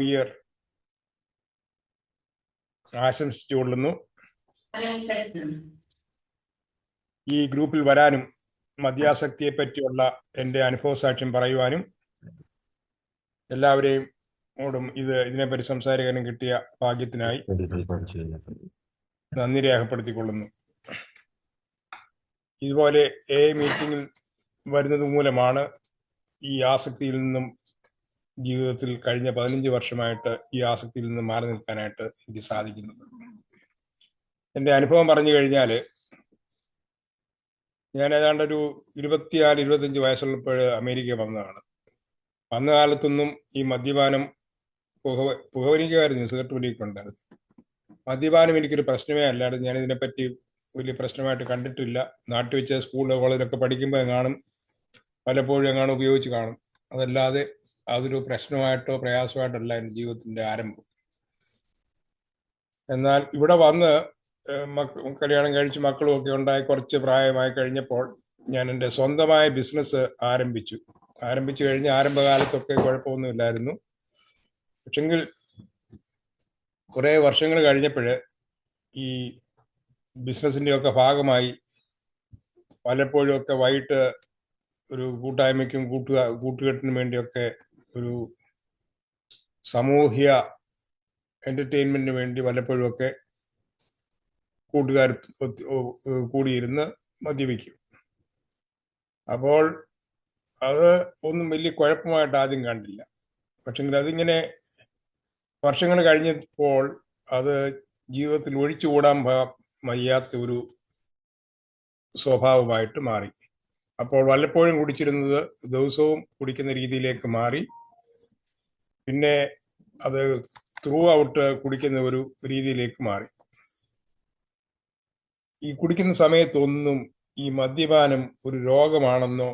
Year ആശംസിച്ചുകൊള്ളുന്നു. ഈ ഗ്രൂപ്പിൽ വരാനും മദ്യാസക്തിയെ പറ്റിയുള്ള എൻ്റെ അനുഭവ സാക്ഷ്യം പറയുവാനും എല്ലാവരെയും ഇതിനെപ്പറ്റി സംസാരിക്കാനും കിട്ടിയ ഭാഗ്യത്തിനായി നന്ദി രേഖപ്പെടുത്തിക്കൊള്ളുന്നു. ഇതുപോലെ മീറ്റിംഗിൽ വരുന്നത് മൂലമാണ് ഈ ആസക്തിയിൽ നിന്നും ജീവിതത്തിൽ കഴിഞ്ഞ 15 വർഷമായിട്ട് ഈ ആസക്തിയിൽ നിന്ന് മാറി നിൽക്കാനായിട്ട് എനിക്ക് സാധിക്കുന്നത്. എൻ്റെ അനുഭവം പറഞ്ഞു കഴിഞ്ഞാൽ, ഞാൻ ഏതാണ്ട് ഒരു 24-25 വയസ്സുള്ളപ്പോൾ അമേരിക്ക വന്നതാണ്. വന്ന കാലത്തൊന്നും ഈ മദ്യപാനം പുകവലിക്കുമായിരുന്നു, സിഗരറ്റ് വലിക്കുണ്ടായിരുന്നു. മദ്യപാനം എനിക്കൊരു പ്രശ്നമേ അല്ലായിരുന്നു. ഞാൻ ഇതിനെപ്പറ്റി വലിയ പ്രശ്നമായിട്ട് കണ്ടിട്ടില്ല. നാട്ടിൽ വെച്ച് സ്കൂൾ കോളേജിലൊക്കെ പഠിക്കുമ്പോൾ കാണും, പലപ്പോഴും എങ്ങാനും ഉപയോഗിച്ച് കാണും. അതല്ലാതെ അതൊരു പ്രശ്നമായിട്ടോ പ്രയാസമായിട്ടല്ല എൻ്റെ ജീവിതത്തിൻ്റെ ആരംഭം. എന്നാൽ ഇവിടെ വന്ന് കല്യാണം കഴിച്ച് മക്കളും ഒക്കെ ഉണ്ടായി കുറച്ച് പ്രായമായി കഴിഞ്ഞപ്പോൾ ഞാൻ എൻ്റെ സ്വന്തമായ ബിസിനസ് ആരംഭിച്ചു കഴിഞ്ഞ് ആരംഭകാലത്തൊക്കെ കുഴപ്പമൊന്നുമില്ലായിരുന്നു. പക്ഷെങ്കിൽ കുറേ വർഷങ്ങൾ കഴിഞ്ഞപ്പോൾ ഈ ബിസിനസ്സിൻ്റെ ഒക്കെ ഭാഗമായി പലപ്പോഴും ഒക്കെ വൈകിട്ട് ഒരു കൂട്ടായ്മയ്ക്കും കൂട്ടുകെട്ടിനും വേണ്ടിയൊക്കെ ഒരു സാമൂഹ്യ എൻ്റർടൈൻമെൻറ്റിന് വേണ്ടി പലപ്പോഴും ഒക്കെ കൂട്ടുകാർ കൂടിയിരുന്ന് മദ്യപിക്കും. അപ്പോൾ അത് ഒന്നും വലിയ കുഴപ്പമായിട്ട് ആദ്യം കണ്ടില്ല. പക്ഷെങ്കിൽ അതിങ്ങനെ വർഷങ്ങൾ കഴിഞ്ഞപ്പോൾ അത് ജീവിതത്തിൽ ഒഴിച്ചുകൂടാൻ വയ്യാത്ത ഒരു സ്വഭാവമായിട്ട് മാറി. അപ്പോൾ വല്ലപ്പോഴും കുടിച്ചിരുന്നത് ദിവസവും കുടിക്കുന്ന രീതിയിലേക്ക് മാറി. പിന്നെ അത് ത്രൂ ഔട്ട് കുടിക്കുന്ന ഒരു രീതിയിലേക്ക് മാറി. ഈ കുടിക്കുന്ന സമയത്തൊന്നും ഈ മദ്യപാനം ഒരു രോഗമാണെന്നോ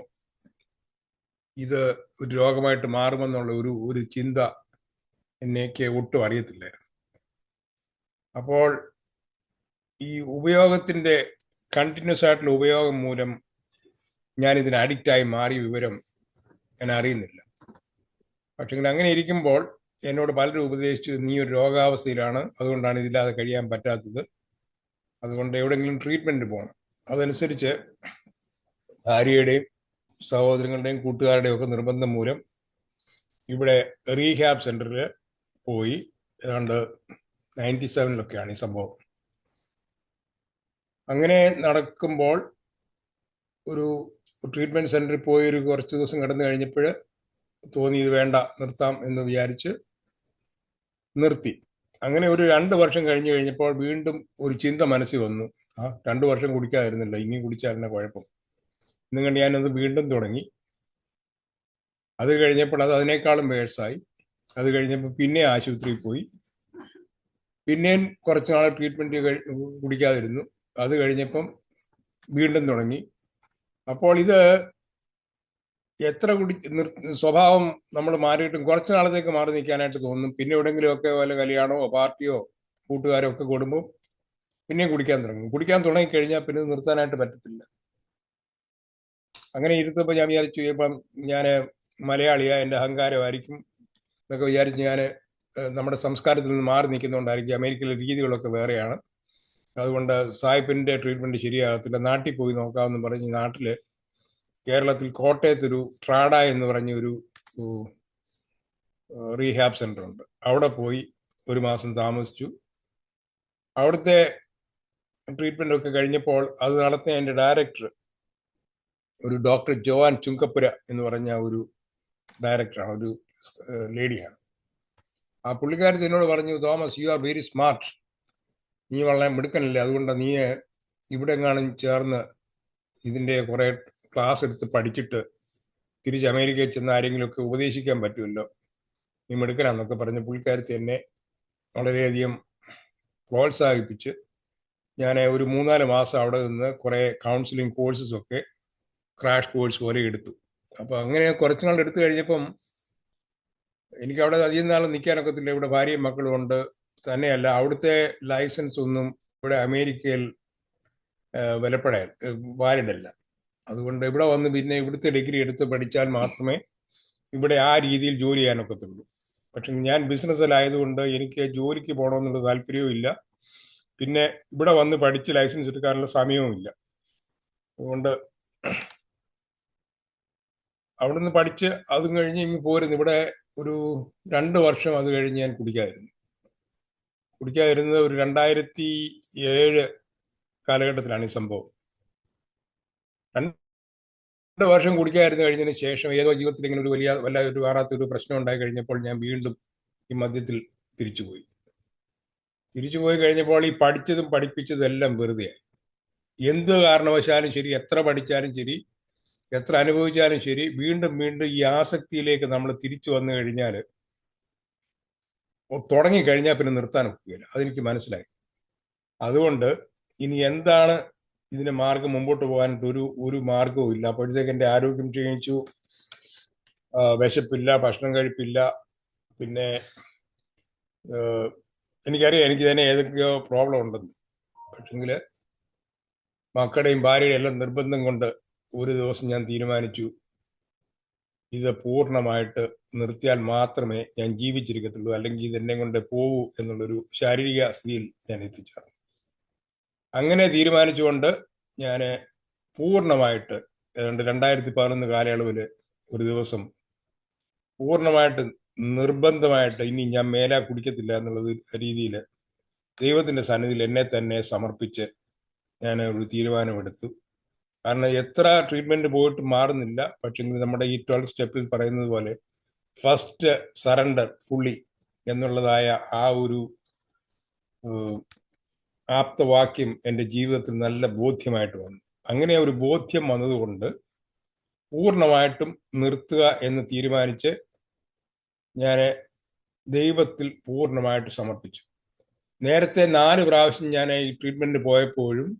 ഇത് ഒരു രോഗമായിട്ട് മാറുമെന്നുള്ള ഒരു ചിന്ത എനിക്ക് ഒട്ടും അറിയത്തില്ലായിരുന്നു. അപ്പോൾ ഈ ഉപയോഗത്തിൻ്റെ കണ്ടിന്യൂസ് ആയിട്ടുള്ള ഉപയോഗം മൂലം ഞാനിതിന് അഡിക്റ്റായി മാറിയ വിവരം ഞാൻ അറിയുന്നില്ല. പക്ഷെ അങ്ങനെ ഇരിക്കുമ്പോൾ എന്നോട് പലരും ഉപദേശിച്ചു, നീ ഒരു രോഗാവസ്ഥയിലാണ്, അതുകൊണ്ടാണ് ഇതില്ലാതെ കഴിയാൻ പറ്റാത്തത്, അതുകൊണ്ട് എവിടെയെങ്കിലും ട്രീറ്റ്മെൻറ്റ് പോകണം. അതനുസരിച്ച് ഭാര്യയുടെയും സഹോദരങ്ങളുടെയും കൂട്ടുകാരുടെയും ഒക്കെ നിർബന്ധം മൂലം ഇവിടെ റീഹാബ് സെൻറ്ററിൽ പോയി. ഏതാണ്ട് 97-ലൊക്കെയാണ് ഈ സംഭവം. അങ്ങനെ നടക്കുമ്പോൾ ഒരു ട്രീറ്റ്മെൻറ്റ് സെൻറ്ററിൽ പോയി ഒരു കുറച്ച് ദിവസം കിടന്നു കഴിഞ്ഞപ്പോൾ തോന്നി ഇത് വേണ്ട, നിർത്താം എന്ന് വിചാരിച്ച് നിർത്തി. അങ്ങനെ ഒരു 2 വർഷം കഴിഞ്ഞ് കഴിഞ്ഞപ്പോൾ വീണ്ടും ഒരു ചിന്ത മനസ്സിൽ വന്നു, 2 വർഷം കുടിക്കാതിരുന്നില്ല, ഇനിയും കുടിച്ചാൽ കുഴപ്പം. ഇന്നും കണ്ട് ഞാനത് വീണ്ടും തുടങ്ങി. അത് കഴിഞ്ഞപ്പോൾ അത് അതിനേക്കാളും വേഴ്സായി. അത് കഴിഞ്ഞപ്പോൾ പിന്നെ ആശുപത്രിയിൽ പോയി, പിന്നെയും കുറച്ച് നാൾ ട്രീറ്റ്മെൻറ്റ് കുടിക്കാതിരുന്നു. അത് കഴിഞ്ഞപ്പം വീണ്ടും തുടങ്ങി. അപ്പോൾ ഇത് എത്ര സ്വഭാവം നമ്മൾ മാറിയിട്ടും കുറച്ച് നാളത്തേക്ക് മാറി നിൽക്കാനായിട്ട് തോന്നും. പിന്നെ എവിടെയെങ്കിലുമൊക്കെ വല്ല കല്യാണമോ പാർട്ടിയോ കൂട്ടുകാരോ ഒക്കെ കൂടുമ്പോൾ പിന്നെയും കുടിക്കാൻ തുടങ്ങും. കുടിക്കാൻ തുടങ്ങിക്കഴിഞ്ഞാൽ പിന്നെ നിർത്താനായിട്ട് പറ്റത്തില്ല. അങ്ങനെ ഇരുന്നപ്പോൾ ഞാൻ വിചാരിച്ചു, ഇപ്പം ഞാൻ മലയാളിയാണ്, എൻ്റെ അഹങ്കാരമായിരിക്കും എന്നൊക്കെ വിചാരിച്ച് ഞാൻ നമ്മുടെ സംസ്കാരത്തിൽ നിന്ന് മാറി നിൽക്കുന്നതുകൊണ്ടായിരിക്കും. അമേരിക്കയിലെ രീതികളൊക്കെ വേറെയാണ്, അതുകൊണ്ട് സായിപ്പിൻ്റെ ട്രീറ്റ്മെൻറ്റ് ശരിയാകത്തില്ല, നാട്ടിൽ പോയി നോക്കാമെന്ന് പറഞ്ഞ് നാട്ടിൽ കേരളത്തിൽ കോട്ടയത്തൊരു ട്രാഡ എന്ന് പറഞ്ഞൊരു റീഹാബ് സെൻ്റർ ഉണ്ട്. അവിടെ പോയി 1 മാസം താമസിച്ചു. അവിടുത്തെ ട്രീറ്റ്മെൻ്റ് ഒക്കെ കഴിഞ്ഞപ്പോൾ അത് നടത്തിയ എൻ്റെ ഡയറക്ടർ ഒരു ഡോക്ടർ ജോവാൻ ചുങ്കപ്പുര എന്ന് പറഞ്ഞ ഒരു ഡയറക്ടറാണ്, ഒരു ലേഡിയാണ്. ആ പുള്ളിക്കാരത്തി എന്നോട് പറഞ്ഞു, Thomas, you are very smart, നീ വളരെ മിടുക്കനല്ലേ, അതുകൊണ്ട് നീ ഇവിടെ എങ്ങാനും ചേർന്ന് ഇതിൻ്റെ കുറേ ക്ലാസ് എടുത്ത് പഠിച്ചിട്ട് തിരിച്ച് അമേരിക്കയിൽ ചെന്ന് ആരെങ്കിലുമൊക്കെ ഉപദേശിക്കാൻ പറ്റുമല്ലോ, നീ മിടുക്കനാന്നൊക്കെ പറഞ്ഞ് പുള്ളിക്കാരത്തി എന്നെ വളരെയധികം പ്രോത്സാഹിപ്പിച്ച് ഞാൻ ഒരു 3-4 മാസം അവിടെ നിന്ന് കുറേ കൗൺസിലിംഗ് കോഴ്സസൊക്കെ ക്രാഷ് കോഴ്സ് പോലെ എടുത്തു. അപ്പോൾ അങ്ങനെ കുറച്ച് നാൾ എടുത്തു കഴിഞ്ഞപ്പം എനിക്ക് അവിടെ അധികം നാൾ നിൽക്കാനൊക്കത്തില്ല. ഇവിടെ ഭാര്യയും മക്കളും ഉണ്ട്. തന്നെയല്ല, അവിടുത്തെ ലൈസൻസ് ഒന്നും ഇവിടെ അമേരിക്കയിൽ വാലിഡല്ല. അതുകൊണ്ട് ഇവിടെ വന്ന് പിന്നെ ഇവിടുത്തെ ഡിഗ്രി എടുത്ത് പഠിച്ചാൽ മാത്രമേ ഇവിടെ ആ രീതിയിൽ ജോലി ചെയ്യാനൊക്കത്തുള്ളൂ. പക്ഷെ ഞാൻ ബിസിനസ്സിലായതുകൊണ്ട് എനിക്ക് ജോലിക്ക് പോകണമെന്നുള്ള താല്പര്യവും ഇല്ല. പിന്നെ ഇവിടെ വന്ന് പഠിച്ച് ലൈസൻസ് എടുക്കാനുള്ള സമയവും ഇല്ല. അതുകൊണ്ട് അവിടുന്ന് പഠിച്ച് അതും കഴിഞ്ഞ് ഇങ്ങ് പോരുന്നു. ഇവിടെ ഒരു 2 വർഷം അത് കഴിഞ്ഞ് ഞാൻ കുടിക്കാതിരുന്നത് ഒരു 2007 കാലഘട്ടത്തിലാണ് ഈ സംഭവം. 2 വർഷം കുടിക്കാതിരുന്ന് കഴിഞ്ഞതിന് ശേഷം ഏതോ ജീവിതത്തിൽ ഇങ്ങനെ ഒരു വല്ല ഒരു വാറാത്തൊരു പ്രശ്നം ഉണ്ടായി കഴിഞ്ഞപ്പോൾ ഞാൻ വീണ്ടും ഈ മദ്യത്തിൽ തിരിച്ചുപോയി കഴിഞ്ഞപ്പോൾ ഈ പഠിച്ചതും പഠിപ്പിച്ചതും എല്ലാം വെറുതെയായി. എന്ത് കാരണവശാലും ശരി, എത്ര പഠിച്ചാലും ശരി, എത്ര അനുഭവിച്ചാലും ശരി, വീണ്ടും വീണ്ടും ഈ ആസക്തിയിലേക്ക് നമ്മൾ തിരിച്ചു വന്നു കഴിഞ്ഞാൽ, തുടങ്ങിക്കഴിഞ്ഞാൽ പിന്നെ നിർത്താൻ ഒക്കുകയില്ല. അതെനിക്ക് മനസ്സിലായി. അതുകൊണ്ട് ഇനി എന്താണ് ഇതിന് മാർഗം, മുമ്പോട്ട് പോകാനായിട്ട് ഒരു മാർഗവും ഇല്ല. അപ്പോഴത്തേക്ക് എൻ്റെ ആരോഗ്യം ക്ഷീണിച്ചു, വിശപ്പില്ല, ഭക്ഷണം കഴിപ്പില്ല. പിന്നെ എനിക്കറിയാം എനിക്ക് തന്നെ ഏതൊക്കെയോ പ്രോബ്ലം ഉണ്ടെന്ന്. പക്ഷെങ്കിൽ മക്കളുടെയും ഭാര്യയുടെയും എല്ലാം നിർബന്ധം കൊണ്ട് ഒരു ദിവസം ഞാൻ തീരുമാനിച്ചു, ഇത് പൂർണ്ണമായിട്ട് നിർത്തിയാൽ മാത്രമേ ഞാൻ ജീവിച്ചിരിക്കത്തുള്ളൂ, അല്ലെങ്കിൽ ഇതെന്നെ കൊണ്ട് പോവൂ എന്നുള്ളൊരു ശാരീരിക സ്ഥിതിയിൽ ഞാൻ എത്തിച്ചേർന്നു. അങ്ങനെ തീരുമാനിച്ചുകൊണ്ട് ഞാൻ പൂർണ്ണമായിട്ട് 2011 കാലയളവിൽ ഒരു ദിവസം പൂർണ്ണമായിട്ട് നിർബന്ധമായിട്ട് ഇനി ഞാൻ മേലാ കുടിക്കത്തില്ല എന്നുള്ളത് രീതിയിൽ ദൈവത്തിന്റെ സന്നിധിയിൽ എന്നെ തന്നെ സമർപ്പിച്ച് ഞാൻ ഒരു തീരുമാനമെടുത്തു. കാരണം എത്ര ട്രീറ്റ്മെന്റ് പോയിട്ട് മാറുന്നില്ല. പക്ഷെ നമ്മുടെ ഈ 12 സ്റ്റെപ്പിൽ പറയുന്നത് പോലെ ഫസ്റ്റ് സറണ്ടർ ഫുള്ളി എന്നുള്ളതായ ആ ഒരു ആപ്തവാക്യം എൻ്റെ ജീവിതത്തിൽ നല്ല ബോധ്യമായിട്ട് വന്നു. അങ്ങനെ ഒരു ബോധ്യം വന്നതുകൊണ്ട് പൂർണ്ണമായിട്ടും നിർത്തുക എന്ന് തീരുമാനിച്ച് ഞാൻ ദൈവത്തിൽ പൂർണ്ണമായിട്ട് സമർപ്പിച്ചു. നേരത്തെ 4 പ്രാവശ്യം ഞാൻ ഈ ട്രീറ്റ്മെന്റ് പോയപ്പോഴും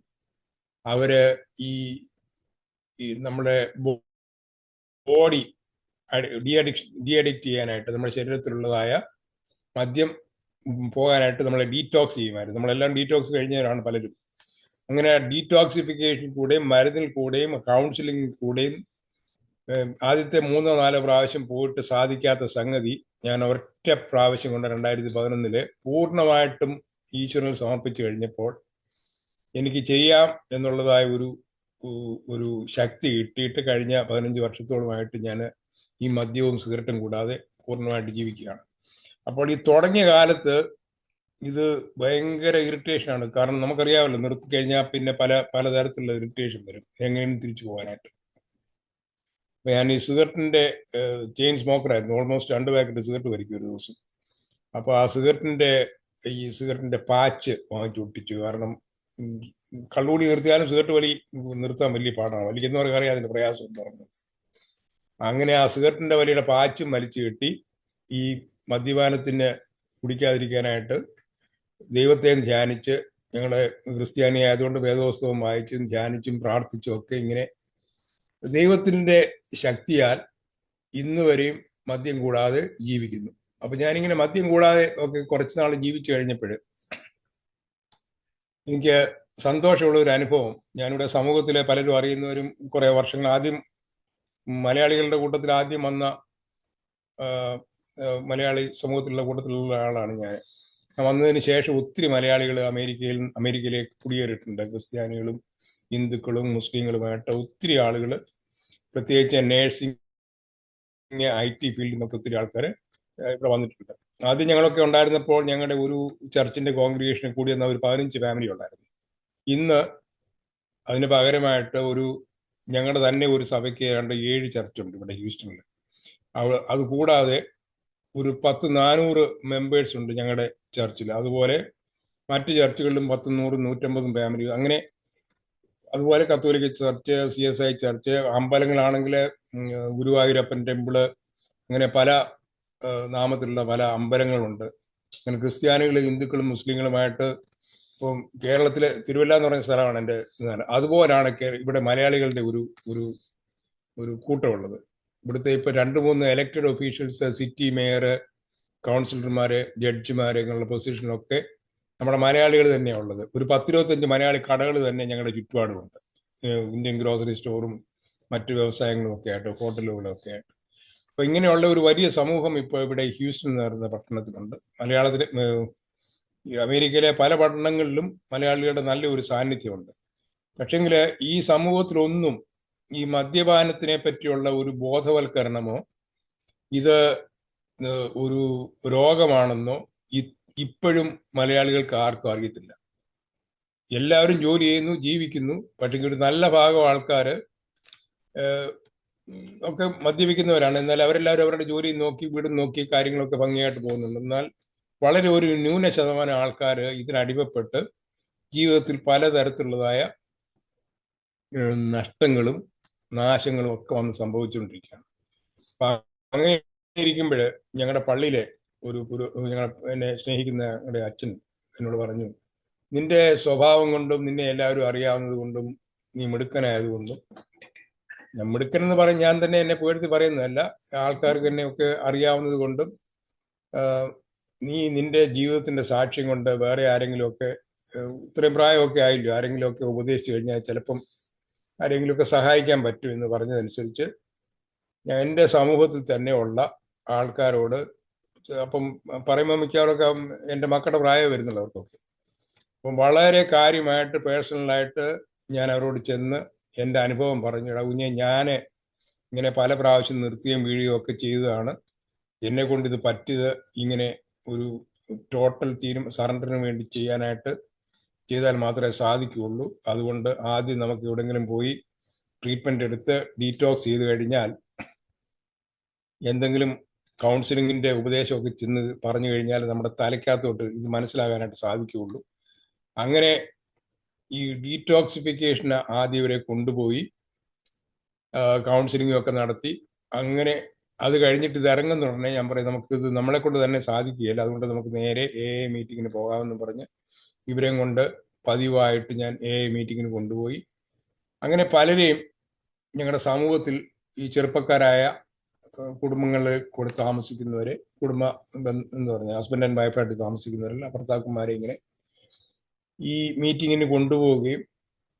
അവര് ഈ നമ്മുടെ ബോഡി ഡീഅഡിക്റ്റ് ചെയ്യാനായിട്ട്, നമ്മുടെ ശരീരത്തിലുള്ളതായ മദ്യം പോകാനായിട്ട് നമ്മളെ ഡീറ്റോക്സ് ചെയ്യുമായിരുന്നു. നമ്മളെല്ലാം ഡീറ്റോക്സ് കഴിഞ്ഞവരാണ് പലരും. അങ്ങനെ ഡീറ്റോക്സിഫിക്കേഷൻ കൂടെയും മരുന്നിൽ കൂടെയും കൗൺസിലിംഗിൽ കൂടെയും ആദ്യത്തെ 3-4 പ്രാവശ്യം പോയിട്ട് സാധിക്കാത്ത സംഗതി ഞാൻ ഒറ്റ പ്രാവശ്യം കൊണ്ട് 2011 പൂർണ്ണമായിട്ടും ഈശ്വരനിൽ സമർപ്പിച്ചു കഴിഞ്ഞപ്പോൾ എനിക്ക് ചെയ്യാം എന്നുള്ളതായ ഒരു ശക്തി കിട്ടിയിട്ട് കഴിഞ്ഞ 15 വർഷത്തോളമായിട്ട് ഞാൻ ഈ മദ്യവും സിഗരറ്റും കൂടാതെ പൂർണ്ണമായിട്ട് ജീവിക്കുകയാണ്. അപ്പോൾ ഈ തുടങ്ങിയ കാലത്ത് ഇത് ഭയങ്കര ഇറിറ്റേഷനാണ്. കാരണം നമുക്കറിയാമല്ലോ, നിർത്തി കഴിഞ്ഞാൽ പിന്നെ പലതരത്തിലുള്ള ഇറിറ്റേഷൻ വരും, എങ്ങനെയും തിരിച്ചു പോകാനായിട്ട്. ഞാൻ ഈ സിഗരറ്റിന്റെ ചെയിൻ സ്മോക്കറായിരുന്നു. ഓൾമോസ്റ്റ് 2 പാക്കറ്റ് സിഗരറ്റ് വലിക്കും ഒരു ദിവസം. അപ്പോൾ ആ സിഗരറ്റിന്റെ പാച്ച് വാങ്ങിച്ചു ഒട്ടിച്ചു. കാരണം കള്ളുകൂടി നിർത്തിയാലും സിഗരറ്റ് വലി നിർത്താൻ വലിയ പാടാണ്. വലിക്കുന്നവർക്ക് അറിയാം അതിന്റെ പ്രയാസം എന്ന് പറഞ്ഞു. അങ്ങനെ ആ സിഗരറ്റിന്റെ വലിയുടെ പാച്ചും വലിച്ചു കെട്ടി ഈ മദ്യപാനത്തിന് കുടിക്കാതിരിക്കാനായിട്ട് ദൈവത്തെയും ധ്യാനിച്ച്, ഞങ്ങളെ ക്രിസ്ത്യാനി ആയതുകൊണ്ട് വേദപുസ്തകം വായിച്ചും ധ്യാനിച്ചും പ്രാർത്ഥിച്ചും ഒക്കെ ഇങ്ങനെ ദൈവത്തിന്റെ ശക്തിയാൽ ഇന്ന് വരെയും മദ്യം കൂടാതെ ജീവിക്കുന്നു. അപ്പൊ ഞാനിങ്ങനെ മദ്യം കൂടാതെ ഒക്കെ കുറച്ച് നാൾ ജീവിച്ചു കഴിഞ്ഞപ്പോൾ എനിക്ക് സന്തോഷമുള്ള ഒരു അനുഭവം, ഞാനിവിടെ സമൂഹത്തിലെ പലരും അറിയുന്നവരും കുറെ വർഷങ്ങൾ ആദ്യം മലയാളികളുടെ കൂട്ടത്തിൽ ആദ്യം വന്ന മലയാളി സമൂഹത്തിലുള്ള കൂട്ടത്തിലുള്ള ആളാണ് ഞാൻ. വന്നതിന് ശേഷം ഒത്തിരി മലയാളികൾ അമേരിക്കയിലേക്ക് കുടിയേറിയിട്ടുണ്ട്. ക്രിസ്ത്യാനികളും ഹിന്ദുക്കളും മുസ്ലിങ്ങളുമായിട്ട് ഒത്തിരി ആളുകൾ, പ്രത്യേകിച്ച് നേഴ്സിംഗ്, IT ഫീൽഡിൽ നിന്നൊക്കെ ഒത്തിരി ആൾക്കാർ ഇവിടെ വന്നിട്ടുണ്ട്. ആദ്യം ഞങ്ങളൊക്കെ ഉണ്ടായിരുന്നപ്പോൾ ഞങ്ങളുടെ ഒരു ചർച്ചിന്റെ കോൺഗ്രിഗേഷനിൽ കൂടി വന്ന ഒരു 15 ഫാമിലി ഉണ്ടായിരുന്നു. ഇന്ന് അതിന് പകരമായിട്ട് ഞങ്ങളുടെ തന്നെ ഒരു സഭയ്ക്ക് ഏതാണ്ട് 7 ചർച്ചുണ്ട് ഇവിടെ ഹ്യൂസ്റ്റണിൽ. അതുകൂടാതെ ഒരു 400 മെമ്പേഴ്സ് ഉണ്ട് ഞങ്ങളുടെ ചർച്ചിൽ. അതുപോലെ മറ്റ് ചർച്ചുകളിലും 100-150 ഫാമിലി. അങ്ങനെ അതുപോലെ കത്തോലിക്ക ചർച്ച്, CSI ചർച്ച്, അമ്പലങ്ങളാണെങ്കിൽ ഗുരുവായൂരപ്പൻ ടെമ്പിള്, അങ്ങനെ പല നാമത്തിലുള്ള പല അമ്പലങ്ങളുണ്ട്. അങ്ങനെ ക്രിസ്ത്യാനികളും ഹിന്ദുക്കളും മുസ്ലിങ്ങളുമായിട്ട് ഇപ്പം കേരളത്തിലെ തിരുവല്ല എന്ന് പറയുന്ന സ്ഥലമാണ് എൻ്റെ. അതുപോലാണ് ഇവിടെ മലയാളികളുടെ ഒരു കൂട്ടമുള്ളത്. ഇവിടുത്തെ ഇപ്പൊ 2-3 എലക്റ്റഡ് ഒഫീഷ്യൽസ്, സിറ്റി മേയർ, കൗൺസിലർമാര്, ജഡ്ജിമാര് ഇങ്ങനെയുള്ള പൊസിഷനിലൊക്കെ നമ്മുടെ മലയാളികൾ തന്നെയാണ് ഉള്ളത്. ഒരു 10-25 മലയാളി കടകൾ തന്നെ ഞങ്ങളുടെ ചുറ്റുപാടുമുണ്ട്. ഇന്ത്യൻ ഗ്രോസറി സ്റ്റോറും മറ്റു വ്യവസായങ്ങളും ഒക്കെ ആയിട്ട്, ഹോട്ടലുകളും ഒക്കെ ആയിട്ട്. അപ്പൊ ഇങ്ങനെയുള്ള ഒരു വലിയ സമൂഹം ഇപ്പോൾ ഇവിടെ ഹ്യൂസ്റ്റൺ എന്ന് പറയുന്ന പട്ടണത്തിലുണ്ട്. മലയാളത്തിലെ ഈ അമേരിക്കയിലെ പല പട്ടണങ്ങളിലും മലയാളികളുടെ നല്ലൊരു സാന്നിധ്യമുണ്ട്. പക്ഷെങ്കിൽ ഈ സമൂഹത്തിലൊന്നും ഈ മദ്യപാനത്തിനെ പറ്റിയുള്ള ഒരു ബോധവൽക്കരണമോ ഇത് ഒരു രോഗമാണെന്നോ ഇപ്പോഴും മലയാളികൾക്ക് ആർക്കും അറിയത്തില്ല. എല്ലാവരും ജോലി ചെയ്യുന്നു, ജീവിക്കുന്നു. പക്ഷേ ഒരു നല്ല ഭാഗം ആൾക്കാർ ഒക്കെ മദ്യപിക്കുന്നവരാണ്. എന്നാൽ അവരെല്ലാവരും അവരുടെ ജോലി നോക്കി വീടും നോക്കി കാര്യങ്ങളൊക്കെ ഭംഗിയായിട്ട് പോകുന്നുണ്ട്. എന്നാൽ വളരെ ഒരു ന്യൂന ശതമാനം ആൾക്കാർ ഇതിനടിമപ്പെട്ട് ജീവിതത്തിൽ പലതരത്തിലുള്ളതായ നഷ്ടങ്ങളും നാശങ്ങളും ഒക്കെ വന്ന് സംഭവിച്ചുകൊണ്ടിരിക്കുകയാണ്. അപ്പൊ അങ്ങനെ ഇരിക്കുമ്പോൾ ഞങ്ങളുടെ പള്ളിയിലെ എന്നെ സ്നേഹിക്കുന്ന ഞങ്ങളുടെ അച്ഛൻ എന്നോട് പറഞ്ഞു, നിന്റെ സ്വഭാവം കൊണ്ടും നിന്നെ എല്ലാവരും അറിയാവുന്നത് കൊണ്ടും നീ മിടുക്കനായതുകൊണ്ടും, ഞാൻ മിടുക്കൻ എന്ന് പറയും ഞാൻ തന്നെ എന്നെ പുകഴ്ത്തി പറയുന്നതല്ല, ആൾക്കാർക്ക് എന്നെയൊക്കെ അറിയാവുന്നത് കൊണ്ടും നീ നിന്റെ ജീവിതത്തിന്റെ സാക്ഷ്യം കൊണ്ട് വേറെ ആരെങ്കിലുമൊക്കെ ഇത്രയും പ്രായമൊക്കെ ആയില്ലോ, ആരെങ്കിലുമൊക്കെ ഉപദേശിച്ചു കഴിഞ്ഞാൽ ചിലപ്പം ആരെങ്കിലുമൊക്കെ സഹായിക്കാൻ പറ്റും എന്ന് പറഞ്ഞതനുസരിച്ച് ഞാൻ എൻ്റെ സമൂഹത്തിൽ തന്നെയുള്ള ആൾക്കാരോട്, അപ്പം പറയുമ്പോൾ മിക്കവാറൊക്കെ എൻ്റെ മക്കളുടെ പ്രായം വരുന്നുള്ളവർക്കൊക്കെ, അപ്പം വളരെ കാര്യമായിട്ട് പേഴ്സണലായിട്ട് ഞാൻ അവരോട് ചെന്ന് എൻ്റെ അനുഭവം പറഞ്ഞു, കുഞ്ഞെ ഞാൻ ഇങ്ങനെ പല പ്രാവശ്യം നിർത്തുകയും വീഴുകയും ഒക്കെ ചെയ്തതാണ്, എന്നെ കൊണ്ട് ഇത് പറ്റിയത് ഇങ്ങനെ ഒരു ടോട്ടൽ സറണ്ടറിന് വേണ്ടി ചെയ്യാനായിട്ട് ചെയ്താൽ മാത്രമേ സാധിക്കുകയുള്ളൂ. അതുകൊണ്ട് ആദ്യം നമുക്ക് എവിടെയെങ്കിലും പോയി ട്രീറ്റ്മെന്റ് എടുത്ത് ഡീറ്റോക്സ് ചെയ്ത് കഴിഞ്ഞാൽ എന്തെങ്കിലും കൗൺസിലിങ്ങിന്റെ ഉപദേശമൊക്കെ ചെന്ന് പറഞ്ഞു കഴിഞ്ഞാൽ നമ്മുടെ തലയ്ക്കകത്തോട്ട് ഇത് മനസ്സിലാകാനായിട്ട് സാധിക്കുകയുള്ളൂ. അങ്ങനെ ഈ ഡീറ്റോക്സിഫിക്കേഷന് ആദ്യം ഇവരെ കൊണ്ടുപോയി കൗൺസിലിംഗും ഒക്കെ നടത്തി, അങ്ങനെ അത് കഴിഞ്ഞിട്ട് ഇത് ഇറങ്ങുന്ന ഉടനെ ഞാൻ പറയും നമുക്കിത് നമ്മളെ കൊണ്ട് തന്നെ സാധിക്കുകയില്ല, അതുകൊണ്ട് നമുക്ക് നേരെ AA മീറ്റിങ്ങിന് പോകാമെന്ന് പറഞ്ഞ് ഇവരെയും കൊണ്ട് പതിവായിട്ട് ഞാൻ AA മീറ്റിങ്ങിന് കൊണ്ടുപോയി. അങ്ങനെ പലരെയും ഞങ്ങളുടെ സമൂഹത്തിൽ ഈ ചെറുപ്പക്കാരായ കുടുംബങ്ങളിൽ കൂടെ താമസിക്കുന്നവരെ, എന്ന് പറഞ്ഞാൽ ഹസ്ബൻഡ് ആൻഡ് വൈഫായിട്ട് താമസിക്കുന്നവരെല്ലാം ഭർത്താക്കന്മാരെ ഇങ്ങനെ ഈ മീറ്റിങ്ങിന് കൊണ്ടുപോവുകയും,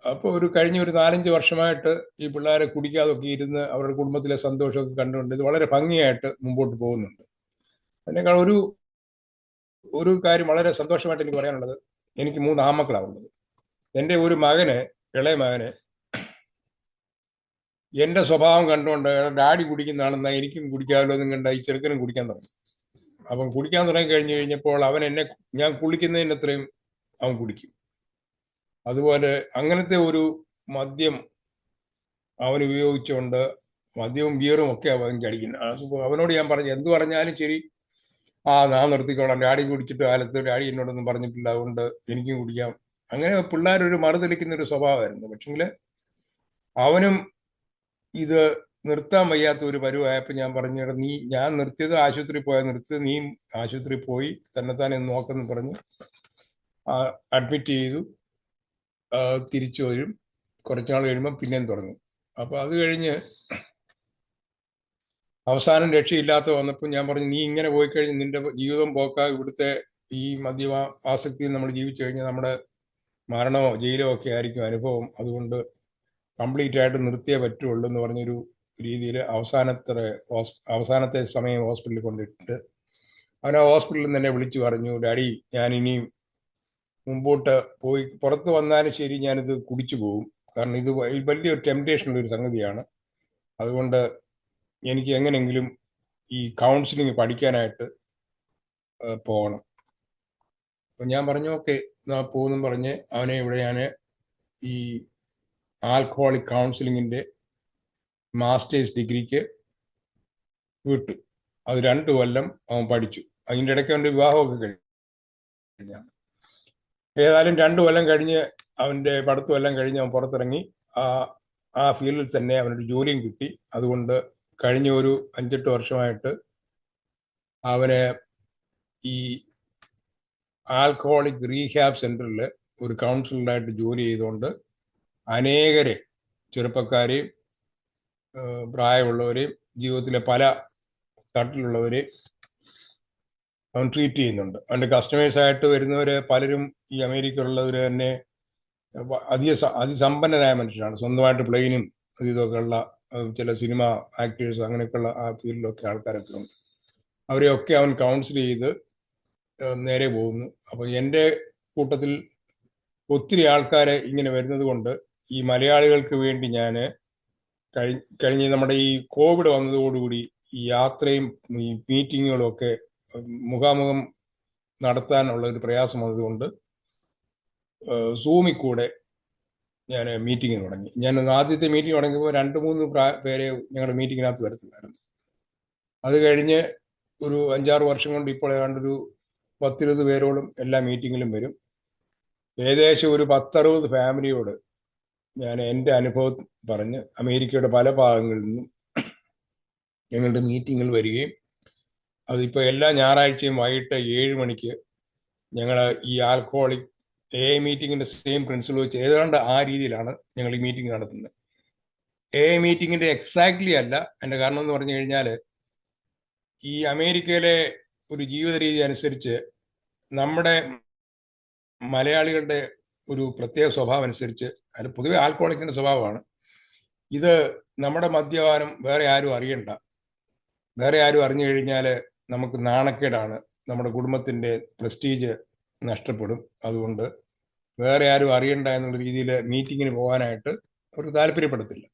അപ്പോൾ കഴിഞ്ഞ ഒരു 4-5 വർഷമായിട്ട് ഈ പിള്ളേരെ കുടിക്കാതൊക്കെ ഇരുന്ന് അവരുടെ കുടുംബത്തിലെ സന്തോഷമൊക്കെ കണ്ടുകൊണ്ട് ഇത് വളരെ ഭംഗിയായിട്ട് മുമ്പോട്ട് പോകുന്നുണ്ട്. അതിനേക്കാൾ ഒരു കാര്യം വളരെ സന്തോഷമായിട്ട് എനിക്ക് പറയാനുള്ളത്, എനിക്ക് 3 ആൺമക്കളാണ് ഉള്ളത്. എൻ്റെ ഒരു ഇളയ മകന് എൻ്റെ സ്വഭാവം കണ്ടുകൊണ്ട് ഡാഡി കുടിക്കുന്നതാണെന്നാ എനിക്കും കുടിക്കാമല്ലോ എന്നും കണ്ട ഈ ചെറുക്കനും കുടിക്കാൻ തുടങ്ങി. അപ്പം കുടിക്കാൻ തുടങ്ങി കഴിഞ്ഞപ്പോൾ ഞാൻ കുളിക്കുന്നതിനത്രയും അവൻ കുടിക്കും. അതുപോലെ അങ്ങനത്തെ ഒരു മദ്യം അവൻ ഉപയോഗിച്ചുകൊണ്ട്, മദ്യവും ബിയറും ഒക്കെ അവൻ അടിക്കുന്നത്. അവനോട് ഞാൻ പറഞ്ഞു, എന്ത് പറഞ്ഞാലും ശരി, ഞാൻ നിർത്തിക്കോളാം, ഡാഡി കുടിച്ചിട്ട് കാലത്ത് ഡാഡി എന്നോടൊന്നും പറഞ്ഞിട്ടില്ല, അതുകൊണ്ട് എനിക്കും കുടിക്കാം. അങ്ങനെ പിള്ളേരൊരു മറുതലിക്കുന്ന ഒരു സ്വഭാവമായിരുന്നു. പക്ഷെങ്കിൽ അവനും ഇത് നിർത്താൻ വയ്യാത്ത ഒരു പരുവായപ്പോൾ ഞാൻ പറഞ്ഞു, ഞാൻ നിർത്തിയത് ആശുപത്രി പോയാൽ നിർത്തിയത്, നീ ആശുപത്രി പോയി തന്നെത്താനെ നോക്കെന്ന് പറഞ്ഞു അഡ്മിറ്റ് ചെയ്തു. തിരിച്ചു വരും, കുറച്ചുനാൾ കഴിയുമ്പോൾ പിന്നെയും തുടങ്ങും. അപ്പോൾ അത് കഴിഞ്ഞ് അവസാനം രക്ഷയില്ലാത്ത വന്നപ്പോൾ ഞാൻ പറഞ്ഞു, നീ ഇങ്ങനെ പോയി കഴിഞ്ഞ് നിന്റെ ജീവിതം പോക്കാ, ഇവിടുത്തെ ഈ ആസക്തിയിൽ നമ്മൾ ജീവിച്ചു കഴിഞ്ഞാൽ നമ്മുടെ മരണമോ ജയിലോ ഒക്കെ ആയിരിക്കും അനുഭവം, അതുകൊണ്ട് കംപ്ലീറ്റ് ആയിട്ട് നിർത്തിയേ പറ്റുള്ളൂ എന്ന് പറഞ്ഞൊരു രീതിയിൽ അവസാനത്തെ സമയം ഹോസ്പിറ്റലിൽ കൊണ്ടിട്ട് അവൻ ആ ഹോസ്പിറ്റലിൽ തന്നെ വിളിച്ചു പറഞ്ഞു, ഡാഡി ഞാൻ ഇനിയും മുമ്പോട്ട് പോയി പുറത്ത് വന്നാലും ശരി ഞാനിത് കുടിച്ചു പോകും, കാരണം ഇത് വലിയൊരു ടെംപ്റ്റേഷനുള്ള ഒരു സംഗതിയാണ്, അതുകൊണ്ട് എനിക്ക് എങ്ങനെയെങ്കിലും ഈ കൗൺസിലിംഗ് പഠിക്കാനായിട്ട് പോകണം. അപ്പം ഞാൻ പറഞ്ഞു ഓക്കെ പോകുന്നു പറഞ്ഞ് അവനെ ഇവിടെ ഞാൻ ഈ ആൽക്കഹോളിക് കൗൺസിലിങ്ങിൻ്റെ മാസ്റ്റേഴ്സ് ഡിഗ്രിക്ക് വിട്ടു. അത് 2 കൊല്ലം അവൻ പഠിച്ചു. അതിൻ്റെ ഇടയ്ക്ക് അവൻ്റെ വിവാഹമൊക്കെ കഴിഞ്ഞാണ്. ഏതായാലും 2 കൊല്ലം കഴിഞ്ഞ് അവൻ്റെ പഠിത്തമെല്ലാം കഴിഞ്ഞ് അവൻ പുറത്തിറങ്ങി. ആ ഫീൽഡിൽ തന്നെ അവനൊരു ജോലിയും കിട്ടി. അതുകൊണ്ട് കഴിഞ്ഞ ഒരു 5-8 വർഷമായിട്ട് അവന് ഈ ആൽക്കഹോളിക് റീഹാബ് സെന്ററിൽ ഒരു കൗൺസിലറായിട്ട് ജോലി ചെയ്തുകൊണ്ട് അനേകരെ, ചെറുപ്പക്കാരെയും പ്രായമുള്ളവരെയും ജീവിതത്തിലെ പല തട്ടിലുള്ളവരെയും അവൻ ട്രീറ്റ് ചെയ്യുന്നുണ്ട്. അവൻ്റെ കസ്റ്റമേഴ്സായിട്ട് വരുന്നവർ പലരും ഈ അമേരിക്കയിലുള്ളവർ തന്നെ അതിസമ്പന്നരായ മനുഷ്യരാണ്, സ്വന്തമായിട്ട് പ്ലെയിനും ഇതൊക്കെ ഉള്ള ചില സിനിമ ആക്ടേഴ്സ് അങ്ങനെയൊക്കെയുള്ള ആ ഫീൽഡിലൊക്കെ ആൾക്കാരൊക്കെ ഉണ്ട്. അവരെയൊക്കെ അവൻ കൗൺസിൽ ചെയ്ത് നേരെ പോകുന്നു. അപ്പോൾ എൻ്റെ കൂട്ടത്തിൽ ഒത്തിരി ആൾക്കാരെ ഇങ്ങനെ വരുന്നത് കൊണ്ട് ഈ മലയാളികൾക്ക് വേണ്ടി ഞാൻ കഴിഞ്ഞ് നമ്മുടെ ഈ കോവിഡ് വന്നതോടുകൂടി ഈ യാത്രയും ഈ മീറ്റിങ്ങുകളും ഒക്കെ മുഖാമുഖം നടത്താനുള്ള ഒരു പ്രയാസം വന്നതുകൊണ്ട് സൂമിൽ കൂടെ ഞാൻ മീറ്റിംഗ് തുടങ്ങി. ഞാൻ ആദ്യത്തെ മീറ്റിംഗ് തുടങ്ങിയപ്പോൾ 2-3 പേരെ ഞങ്ങളുടെ മീറ്റിങ്ങിനകത്ത് വരത്തില്ലായിരുന്നു. അത് കഴിഞ്ഞ് ഒരു 5-6 വർഷം കൊണ്ട് ഇപ്പോൾ ഏതാണ്ടൊരു 10-20 പേരോളം എല്ലാ മീറ്റിങ്ങിലും വരും. ഏകദേശം ഒരു 10-60 ഫാമിലിയോട് ഞാൻ എൻ്റെ അനുഭവം പറഞ്ഞ് അമേരിക്കയുടെ പല ഭാഗങ്ങളിൽ നിന്നും ഞങ്ങളുടെ മീറ്റിങ്ങിൽ വരികയും അതിപ്പോൾ എല്ലാ ഞായറാഴ്ചയും വൈകിട്ട് 7 മണിക്ക് ഞങ്ങൾ ഈ ആൽക്കഹോളിക് മീറ്റിങ്ങിന്റെ സെയിം പ്രിൻസിപ്പിൾ വെച്ച് ഏതാണ്ട് ആ രീതിയിലാണ് ഞങ്ങൾ ഈ മീറ്റിംഗ് നടത്തുന്നത്. മീറ്റിങ്ങിന്റെ എക്സാക്ട്ലി അല്ല. എൻ്റെ കാരണം എന്ന് പറഞ്ഞു കഴിഞ്ഞാൽ ഈ അമേരിക്കയിലെ ഒരു ജീവിത രീതി അനുസരിച്ച് നമ്മുടെ മലയാളികളുടെ ഒരു പ്രത്യേക സ്വഭാവം അനുസരിച്ച്, അത് പൊതുവെ ആൽക്കഹോളിക്സിന്റെ സ്വഭാവമാണ് ഇത്. നമ്മുടെ മദ്യപാനം വേറെ ആരും അറിയണ്ട. വേറെ ആരും അറിഞ്ഞു കഴിഞ്ഞാൽ നമുക്ക് നാണക്കേടാണ്, നമ്മുടെ കുടുംബത്തിന്റെ പ്രസ്റ്റീജ് നഷ്ടപ്പെടും. അതുകൊണ്ട് വേറെ ആരും അറിയണ്ട എന്നുള്ള രീതിയിൽ മീറ്റിങ്ങിന് പോകാനായിട്ട് അവർ താല്പര്യപ്പെടത്തില്ല.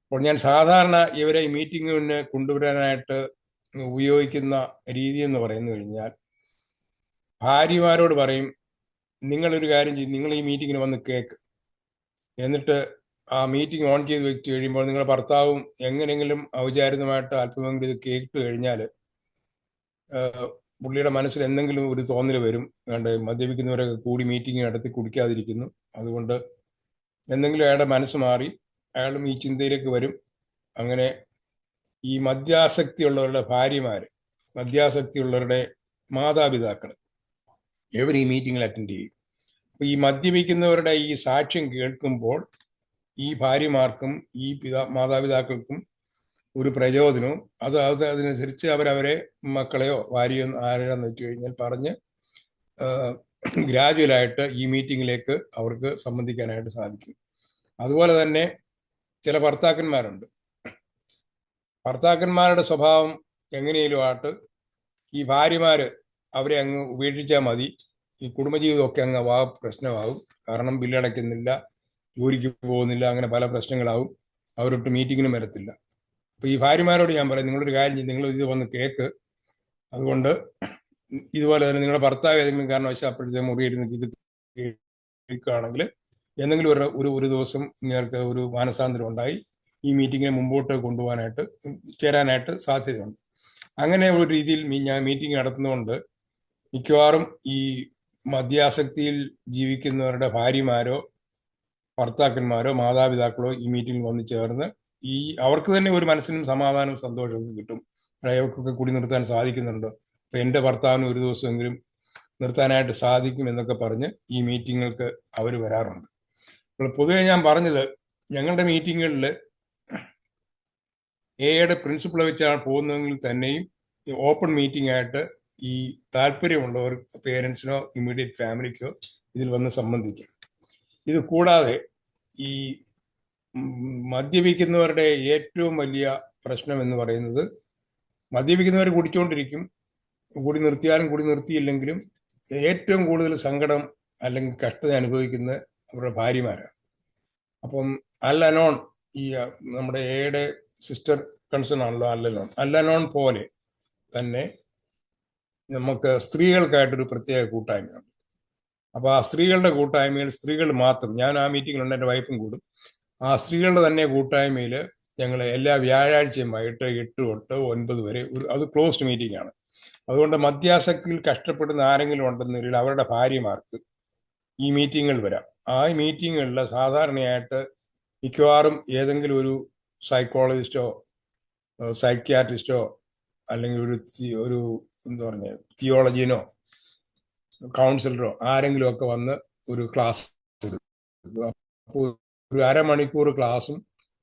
അപ്പോൾ ഞാൻ സാധാരണ ഇവരെ ഈ മീറ്റിങ്ങിന് കൊണ്ടുവരാനായിട്ട് ഉപയോഗിക്കുന്ന രീതി എന്ന് പറയുന്നു കഴിഞ്ഞാൽ, ഭാര്യമാരോട് പറയും, നിങ്ങളൊരു കാര്യം ചെയ്യും, നിങ്ങൾ ഈ മീറ്റിങ്ങിന് വന്ന് കേക്ക്, എന്നിട്ട് ആ മീറ്റിംഗ് ഓൺ ചെയ്ത് വെച്ച് കഴിയുമ്പോൾ നിങ്ങളുടെ ഭർത്താവും എങ്ങനെയെങ്കിലും ഔചാരികമായിട്ട് അല്പമെങ്കിലും ഇത് കേട്ട് കഴിഞ്ഞാൽ പുള്ളിയുടെ മനസ്സിൽ എന്തെങ്കിലും ഒരു തോന്നൽ വരും, വേണ്ട മദ്യപിക്കുന്നവരൊക്കെ കൂടി മീറ്റിംഗ് നടത്തി കുടിക്കാതിരിക്കുന്നു, അതുകൊണ്ട് എന്തെങ്കിലും അയാളുടെ മനസ്സ് മാറി അയാളും ഈ ചിന്തയിലേക്ക് വരും. അങ്ങനെ ഈ മദ്യാസക്തിയുള്ളവരുടെ ഭാര്യമാർ, മദ്യാസക്തിയുള്ളവരുടെ മാതാപിതാക്കൾ ഇവർ ഈ മീറ്റിങ്ങിൽ അറ്റൻഡ് ചെയ്യും. അപ്പോൾ ഈ മദ്യപിക്കുന്നവരുടെ ഈ സാക്ഷ്യം കേൾക്കുമ്പോൾ ഈ ഭാര്യമാർക്കും ഈ മാതാപിതാക്കൾക്കും ഒരു പ്രചോദനവും അതനുസരിച്ച് അവരവരെ മക്കളെയോ ഭാര്യയോ ആരാന്ന് വെച്ച് കഴിഞ്ഞാൽ പറഞ്ഞ് ഗ്രാജുവലായിട്ട് ഈ മീറ്റിങ്ങിലേക്ക് അവർക്ക് സംബന്ധിക്കാനായിട്ട് സാധിക്കും. അതുപോലെ തന്നെ ചില ഭർത്താക്കന്മാരുണ്ട്. ഭർത്താക്കന്മാരുടെ സ്വഭാവം എങ്ങനെയും ആയിട്ട് ഈ ഭാര്യമാര് അവരെ അങ്ങ് ഉപേക്ഷിച്ചാൽ മതി, ഈ കുടുംബജീവിതമൊക്കെ അങ്ങ് പ്രശ്നമാകും. കാരണം ബില്ലടയ്ക്കുന്നില്ല, ജോലിക്ക് പോകുന്നില്ല, അങ്ങനെ പല പ്രശ്നങ്ങളാവും. അവരൊട്ട് മീറ്റിങ്ങിനും വരത്തില്ല. അപ്പോൾ ഈ ഭാര്യമാരോട് ഞാൻ പറയും, നിങ്ങളൊരു കാര്യം ചെയ്യും, നിങ്ങൾ ഇത് വന്ന് കേക്ക്. അതുകൊണ്ട് ഇതുപോലെ തന്നെ നിങ്ങളുടെ ഭർത്താവ് ഏതെങ്കിലും കാരണവശാൽ അപ്പോഴത്തെ മുറിയിരുന്ന് ഇത് കേൾക്കുകയാണെങ്കിൽ എന്തെങ്കിലും ഒരു ദിവസം നിങ്ങൾക്ക് ഒരു മാനസാന്തരം ഉണ്ടായി ഈ മീറ്റിങ്ങിനെ മുമ്പോട്ട് കൊണ്ടുപോകാനായിട്ട് ചേരാനായിട്ട് സാധ്യതയുണ്ട്. അങ്ങനെ ഒരു രീതിയിൽ ഞാൻ മീറ്റിംഗ് നടത്തുന്നതുകൊണ്ട് മിക്കവാറും ഈ മദ്യാസക്തിയിൽ ജീവിക്കുന്നവരുടെ ഭാര്യമാരോ ഭർത്താക്കന്മാരോ മാതാപിതാക്കളോ ഈ മീറ്റിംഗിൽ വന്ന് ചേർന്ന് ഈ അവർക്ക് തന്നെ ഒരു മനസ്സിനും സമാധാനവും സന്തോഷവും കിട്ടും. അവർക്കൊക്കെ കൂടി നിർത്താൻ സാധിക്കുന്നുണ്ട്, അപ്പം എൻ്റെ ഭർത്താവിന് ഒരു ദിവസമെങ്കിലും നിർത്താനായിട്ട് സാധിക്കും എന്നൊക്കെ പറഞ്ഞ് ഈ മീറ്റിങ്ങുകൾക്ക് അവർ വരാറുണ്ട്. അപ്പോൾ പൊതുവെ ഞാൻ പറഞ്ഞത്, ഞങ്ങളുടെ മീറ്റിങ്ങുകളിൽ എയുടെ പ്രിൻസിപ്പിൾ വെച്ചാണ് പോകുന്നതെങ്കിൽ തന്നെയും ഓപ്പൺ മീറ്റിംഗ് ആയിട്ട് ഈ താല്പര്യമുള്ളവർ പേരൻസിനോ ഇമ്മീഡിയറ്റ് ഫാമിലിക്കോ ഇതിൽ വന്ന് സംബന്ധിക്കും. ഇത് കൂടാതെ ഈ മദ്യപിക്കുന്നവരുടെ ഏറ്റവും വലിയ പ്രശ്നം എന്ന് പറയുന്നത്, മദ്യപിക്കുന്നവർ കുടിച്ചുകൊണ്ടിരിക്കും, കൂടി നിർത്തിയാലും കൂടി നിർത്തിയില്ലെങ്കിലും ഏറ്റവും കൂടുതൽ സങ്കടം അല്ലെങ്കിൽ കഷ്ടത അനുഭവിക്കുന്ന അവരുടെ ഭാര്യമാരാണ്. അപ്പം അല്ലനോൺ, ഈ നമ്മുടെ എയുടെ സിസ്റ്റർ കൺസേൺ ആണല്ലോ അല്ലനോൺ പോലെ തന്നെ നമുക്ക് സ്ത്രീകൾക്കായിട്ടൊരു പ്രത്യേക കൂട്ടായ്മയുണ്ട്. അപ്പോൾ ആ സ്ത്രീകളുടെ കൂട്ടായ്മയിൽ സ്ത്രീകൾ മാത്രം, ഞാൻ ആ മീറ്റിങ്ങിലുണ്ട്, എൻ്റെ വൈഫും കൂടും. ആ സ്ത്രീകളുടെ തന്നെ കൂട്ടായ്മയിൽ ഞങ്ങൾ എല്ലാ വ്യാഴാഴ്ചയും വൈകിട്ട് 8 തൊട്ട് 9 വരെ അത് ക്ലോസ്ഡ് മീറ്റിംഗ് ആണ്. അതുകൊണ്ട് മദ്യാസക്തിയിൽ കഷ്ടപ്പെടുന്ന ആരെങ്കിലും ഉണ്ടെന്നതിൽ അവരുടെ ഭാര്യമാർക്ക് ഈ മീറ്റിങ്ങുകൾ വരാം. ആ മീറ്റിങ്ങുകളിൽ സാധാരണയായിട്ട് മിക്കവാറും ഏതെങ്കിലും ഒരു സൈക്കോളജിസ്റ്റോ സൈക്യാട്രിസ്റ്റോ അല്ലെങ്കിൽ ഒരു എന്താ പറഞ്ഞ തിയോളജിനോ കൗൺസിലറോ ആരെങ്കിലും ഒക്കെ വന്ന് ഒരു ക്ലാസ് എടുക്കുക. അപ്പോൾ ഒരു അരമണിക്കൂർ ക്ലാസ്സും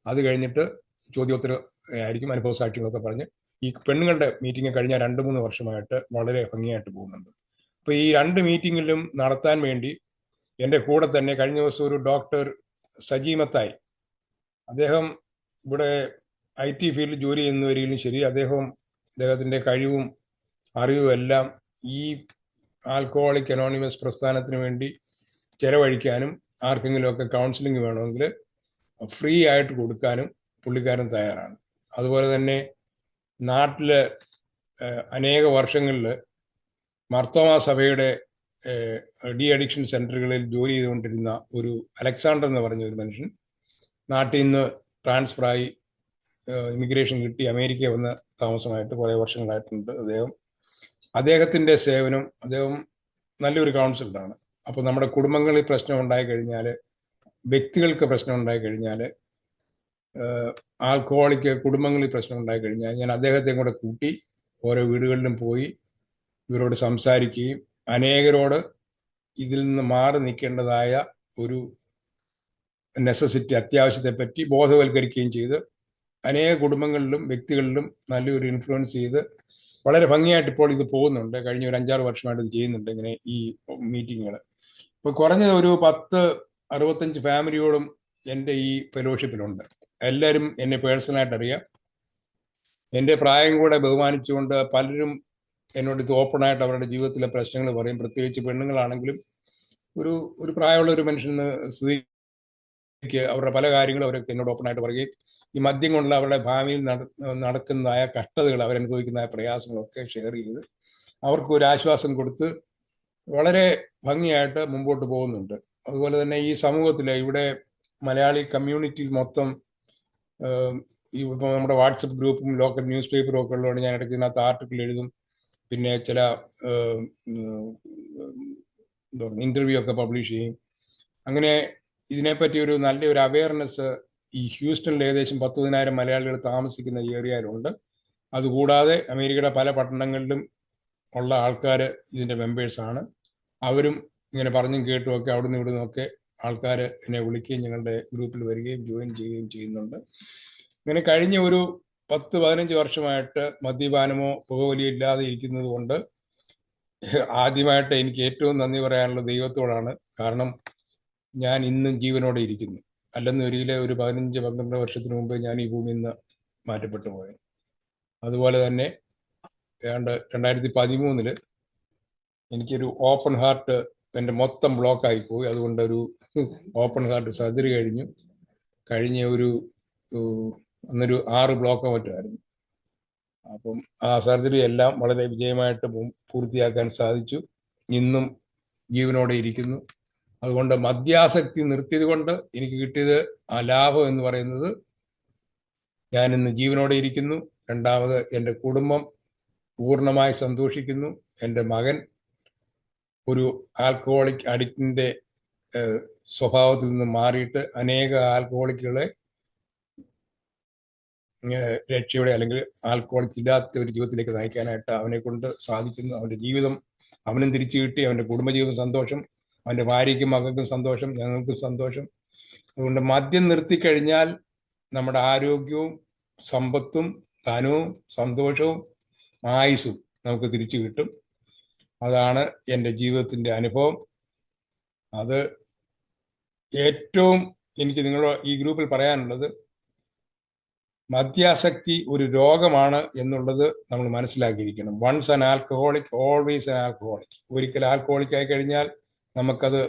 അത് കഴിഞ്ഞിട്ട് ചോദ്യോത്തരം ആയിരിക്കും, അനുഭവ സാക്ഷ്യങ്ങളൊക്കെ പറഞ്ഞ്. ഈ പെണ്ണുങ്ങളുടെ മീറ്റിംഗ് കഴിഞ്ഞ 2-3 വർഷമായിട്ട് വളരെ ഭംഗിയായിട്ട് പോകുന്നുണ്ട്. അപ്പോൾ ഈ 2 മീറ്റിങ്ങിലും നടത്താൻ വേണ്ടി എൻ്റെ കൂടെ തന്നെ കഴിഞ്ഞ ദിവസം ഒരു ഡോക്ടർ സജീമത്തായി, അദ്ദേഹം ഇവിടെ IT ഫീൽഡിൽ ജോലി ചെയ്യുന്നവരിലും ശരി, അദ്ദേഹത്തിൻ്റെ കഴിവും അറിവും എല്ലാം ഈ ആൽക്കഹോളിക് അനോണിമസ് പ്രസ്ഥാനത്തിന് വേണ്ടി ചെലവഴിക്കാനും ആർക്കെങ്കിലുമൊക്കെ കൗൺസിലിംഗ് വേണമെങ്കിൽ ഫ്രീ ആയിട്ട് കൊടുക്കാനും പുള്ളിക്കാരൻ തയ്യാറാണ്. അതുപോലെ തന്നെ നാട്ടിൽ അനേക വർഷങ്ങളിൽ മർത്തോമാ സഭയുടെ ഡി അഡിക്ഷൻ സെൻ്ററുകളിൽ ജോലി ചെയ്തുകൊണ്ടിരുന്ന ഒരു അലക്സാണ്ടർ എന്ന് പറഞ്ഞ ഒരു മനുഷ്യൻ നാട്ടിൽ നിന്ന് ട്രാൻസ്ഫറായി ഇമിഗ്രേഷൻ കിട്ടി അമേരിക്ക വന്ന് താമസമായിട്ട് കുറേ വർഷങ്ങളായിട്ടുണ്ട്. അദ്ദേഹത്തിൻ്റെ സേവനം, അദ്ദേഹം നല്ലൊരു കൗൺസിലറാണ്. അപ്പോൾ നമ്മുടെ കുടുംബങ്ങളിൽ പ്രശ്നം ഉണ്ടായി കഴിഞ്ഞാൽ, വ്യക്തികൾക്ക് പ്രശ്നം ഉണ്ടായി കഴിഞ്ഞാൽ, ആൽക്കഹോളിക് കുടുംബങ്ങളിൽ പ്രശ്നം ഉണ്ടായി കഴിഞ്ഞാൽ ഞാൻ അദ്ദേഹത്തെയും കൂടെ കൂട്ടി ഓരോ വീടുകളിലും പോയി ഇവരോട് സംസാരിക്കുകയും അനേകരോട് ഇതിൽ നിന്ന് മാറി നിൽക്കേണ്ടതായ ഒരു നെസസിറ്റി, അത്യാവശ്യത്തെപ്പറ്റി ബോധവൽക്കരിക്കുകയും ചെയ്ത് അനേക കുടുംബങ്ങളിലും വ്യക്തികളിലും നല്ലൊരു ഇൻഫ്ലുവൻസ് ചെയ്ത് വളരെ ഭംഗിയായിട്ട് ഇപ്പോൾ ഇത് പോകുന്നുണ്ട്. കഴിഞ്ഞ ഒരു 5-6 വർഷമായിട്ട് ഇത് ചെയ്യുന്നുണ്ട് ഇങ്ങനെ ഈ മീറ്റിങ്ങുകൾ. ഇപ്പോൾ കുറഞ്ഞത് ഒരു 10-65 ഫാമിലിയോടും എൻ്റെ ഈ ഫെലോഷിപ്പിലുണ്ട്. എല്ലാവരും എന്നെ പേഴ്സണലായിട്ട് അറിയാം. എൻ്റെ പ്രായം കൂടെ ബഹുമാനിച്ചുകൊണ്ട് പലരും എന്നോട് ഇത് ഓപ്പണായിട്ട് അവരുടെ ജീവിതത്തിലെ പ്രശ്നങ്ങൾ പറയും. പ്രത്യേകിച്ച് പെണ്ണുങ്ങളാണെങ്കിലും ഒരു പ്രായമുള്ള ഒരു മനുഷ്യന് സ്ഥിതിക്ക് അവരുടെ പല കാര്യങ്ങളും അവരൊക്കെ എന്നോട് ഓപ്പണായിട്ട് പറയുകയും ഈ മദ്യം കൊണ്ടുള്ള അവരുടെ ഭാവിയിൽ നടക്കുന്നതായ കഷ്ടതകൾ, അവരനുഭവിക്കുന്നതായ പ്രയാസങ്ങളൊക്കെ ഷെയർ ചെയ്ത് അവർക്ക് ഒരു ആശ്വാസം കൊടുത്ത് വളരെ ഭംഗിയായിട്ട് മുമ്പോട്ട് പോകുന്നുണ്ട്. അതുപോലെ തന്നെ ഈ സമൂഹത്തിൽ ഇവിടെ മലയാളി കമ്മ്യൂണിറ്റിയിൽ മൊത്തം ഇപ്പോൾ നമ്മുടെ വാട്സപ്പ് ഗ്രൂപ്പും ലോക്കൽ ന്യൂസ് പേപ്പറും ഒക്കെ ഉള്ളതുകൊണ്ട് ഞാൻ ഇടയ്ക്ക് ഇതിനകത്ത് ആർട്ടിക്കിൾ എഴുതും. പിന്നെ ചില ഇൻ്റർവ്യൂ ഒക്കെ പബ്ലിഷ് ചെയ്യും. അങ്ങനെ ഇതിനെപ്പറ്റി ഒരു നല്ലൊരു അവയർനെസ് ഈ ഹ്യൂസ്റ്റണിൽ ഏകദേശം 10,000 മലയാളികൾ താമസിക്കുന്ന ഈ ഏരിയയിലുണ്ട്. അതുകൂടാതെ അമേരിക്കയുടെ പല പട്ടണങ്ങളിലും ഉള്ള ആൾക്കാർ ഇതിൻ്റെ മെമ്പേഴ്സാണ്. അവരും ഇങ്ങനെ പറഞ്ഞും കേട്ടുമൊക്കെ അവിടുന്ന് ഇവിടുന്നൊക്കെ ആൾക്കാർ എന്നെ വിളിക്കുകയും ഞങ്ങളുടെ ഗ്രൂപ്പിൽ വരികയും ജോയിൻ ചെയ്യുകയും ചെയ്യുന്നുണ്ട്. ഇങ്ങനെ കഴിഞ്ഞ ഒരു 10-15 വർഷമായിട്ട് മദ്യപാനമോ പുകവലിയോ ഇല്ലാതെ ഇരിക്കുന്നത് കൊണ്ട് ആദ്യമായിട്ട് എനിക്ക് ഏറ്റവും നന്ദി പറയാനുള്ളത് ദൈവത്തോടാണ്. കാരണം ഞാൻ ഇന്നും ജീവനോടെ ഇരിക്കുന്നു. അല്ലെന്ന് ഒരിക്കലും ഒരു 15-12 വർഷത്തിന് മുമ്പ് ഞാൻ ഈ ഭൂമിയിൽ നിന്ന് മാറ്റപ്പെട്ടു പോയത്. അതുപോലെ തന്നെ ഏതാണ്ട് 2013 എനിക്കൊരു ഓപ്പൺ ഹാർട്ട്, എൻ്റെ മൊത്തം ബ്ലോക്കായി പോയി. അതുകൊണ്ട് ഒരു ഓപ്പൺ ഹാർട്ട് സർജറി കഴിഞ്ഞ അന്നൊരു 6 ബ്ലോക്കോ മറ്റുമായിരുന്നു. അപ്പം ആ സർജറി എല്ലാം വളരെ വിജയമായിട്ട് പൂർത്തിയാക്കാൻ സാധിച്ചു. ഇന്നും ജീവനോടെ ഇരിക്കുന്നു. അതുകൊണ്ട് മദ്യാസക്തി നിർത്തിയത് കൊണ്ട് എനിക്ക് കിട്ടിയത് ആ ലാഭം എന്ന് പറയുന്നത് ഞാനിന്ന് ജീവനോടെ ഇരിക്കുന്നു. രണ്ടാമത് എൻ്റെ കുടുംബം പൂർണ്ണമായി സന്തോഷിക്കുന്നു. എൻ്റെ മകൻ ഒരു ആൽക്കഹോളിക് അഡിക്റ്റിൻ്റെ സ്വഭാവത്തിൽ നിന്ന് മാറിയിട്ട് അനേക ആൽക്കഹോളിക്കുകളെ രക്ഷയുടെ അല്ലെങ്കിൽ ആൽക്കഹോളിക് ഇല്ലാത്ത ഒരു ജീവിതത്തിലേക്ക് നയിക്കാനായിട്ട് അവനെ കൊണ്ട് സാധിക്കുന്നു. അവൻ്റെ ജീവിതം അവനും തിരിച്ചു കിട്ടി. അവൻ്റെ കുടുംബജീവിതം സന്തോഷം, അവൻ്റെ ഭാര്യയ്ക്കും മകൾക്കും സന്തോഷം, ഞങ്ങൾക്കും സന്തോഷം. അതുകൊണ്ട് മദ്യം നിർത്തിക്കഴിഞ്ഞാൽ നമ്മുടെ ആരോഗ്യവും സമ്പത്തും ധനവും സന്തോഷവും ആയുസ്സും നമുക്ക് തിരിച്ചു കിട്ടും. അതാണ് എൻ്റെ ജീവിതത്തിൻ്റെ അനുഭവം. അത് ഏറ്റവും എനിക്ക് നിങ്ങളുടെ ഈ ഗ്രൂപ്പിൽ പറയാനുള്ളത്, മദ്യാസക്തി ഒരു രോഗമാണ് എന്നുള്ളത് നമ്മൾ മനസ്സിലാക്കിയിരിക്കണം. Once an alcoholic always an alcoholic. ഒരിക്കൽ ആൽക്കഹോളിക് ആയി കഴിഞ്ഞാൽ നമുക്കത്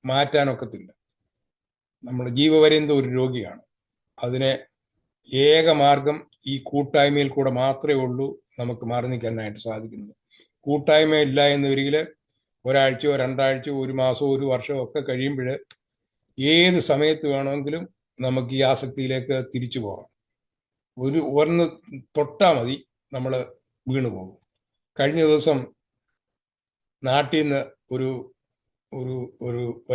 മാറ്റാനൊക്കത്തില്ല. നമ്മൾ ജീവപര്യന്തം ഒരു രോഗിയാണ്. അതിനെ ഏക മാർഗം ഈ കൂട്ടായ്മയിൽ കൂടെ മാത്രമേ ഉള്ളൂ നമുക്ക് മാറി നിൽക്കാനായിട്ട് സാധിക്കുന്നത്. കൂട്ടായ്മ ഇല്ല എന്നൊരിക്കൽ ഒരാഴ്ചയോ 2 ആഴ്ചയോ 1 മാസമോ 1 വർഷമോ ഒക്കെ കഴിയുമ്പോൾ ഏത് സമയത്ത് വേണമെങ്കിലും നമുക്ക് ഈ ആസക്തിയിലേക്ക് തിരിച്ചു പോകാം. ഒന്ന് തൊട്ടാൽ മതി നമ്മൾ വീണു പോകും. കഴിഞ്ഞ ദിവസം നാട്ടിൽ നിന്ന് ഒരു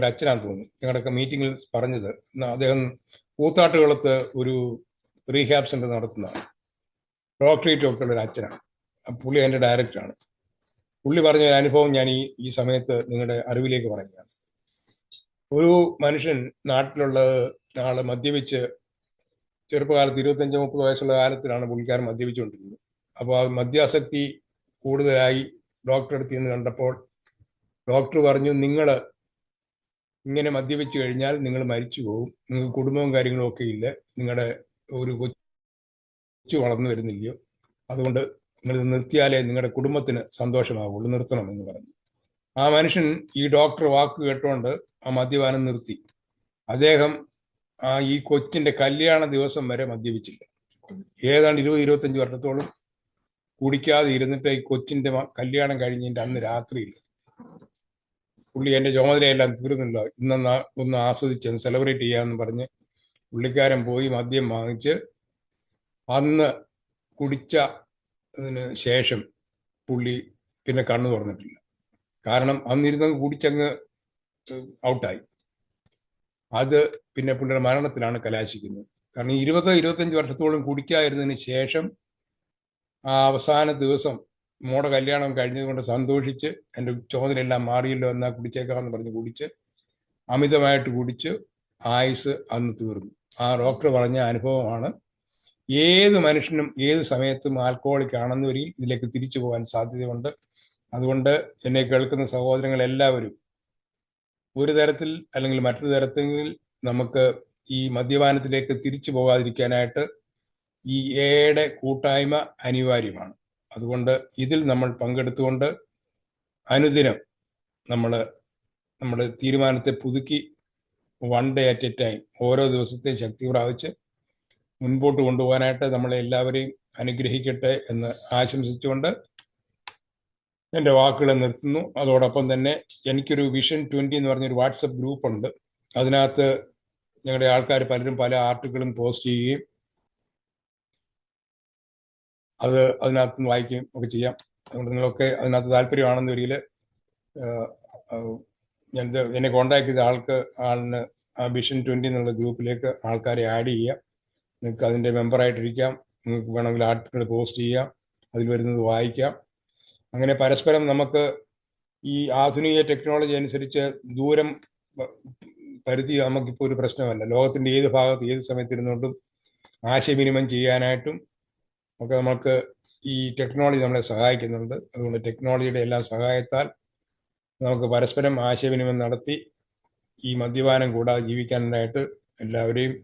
അച്ഛനാന്ന് തോന്നുന്നു ഞങ്ങളുടെയൊക്കെ മീറ്റിങ്ങിൽ പറഞ്ഞത്. അദ്ദേഹം കൂത്താട്ടുകുളത്ത് ഒരു റീഹാബ് സെൻ്റർ നടത്തുന്നതാണ്. ഡോക്ടറേറ്റ് ഒക്കെ ഉള്ള ഒരു അച്ഛനാണ്. പുള്ളി എൻ്റെ ഡയറക്ടറാണ്. പുള്ളി പറഞ്ഞ ഒരു അനുഭവം ഞാൻ ഈ സമയത്ത് നിങ്ങളുടെ അറിവിലേക്ക് പറയുകയാണ്. ഒരു മനുഷ്യൻ നാട്ടിലുള്ള ആൾ മദ്യപിച്ച് ചെറുപ്പകാലത്ത് 25-30 വയസ്സുള്ള കാലത്തിലാണ് പുള്ളിക്കാരൻ മദ്യപിച്ചുകൊണ്ടിരുന്നത്. അപ്പോൾ ആ മദ്യാസക്തി കൂടുതലായി ഡോക്ടറെ അടുത്ത് നിന്ന് കണ്ടപ്പോൾ ഡോക്ടർ പറഞ്ഞു, നിങ്ങൾ ഇങ്ങനെ മദ്യപിച്ചു കഴിഞ്ഞാൽ നിങ്ങൾ മരിച്ചു പോകും, നിങ്ങൾക്ക് കുടുംബവും കാര്യങ്ങളും ഒക്കെ ഇല്ല, നിങ്ങളുടെ ഒരു കൊച്ചു വളർന്നു വരുന്നില്ലയോ, അതുകൊണ്ട് നിങ്ങളിത് നിർത്തിയാലേ നിങ്ങളുടെ കുടുംബത്തിന് സന്തോഷമാവുള്ളൂ, നിർത്തണം എന്ന് പറഞ്ഞു. ആ മനുഷ്യൻ ഈ ഡോക്ടർ വാക്ക് കേട്ടുകൊണ്ട് ആ മദ്യപാനം നിർത്തി. അദ്ദേഹം ഈ കൊച്ചിന്റെ കല്യാണ ദിവസം വരെ മദ്യപിച്ചില്ല. ഏതാണ്ട് 20-25 വർഷത്തോളം കുടിക്കാതെ ഇരുന്നിട്ട് ഈ കൊച്ചിന്റെ കല്യാണം കഴിഞ്ഞതിന്റെ അന്ന് രാത്രിയിൽ പുള്ളി എന്റെ ചുമതലയെല്ലാം തീർന്നില്ല, ഒന്ന് ആസ്വദിച്ച് സെലിബ്രേറ്റ് ചെയ്യാമെന്ന് പറഞ്ഞ് പുള്ളിക്കാരൻ പോയി മദ്യം വാങ്ങിച്ച് അന്ന് കുടിച്ചതിന് ശേഷം പുള്ളി പിന്നെ കണ്ണു തുറന്നിട്ടില്ല. കാരണം അന്നിരുന്നങ്ങ് കുടിച്ചങ്ങ് ഔട്ടായി. അത് പിന്നെ പുള്ളിയുടെ മരണത്തിലാണ് കലാശിക്കുന്നത്. കാരണം 20-25 വർഷത്തോളം കുടിക്കാതിരുന്നതിന് ശേഷം ആ അവസാന ദിവസം മോടെ കല്യാണം കഴിഞ്ഞതുകൊണ്ട് സന്തോഷിച്ച് എൻ്റെ ചുമതലയെല്ലാം മാറിയല്ലോ എന്നാ കുടിച്ചേക്കാമെന്ന് പറഞ്ഞ് കുടിച്ച് അമിതമായിട്ട് കുടിച്ച് ആയുസ് അന്ന് തീർന്നു. ആ ഡോക്ടർ പറഞ്ഞ അനുഭവമാണ്. ഏത് മനുഷ്യനും ഏത് സമയത്തും ആൽക്കഹോളിക് ആണെന്ന് വരികിൽ ഇതിലേക്ക് തിരിച്ചു പോകാൻ സാധ്യതയുണ്ട്. അതുകൊണ്ട് എന്നെ കേൾക്കുന്ന സഹോദരങ്ങൾ എല്ലാവരും ഒരു തരത്തിൽ അല്ലെങ്കിൽ മറ്റൊരു തരത്തിൽ നമുക്ക് ഈ മദ്യപാനത്തിലേക്ക് തിരിച്ചു പോകാതിരിക്കാനായിട്ട് ഈ എയുടെ കൂട്ടായ്മ അനിവാര്യമാണ്. അതുകൊണ്ട് ഇതിൽ നമ്മൾ പങ്കെടുത്തുകൊണ്ട് അനുദിനം നമ്മുടെ തീരുമാനത്തെ പുതുക്കി one day at A time ഓരോ ദിവസത്തെ ശക്തി പ്രാപിച്ച് മുൻപോട്ട് കൊണ്ടുപോകാനായിട്ട് നമ്മളെ എല്ലാവരെയും അനുഗ്രഹിക്കട്ടെ എന്ന് ആശംസിച്ചുകൊണ്ട് എൻ്റെ വാക്കുകളെ നിർത്തുന്നു. അതോടൊപ്പം തന്നെ എനിക്കൊരു വിഷൻ 20 എന്ന് പറഞ്ഞൊരു വാട്സപ്പ് ഗ്രൂപ്പ് ഉണ്ട്. അതിനകത്ത് ഞങ്ങളുടെ ആൾക്കാർ പലരും പല ആർട്ടിക്കിളും പോസ്റ്റ് ചെയ്യുകയും അതിനകത്ത് വായിക്കുകയും ഒക്കെ ചെയ്യാം. അതുകൊണ്ട് നിങ്ങളൊക്കെ അതിനകത്ത് താല്പര്യമാണെന്ന് വരികിൽ എന്നെ കോൺടാക്ട് ചെയ്ത ആളിന് ആ വിഷൻ 20 എന്നുള്ള ഗ്രൂപ്പിലേക്ക് ആൾക്കാരെ ആഡ് ചെയ്യാം. നിങ്ങൾക്ക് അതിൻ്റെ മെമ്പറായിട്ടിരിക്കാം. നിങ്ങൾക്ക് വേണമെങ്കിൽ ആർട്ടിക്കിൾ പോസ്റ്റ് ചെയ്യാം, അതിൽ വരുന്നത് വായിക്കാം. അങ്ങനെ പരസ്പരം നമുക്ക് ഈ ആധുനിക ടെക്നോളജി അനുസരിച്ച് ദൂരം പരിധി നമുക്കിപ്പോൾ ഒരു പ്രശ്നമല്ല. ലോകത്തിൻ്റെ ഏത് ഭാഗത്ത് ഏത് സമയത്തിരുന്നുകൊണ്ടും ആശയവിനിമയം ചെയ്യാനായിട്ടും ഒക്കെ നമുക്ക് ഈ ടെക്നോളജി നമ്മളെ സഹായിക്കുന്നുണ്ട്. അതുകൊണ്ട് ടെക്നോളജിയുടെ എല്ലാം സഹായത്താൽ നമുക്ക് പരസ്പരം ആശയവിനിമയം നടത്തി ഈ മദ്യപാനം കൂടാതെ ജീവിക്കാനായിട്ട് എല്ലാവരെയും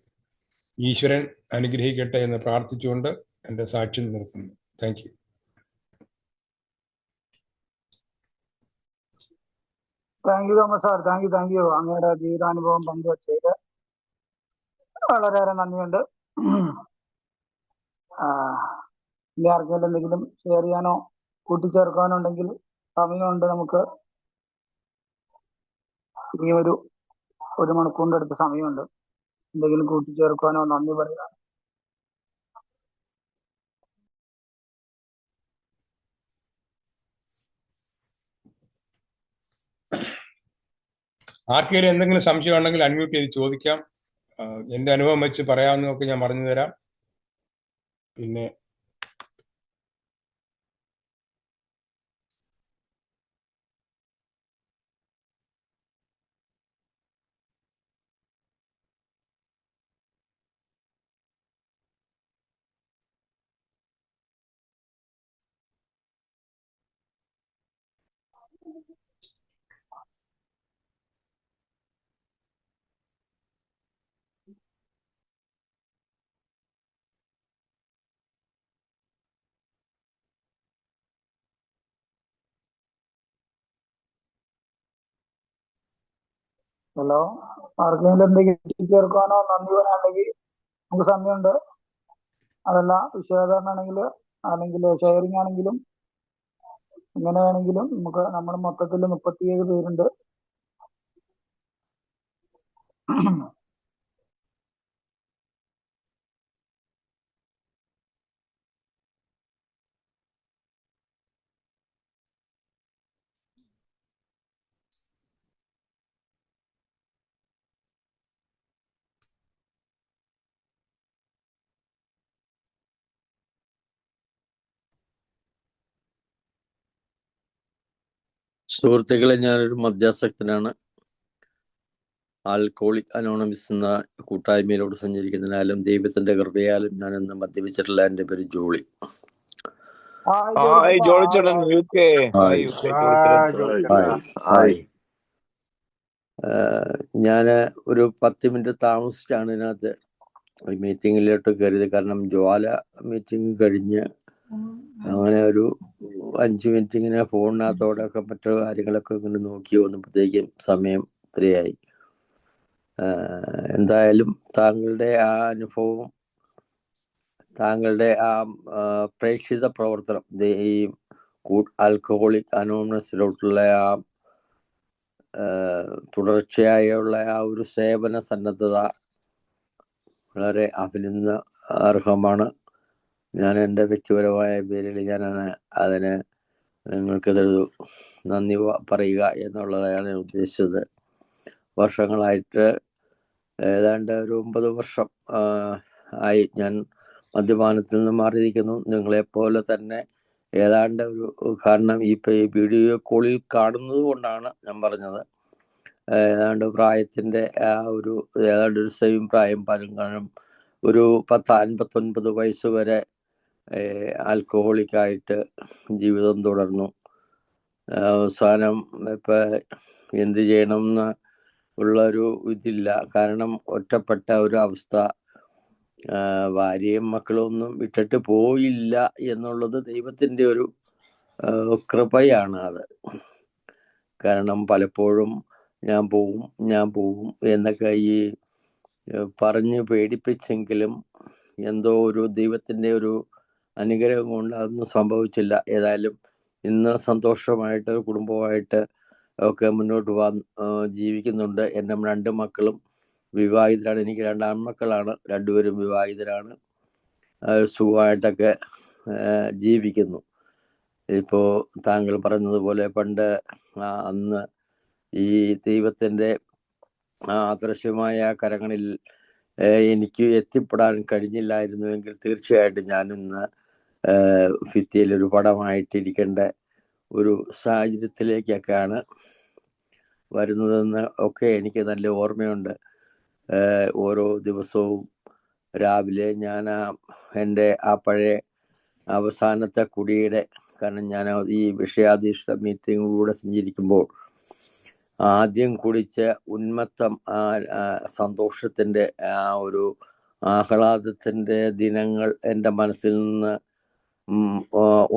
ഈശ്വരൻ അനുഗ്രഹിക്കട്ടെ എന്ന് പ്രാർത്ഥിച്ചുകൊണ്ട് എൻ്റെ സാക്ഷ്യം നിർത്തുന്നു. Thank you. Thank you Thomas sir. Thank you. അങ്ങയുടെ ജീവിതാനുഭവം പങ്കുവച്ചത് വളരെയേറെ നന്ദിയുണ്ട്. ഇനി ആർക്കെങ്കിലും എന്തെങ്കിലും ഷെയർ ചെയ്യാനോ കൂട്ടിച്ചേർക്കാനോ ഉണ്ടെങ്കിൽ സമയമുണ്ട്. നമുക്ക് ഇനി ഒരു മണിക്കൂറിന്റെ അടുത്ത് സമയമുണ്ട്. എന്തെങ്കിലും കൂട്ടിച്ചേർക്കാനോ നന്ദി പറയാനോ. ആർക്കെങ്കിലും എന്തെങ്കിലും സംശയം ഉണ്ടെങ്കിൽ അൺമ്യൂട്ട് ചെയ്ത് ചോദിക്കാം. എൻ്റെ അനുഭവം വെച്ച് പറയാവുന്നതൊക്കെ ഞാൻ പറഞ്ഞു തരാം. പിന്നെ ഹലോ, ആർക്കെങ്കിലും എന്തെങ്കിലും കൂട്ടിച്ചേർക്കാനോ നന്ദി പറയാനുണ്ടെങ്കിൽ നമുക്ക് സമയമുണ്ട്. അതല്ല വിശദീകരണമാണെങ്കിൽ അല്ലെങ്കിൽ ഷെയറിംഗ് ആണെങ്കിലും എങ്ങനെ വേണമെങ്കിലും നമുക്ക്. നമ്മൾ മൊത്തത്തിൽ 37 പേരുണ്ട്. സുഹൃത്തുക്കളെ, ഞാനൊരു മദ്യാസക്തനാണ്. ആൽക്കഹോളിക് അനോണിമസ് എന്ന കൂട്ടായ്മയിലൂടെ സഞ്ചരിക്കുന്നതിനാലും ദൈവത്തിന്റെ കൃപയാലും ഞാനൊന്നും മദ്യപിച്ചിട്ടില്ല. എൻ്റെ പേര് ജോളി. ഞാന് ഒരു 10 മിനിറ്റ് താമസിച്ചാണ് ഇതിനകത്ത് ഈ മീറ്റിങ്ങിലോട്ട് കയറിയത്. കാരണം ജ്വാല മീറ്റിംഗ് കഴിഞ്ഞ് അങ്ങനെ ഒരു 5 മിനിറ്റ് ഇങ്ങനെ ഫോണിനകത്തോടെ ഒക്കെ മറ്റു കാര്യങ്ങളൊക്കെ ഇങ്ങനെ നോക്കി വന്നപ്പോഴത്തേക്കും സമയം ഇത്രയായി. എന്തായാലും താങ്കളുടെ ആ അനുഭവം, താങ്കളുടെ ആ പ്രേക്ഷിത പ്രവർത്തനം, ഈ ആൽക്കഹോളിക് അനോണിമസിലോട്ടുള്ള ആ തുടർച്ചയായുള്ള ആ ഒരു സേവന സന്നദ്ധത വളരെ അഭിനന്ദന അർഹമാണ്. ഞാൻ എൻ്റെ വ്യക്തിപരമായ പേരിൽ ഞാൻ അതിന് നിങ്ങൾക്കിതൊരു നന്ദി പറയുക എന്നുള്ളതാണ് ഞാൻ ഉദ്ദേശിച്ചത്. വർഷങ്ങളായിട്ട് ഏതാണ്ട് ഒരു 9 വർഷം ആയി ഞാൻ മദ്യപാനത്തിൽ നിന്ന് മാറിയിരിക്കുന്നു. നിങ്ങളെപ്പോലെ തന്നെ ഏതാണ്ട് ഒരു, കാരണം ഈ വീഡിയോ കോളിൽ കാണുന്നത് കൊണ്ടാണ് ഞാൻ പറഞ്ഞത്, ഏതാണ്ട് പ്രായത്തിൻ്റെ ആ ഒരു ഏതാണ്ട് ഒരു സെയിം പ്രായം കാരണം ഒരു 59 വയസ്സ് വരെ ആൽക്കഹോളിക്കായിട്ട് ജീവിതം തുടർന്നു. അവസാനം ഇപ്പം എന്ത് ചെയ്യണമെന്ന് ഉള്ളൊരു ഇതില്ല. കാരണം ഒറ്റപ്പെട്ട ഒരു അവസ്ഥ. ഭാര്യയും മക്കളും ഒന്നും വിട്ടിട്ട് പോയില്ല എന്നുള്ളത് ദൈവത്തിൻ്റെ ഒരു കൃപയാണ് അത്. കാരണം പലപ്പോഴും ഞാൻ പോവും എന്നൊക്കെ ഈ പറഞ്ഞ് പേടിപ്പിച്ചെങ്കിലും എന്തോ ഒരു ദൈവത്തിൻ്റെ ഒരു അനുഗ്രഹം കൊണ്ട് അതൊന്നും സംഭവിച്ചില്ല. ഏതായാലും ഇന്ന് സന്തോഷമായിട്ട് കുടുംബമായിട്ട് ഒക്കെ മുന്നോട്ട് ജീവിക്കുന്നുണ്ട്. എൻ്റെ 2 മക്കളും വിവാഹിതരാണ്. എനിക്ക് 2 ആൺമക്കളാണ്, 2 പേരും വിവാഹിതരാണ്. സുഖമായിട്ടൊക്കെ ജീവിക്കുന്നു. ഇപ്പോൾ താങ്കൾ പറഞ്ഞതുപോലെ പണ്ട് അന്ന് ഈ ദൈവത്തിൻ്റെ അദൃശ്യമായ കരങ്ങളിൽ എനിക്ക് എത്തിപ്പെടാൻ കഴിഞ്ഞില്ലായിരുന്നുവെങ്കിൽ തീർച്ചയായിട്ടും ഞാനിന്ന് ഭിത്തിയിലൊരു പടമായിട്ടിരിക്കേണ്ട ഒരു സാഹചര്യത്തിലേക്കൊക്കെയാണ് വരുന്നതെന്ന് ഒക്കെ എനിക്ക് നല്ല ഓർമ്മയുണ്ട്. ഓരോ ദിവസവും രാവിലെ ഞാൻ എൻ്റെ ആ പഴയ അവസാനത്തെ കുടിയുടെ, കാരണം ഞാൻ ഈ വിഷയാധിഷ്ഠിത മീറ്റിങ്ങിലൂടെ സഞ്ചരിക്കുമ്പോൾ ആദ്യം കുടിച്ച ഉന്മത്തം, സന്തോഷത്തിൻ്റെ ആ ഒരു ആഹ്ലാദത്തിൻ്റെ ദിനങ്ങൾ എൻ്റെ മനസ്സിൽ നിന്ന്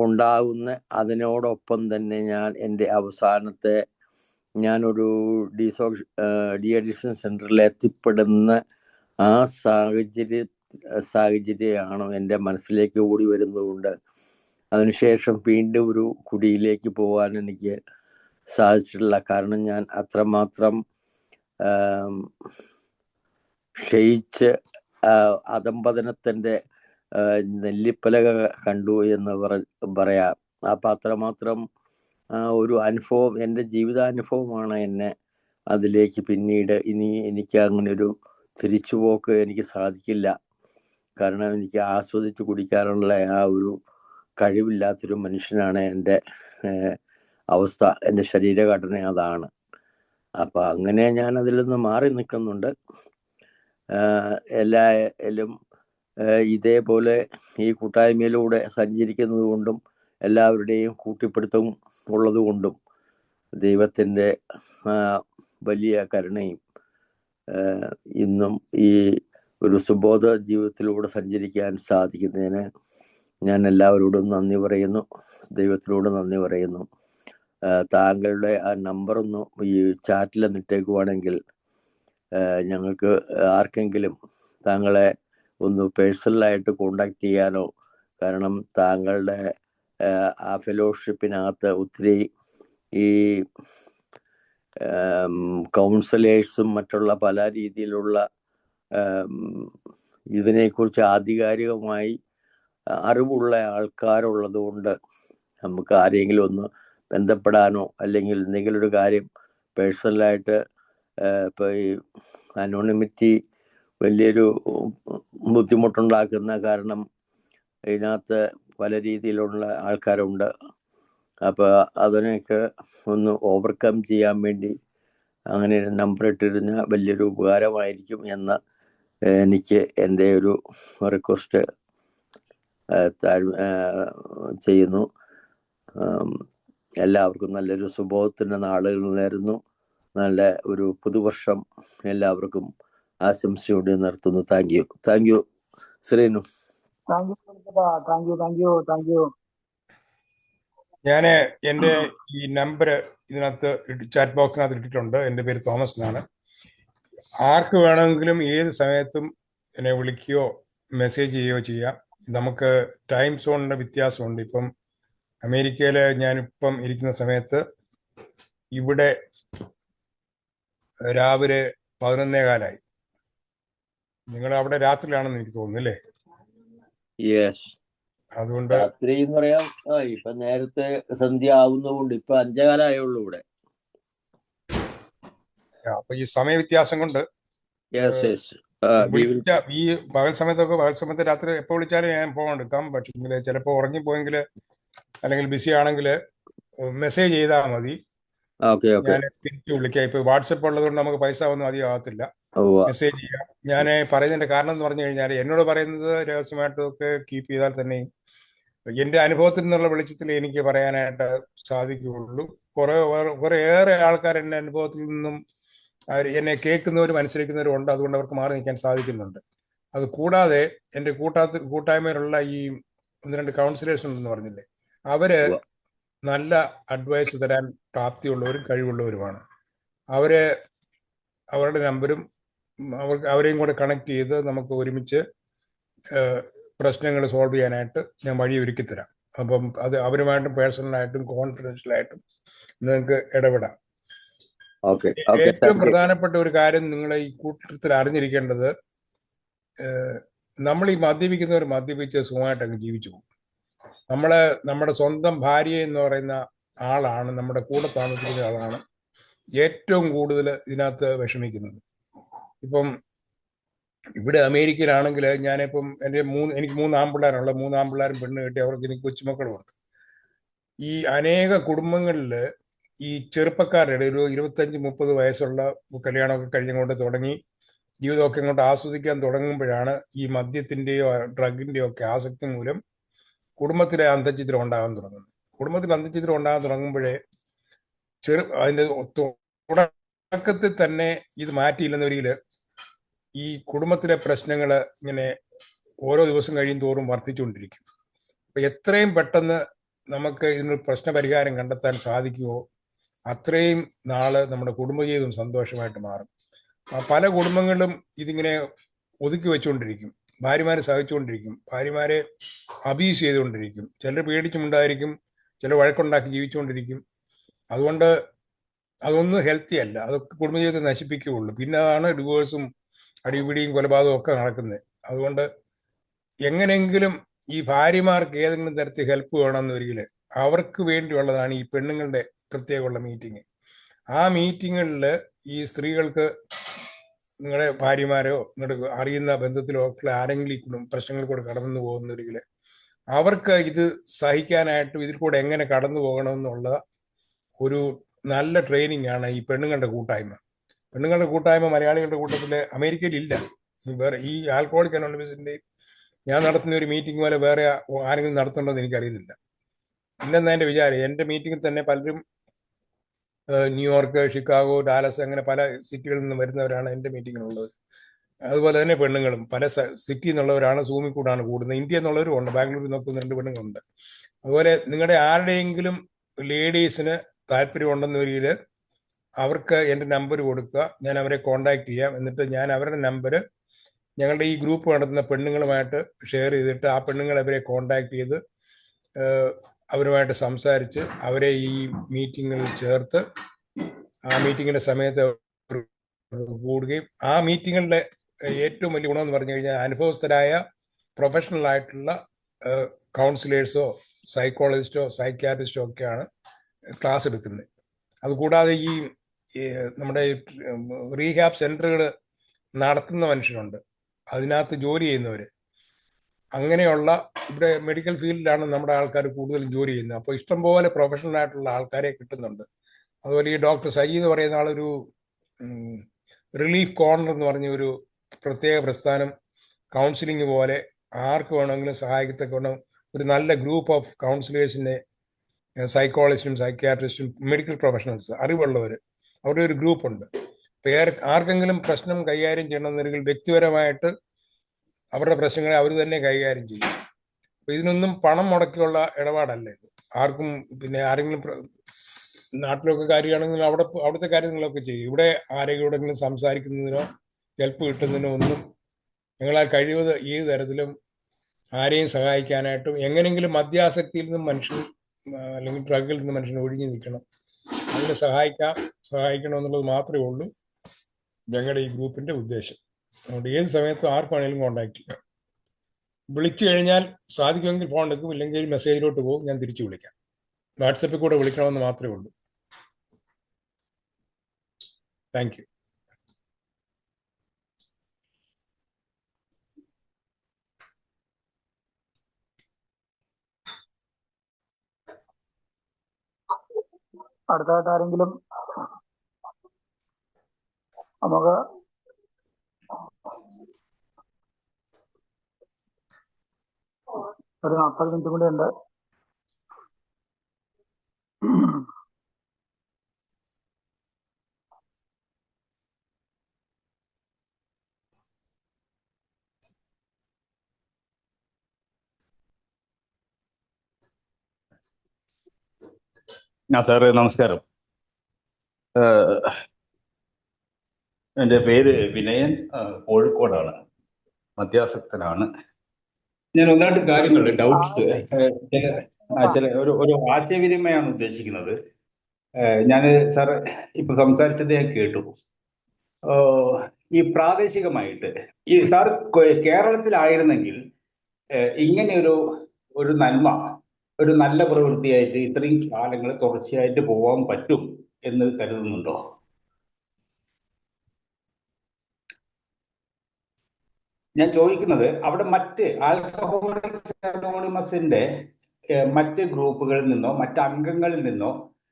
ഉണ്ടാകുന്ന അതിനോടൊപ്പം തന്നെ ഞാൻ എൻ്റെ അവസാനത്തെ ഞാനൊരു ഡീഅഡിക്ഷൻ സെൻറ്ററിൽ എത്തിപ്പെടുന്ന ആ സാഹചര്യമാണ് എൻ്റെ മനസ്സിലേക്ക് ഓടി വരുന്നതുകൊണ്ട് അതിനുശേഷം വീണ്ടും ഒരു കുടിയിലേക്ക് പോകാൻ എനിക്ക് സാധിച്ചിട്ടില്ല. കാരണം ഞാൻ അത്രമാത്രം ക്ഷയിച്ച് അധംപതനത്തിൻ്റെ നെല്ലിപ്പലക കണ്ടു എന്ന് പറയാം. അപ്പം അത്രമാത്രം ഒരു അനുഭവം, എൻ്റെ ജീവിതാനുഭവമാണ് എന്നെ അതിലേക്ക് പിന്നീട് എനിക്ക് അങ്ങനെ ഒരു തിരിച്ചുപോക്ക് എനിക്ക് സാധിക്കില്ല. കാരണം എനിക്ക് ആസ്വദിച്ച് കുടിക്കാനുള്ള ആ ഒരു കഴിവില്ലാത്തൊരു മനുഷ്യനാണ് എൻ്റെ അവസ്ഥ. എൻ്റെ ശരീരഘടന അതാണ്. അപ്പം അങ്ങനെ ഞാൻ അതിൽ നിന്ന് മാറി നിൽക്കുന്നുണ്ട്. എല്ലാവരും ഇതേപോലെ ഈ കൂട്ടായ്മയിലൂടെ സഞ്ചരിക്കുന്നത് കൊണ്ടും എല്ലാവരുടെയും കൂട്ടിപ്പിടുത്തം ഉള്ളത് കൊണ്ടും ദൈവത്തിൻ്റെ വലിയ കരുണയും ഇന്നും ഈ ഒരു സുബോധ ജീവിതത്തിലൂടെ സഞ്ചരിക്കാൻ സാധിക്കുന്നതിന് ഞാൻ എല്ലാവരോടും നന്ദി പറയുന്നു, ദൈവത്തിനോട് നന്ദി പറയുന്നു. താങ്കളുടെ ആ നമ്പറൊന്ന് ഈ ചാറ്റിലൊന്ന് ഇട്ടേക്കുവാണെങ്കിൽ ഞങ്ങൾക്ക് ആർക്കെങ്കിലും താങ്കളെ ഒന്ന് പേഴ്സണലായിട്ട് കോണ്ടാക്ട് ചെയ്യാനോ, കാരണം താങ്കളുടെ ആ ഫെലോഷിപ്പിനകത്ത് ഒത്തിരി ഈ കൗൺസിലേഴ്സും മറ്റുള്ള പല രീതിയിലുള്ള ഇതിനെക്കുറിച്ച് ആധികാരികമായി അറിവുള്ള ആൾക്കാരുള്ളത് കൊണ്ട് നമുക്ക് ആരെങ്കിലും ഒന്ന് ബന്ധപ്പെടാനോ അല്ലെങ്കിൽ എന്തെങ്കിലും ഒരു കാര്യം പേഴ്സണലായിട്ട്, ഇപ്പോൾ ഈ അനോണിമിറ്റി വലിയൊരു ബുദ്ധിമുട്ടുണ്ടാക്കുന്ന കാരണം ഇതിനകത്ത് പല രീതിയിലുള്ള ആൾക്കാരുണ്ട്. അപ്പോൾ അതിനെയൊക്കെ ഒന്ന് ഓവർകം ചെയ്യാൻ വേണ്ടി അങ്ങനെ ഒരു നമ്പർ ഇട്ടിരുന്ന വലിയൊരു ഉപകാരമായിരിക്കും എന്ന് എനിക്ക് എൻ്റെ ഒരു റിക്വസ്റ്റ് ചെയ്യുന്നു. എല്ലാവർക്കും നല്ലൊരു സുബോധത്തിൻ്റെ നാളുകൾ നേരുന്നു. നല്ല ഒരു പുതുവർഷം എല്ലാവർക്കും ആശംസയോടെ നിർത്തുന്നു. Thank you Sreenu. Thank you. ഞാൻ എൻ്റെ ഈ നമ്പർ ഇതിനകത്ത് ചാറ്റ് ബോക്സിനകത്ത് ഇട്ടിട്ടുണ്ട്. എൻ്റെ പേര് തോമസ് എന്നാണ്. ആർക്ക് വേണമെങ്കിലും ഏത് സമയത്തും എന്നെ വിളിക്കുകയോ മെസ്സേജ് ചെയ്യുകയോ ചെയ്യാം. നമുക്ക് ടൈം സോണിൻ്റെ വ്യത്യാസമുണ്ട്. ഇപ്പം അമേരിക്കയിൽ ഞാനിപ്പം ഇരിക്കുന്ന സമയത്ത് ഇവിടെ രാവിലെ 11:15. നിങ്ങൾ അവിടെ രാത്രിയിലാണെന്ന് എനിക്ക് തോന്നുന്നു അല്ലേ? യെസ്, അതുകൊണ്ട് രാത്രി എന്ന് പറയാം. ഇപ്പൊ നേരത്തെ സന്ധ്യ ആവുന്നതുകൊണ്ട് ഇപ്പൊ 5:15 ആയുള്ളൂ ഇവിടെ. അപ്പൊ ഈ സമയ വ്യത്യാസം കൊണ്ട് ഈ പകൽ സമയത്ത് രാത്രി എപ്പോൾ വിളിച്ചാലും ഞാൻ ഫോൺ എടുക്കാം. പക്ഷേ ചിലപ്പോൾ ഉറങ്ങിപ്പോയെങ്കിൽ അല്ലെങ്കിൽ ബിസി ആണെങ്കിൽ മെസ്സേജ് ചെയ്താൽ മതി, ഞാൻ തിരിച്ചു വിളിക്കാം. ഇപ്പൊ വാട്സപ്പ് ഉള്ളതുകൊണ്ട് നമുക്ക് പൈസ ഒന്നും അധികം ആകത്തില്ല. മെസ്സേജ് ചെയ്യാം. ഞാൻ പറയുന്നതിന്റെ കാരണം എന്ന് പറഞ്ഞു കഴിഞ്ഞാൽ എന്നോട് പറയുന്നത് രഹസ്യമായിട്ടൊക്കെ കീപ്പ് ചെയ്താൽ തന്നെയും എന്റെ അനുഭവത്തിൽ നിന്നുള്ള വെളിച്ചത്തിൽ എനിക്ക് പറയാനായിട്ട് സാധിക്കുകയുള്ളൂ. കുറേയേറെ ആൾക്കാർ എന്റെ അനുഭവത്തിൽ നിന്നും എന്നെ കേൾക്കുന്നവരും അനുസരിക്കുന്നവരും ഉണ്ട്. അതുകൊണ്ട് അവർക്ക് മാറി നിൽക്കാൻ സാധിക്കുന്നുണ്ട്. അത് കൂടാതെ എൻ്റെ കൂട്ടായ്മയിലുള്ള ഈ 1-2 കൗൺസിലേഴ്സ് ഉണ്ടെന്ന് പറഞ്ഞില്ലേ, അവര് നല്ല അഡ്വൈസ് തരാൻ പ്രാപ്തിയുള്ളവരും കഴിവുള്ളവരുമാണ്. അവരുടെ നമ്പരും അവരെയും കൂടെ കണക്ട് ചെയ്ത് നമുക്ക് ഒരുമിച്ച് പ്രശ്നങ്ങൾ സോൾവ് ചെയ്യാനായിട്ട് ഞാൻ വഴി ഒരുക്കി തരാം. അപ്പം അത് അവരുമായിട്ടും പേഴ്സണലായിട്ടും കോൺഫിഡൻഷ്യലായിട്ടും നിങ്ങൾക്ക് ഇടപെടാം. ഏറ്റവും പ്രധാനപ്പെട്ട ഒരു കാര്യം നിങ്ങൾ ഈ കൂട്ടത്തിൽ അറിഞ്ഞിരിക്കേണ്ടത്, നമ്മൾ ഈ മദ്യപിക്കുന്നവർ മദ്യപിച്ച് സുഖമായിട്ട് അങ്ങ് ജീവിച്ചു പോകും. നമ്മുടെ സ്വന്തം ഭാര്യ എന്ന് പറയുന്ന ആളാണ്, നമ്മുടെ കൂടെ താമസിക്കുന്ന ആളാണ് ഏറ്റവും കൂടുതൽ ഇതിനകത്ത് വിഷമിക്കുന്നത്. ഇപ്പം ഇവിടെ അമേരിക്കയിലാണെങ്കിൽ ഞാനിപ്പം എനിക്ക് 3 ആൺപിള്ളേരുള്ള 3 ആൺപിള്ളേരും പെണ്ണ് കെട്ടി അവർക്ക് എനിക്ക് കൊച്ചുമക്കളുമുണ്ട്. ഈ അനേക കുടുംബങ്ങളിൽ ഈ ചെറുപ്പക്കാരുടെ ഒരു 25-30 വയസ്സുള്ള കല്യാണമൊക്കെ കഴിഞ്ഞുകൊണ്ട് തുടങ്ങി ജീവിതമൊക്കെ ഇങ്ങോട്ട് ആസ്വദിക്കാൻ തുടങ്ങുമ്പോഴാണ് ഈ മദ്യത്തിൻ്റെയോ ഡ്രഗിൻ്റെയോ ഒക്കെ ആസക്തി മൂലം കുടുംബത്തിലെ അന്തഃഛിദ്രം ഉണ്ടാകാൻ തുടങ്ങുന്നത്. കുടുംബത്തിൽ അന്തഃഛിദ്രം ഉണ്ടാകാൻ തുടങ്ങുമ്പോഴേ അതിൻ്റെ തുടക്കത്തിൽ തന്നെ ഇത് മാറ്റിയില്ലെന്നൊരിക്കൽ ഈ കുടുംബത്തിലെ പ്രശ്നങ്ങൾ ഇങ്ങനെ ഓരോ ദിവസം കഴിയും തോറും വർദ്ധിച്ചുകൊണ്ടിരിക്കും. അപ്പം എത്രയും പെട്ടെന്ന് നമുക്ക് ഇതിനൊരു പ്രശ്നപരിഹാരം കണ്ടെത്താൻ സാധിക്കുമോ അത്രയും നാള് നമ്മുടെ കുടുംബജീവിതം സന്തോഷമായിട്ട് മാറും. പല കുടുംബങ്ങളിലും ഇതിങ്ങനെ ഒതുക്കി വെച്ചുകൊണ്ടിരിക്കും, ഭാര്യമാരെ സഹിച്ചുകൊണ്ടിരിക്കും, ഭാര്യമാരെ അബ്യൂസ് ചെയ്തുകൊണ്ടിരിക്കും, ചിലർ പേടിച്ചുമുണ്ടായിരിക്കും, ചിലർ വഴക്കുണ്ടാക്കി ജീവിച്ചുകൊണ്ടിരിക്കും. അതുകൊണ്ട് അതൊന്നും ഹെൽത്തി അല്ല, അതൊക്കെ കുടുംബജീവിതത്തെ നശിപ്പിക്കുകയുള്ളൂ. പിന്നെ അതാണ് ഡിവോഴ്സും അടിപിടിയും കൊലപാതകവും ഒക്കെ നടക്കുന്നത്. അതുകൊണ്ട് എങ്ങനെയെങ്കിലും ഈ ഭാര്യമാർക്ക് ഏതെങ്കിലും തരത്തിൽ ഹെൽപ്പ് വേണമെന്നൊരിക്കൽ അവർക്ക് വേണ്ടിയുള്ളതാണ് ഈ പെണ്ണുങ്ങളുടെ പ്രത്യേകമുള്ള മീറ്റിംഗ്. ആ മീറ്റിങ്ങുകളിൽ ഈ സ്ത്രീകൾക്ക് നിങ്ങളുടെ ഭാര്യമാരോ നിങ്ങളുടെ അറിയുന്ന ബന്ധത്തിലോ ഒക്കെ ആരെങ്കിലും പ്രശ്നങ്ങൾ കൂടെ കടന്നു പോകുന്നൊരിക്കൽ അവർക്ക് ഇത് സഹിക്കാനായിട്ടും ഇതിൽ കൂടെ എങ്ങനെ കടന്നു പോകണമെന്നുള്ള ഒരു നല്ല ട്രെയിനിങ് ആണ് ഈ പെണ്ണുങ്ങളുടെ കൂട്ടായ്മ. പെണ്ണുങ്ങളുടെ കൂട്ടായ്മ മലയാളികളുടെ കൂട്ടത്തിൽ അമേരിക്കയിലില്ല. വേറെ ഈ ആൽക്കഹോളിക് അനോണിമസിന്റെ ഞാൻ നടത്തുന്ന ഒരു മീറ്റിംഗ് പോലെ വേറെ ആരെങ്കിലും നടത്തുന്നുണ്ടോ എനിക്കറിയുന്നില്ല. ഇല്ലെന്ന എൻ്റെ വിചാരം. എൻ്റെ മീറ്റിങ്ങിൽ തന്നെ പലരും ന്യൂയോർക്ക്, ഷിക്കാഗോ, ഡാലസ് അങ്ങനെ പല സിറ്റികളിൽ നിന്ന് വരുന്നവരാണ് എൻ്റെ മീറ്റിങ്ങിനുള്ളത്. അതുപോലെ തന്നെ പെണ്ണുങ്ങളും പല സിറ്റിയിൽ നിന്നുള്ളവരാണ് സൂമിൽ കൂടാണ് കൂടുന്നത്. ഇന്ത്യ എന്നുള്ളവരും ഉണ്ട്, ബാംഗ്ലൂരിൽ നിന്നൊക്കെ 2 പെണ്ണുങ്ങളുണ്ട്. അതുപോലെ നിങ്ങളുടെ ആരുടെയെങ്കിലും ലേഡീസിന് താല്പര്യമുണ്ടെന്ന് വരികയിൽ അവർക്ക് എൻ്റെ നമ്പർ കൊടുക്കുക, ഞാൻ അവരെ കോണ്ടാക്ട് ചെയ്യാം. എന്നിട്ട് ഞാൻ അവരുടെ നമ്പർ ഞങ്ങളുടെ ഈ ഗ്രൂപ്പ് നടത്തുന്ന പെണ്ണുങ്ങളുമായിട്ട് ഷെയർ ചെയ്തിട്ട് ആ പെണ്ണുങ്ങൾ അവരെ കോണ്ടാക്ട് ചെയ്ത് അവരുമായിട്ട് സംസാരിച്ച് അവരെ ഈ മീറ്റിങ്ങിൽ ചേർത്ത് ആ മീറ്റിങ്ങിന്റെ സമയത്ത് കൂടുകയും ആ മീറ്റിങ്ങുകളുടെ ഏറ്റവും വലിയ ഗുണമെന്ന് പറഞ്ഞു കഴിഞ്ഞാൽ അനുഭവസ്ഥരായ പ്രൊഫഷണൽ ആയിട്ടുള്ള കൗൺസിലേഴ്സോ സൈക്കോളജിസ്റ്റോ സൈക്യാട്രിസ്റ്റോ ഒക്കെയാണ് ക്ലാസ് എടുക്കുന്നത്. അതുകൂടാതെ ഈ നമ്മുടെ റീഹാബ് സെന്ററുകൾ നടത്തുന്ന മനുഷ്യരുണ്ട്, അതിനകത്ത് ജോലി ചെയ്യുന്നവർ, അങ്ങനെയുള്ള ഇവിടെ മെഡിക്കൽ ഫീൽഡിലാണ് നമ്മുടെ ആൾക്കാർ കൂടുതലും ജോലി ചെയ്യുന്നത്. അപ്പോൾ ഇഷ്ടംപോലെ പ്രൊഫഷണൽ ആയിട്ടുള്ള ആൾക്കാരെ കിട്ടുന്നുണ്ട്. അതുപോലെ ഈ ഡോക്ടർ സജി എന്ന് പറയുന്ന ആളൊരു റിലീഫ് കോർണർ എന്ന് പറഞ്ഞ ഒരു പ്രത്യേക പ്രസ്ഥാനം കൗൺസിലിംഗ് പോലെ ആർക്ക് വേണമെങ്കിലും സഹായിക്കത്തക്ക ഒരു നല്ല ഗ്രൂപ്പ് ഓഫ് കൗൺസിലേഴ്സിനെ സൈക്കോളജിസ്റ്റും സൈക്യാട്രിസ്റ്റും മെഡിക്കൽ പ്രൊഫഷണൽസ് അറിവുള്ളവർ അവരുടെ ഒരു ഗ്രൂപ്പുണ്ട്. ആർക്കെങ്കിലും പ്രശ്നം കൈകാര്യം ചെയ്യണമെന്നുണ്ടെങ്കിൽ വ്യക്തിപരമായിട്ട് അവരുടെ പ്രശ്നങ്ങളെ അവർ തന്നെ കൈകാര്യം ചെയ്യും. അപ്പൊ ഇതിനൊന്നും പണം മുടക്കിയുള്ള ഇടപാടല്ല ഇത്. ആർക്കും പിന്നെ ആരെങ്കിലും നാട്ടിലൊക്കെ കാര്യമാണെങ്കിൽ അവിടുത്തെ കാര്യങ്ങളൊക്കെ ചെയ്യും. ഇവിടെ ആരെങ്കിലും സംസാരിക്കുന്നതിനോ ഹെൽപ്പ് കിട്ടുന്നതിനോ ഒന്നും ഞങ്ങളാൽ കഴിയുന്നത് ഏത് തരത്തിലും ആരെയും സഹായിക്കാനായിട്ടും എങ്ങനെയെങ്കിലും മദ്യാസക്തിയിൽ നിന്നും മനുഷ്യൻ അല്ലെങ്കിൽ ഡ്രഗിൽ നിന്ന് മനുഷ്യൻ ഒഴിഞ്ഞു നിൽക്കണം, അതിനെ സഹായിക്കണം എന്നുള്ളത് മാത്രമേ ഉള്ളൂ ഞങ്ങളുടെ ഈ ഗ്രൂപ്പിന്റെ ഉദ്ദേശം. അതുകൊണ്ട് ഏത് സമയത്തും ആർക്കാണെങ്കിലും കോൺടാക്ട് ചെയ്യാം. വിളിച്ചു കഴിഞ്ഞാൽ സാധിക്കുമെങ്കിൽ ഫോൺ എടുക്കും, ഇല്ലെങ്കിൽ മെസ്സേജിലോട്ട് പോകും, ഞാൻ തിരിച്ചു വിളിക്കാം. വാട്സപ്പിൽ കൂടെ വിളിക്കണമെന്ന് മാത്രമേ ഉള്ളൂ. Thank you. അടുത്തായിട്ട് ആരെങ്കിലും നമുക്ക് ഒരു 40 മിനിറ്റ് കൂടെ ഉണ്ട്. സാറേ നമസ്കാരം. എൻ്റെ പേര് വിനയൻ, കോഴിക്കോടാണ്, മദ്യാസക്തനാണ്. ഞാൻ ഒന്ന് രണ്ട് കാര്യങ്ങൾ ഡൗട്ട്സ് ചില ഒരു ആശയവിനിമയമാണ് ഉദ്ദേശിക്കുന്നത്. ഞാൻ സാറ് ഇപ്പൊ സംസാരിച്ചത് ഞാൻ കേട്ടു. ഈ പ്രാദേശികമായിട്ട് ഈ സാർ കേരളത്തിലായിരുന്നെങ്കിൽ ഇങ്ങനെ ഒരു നന്മ, ഒരു നല്ല പ്രവൃത്തിയായിട്ട് ഇത്രയും കാലങ്ങൾ തുടർച്ചയായിട്ട് പോകാൻ പറ്റും എന്ന് കരുതുന്നുണ്ടോ? ഞാൻ ചോദിക്കുന്നത് അവിടെ മറ്റ് ആൽക്കഹോളിക്സ് അനോണിമസിന്റെ മറ്റ് ഗ്രൂപ്പുകളിൽ നിന്നോ മറ്റ് അംഗങ്ങളിൽ നിന്നോ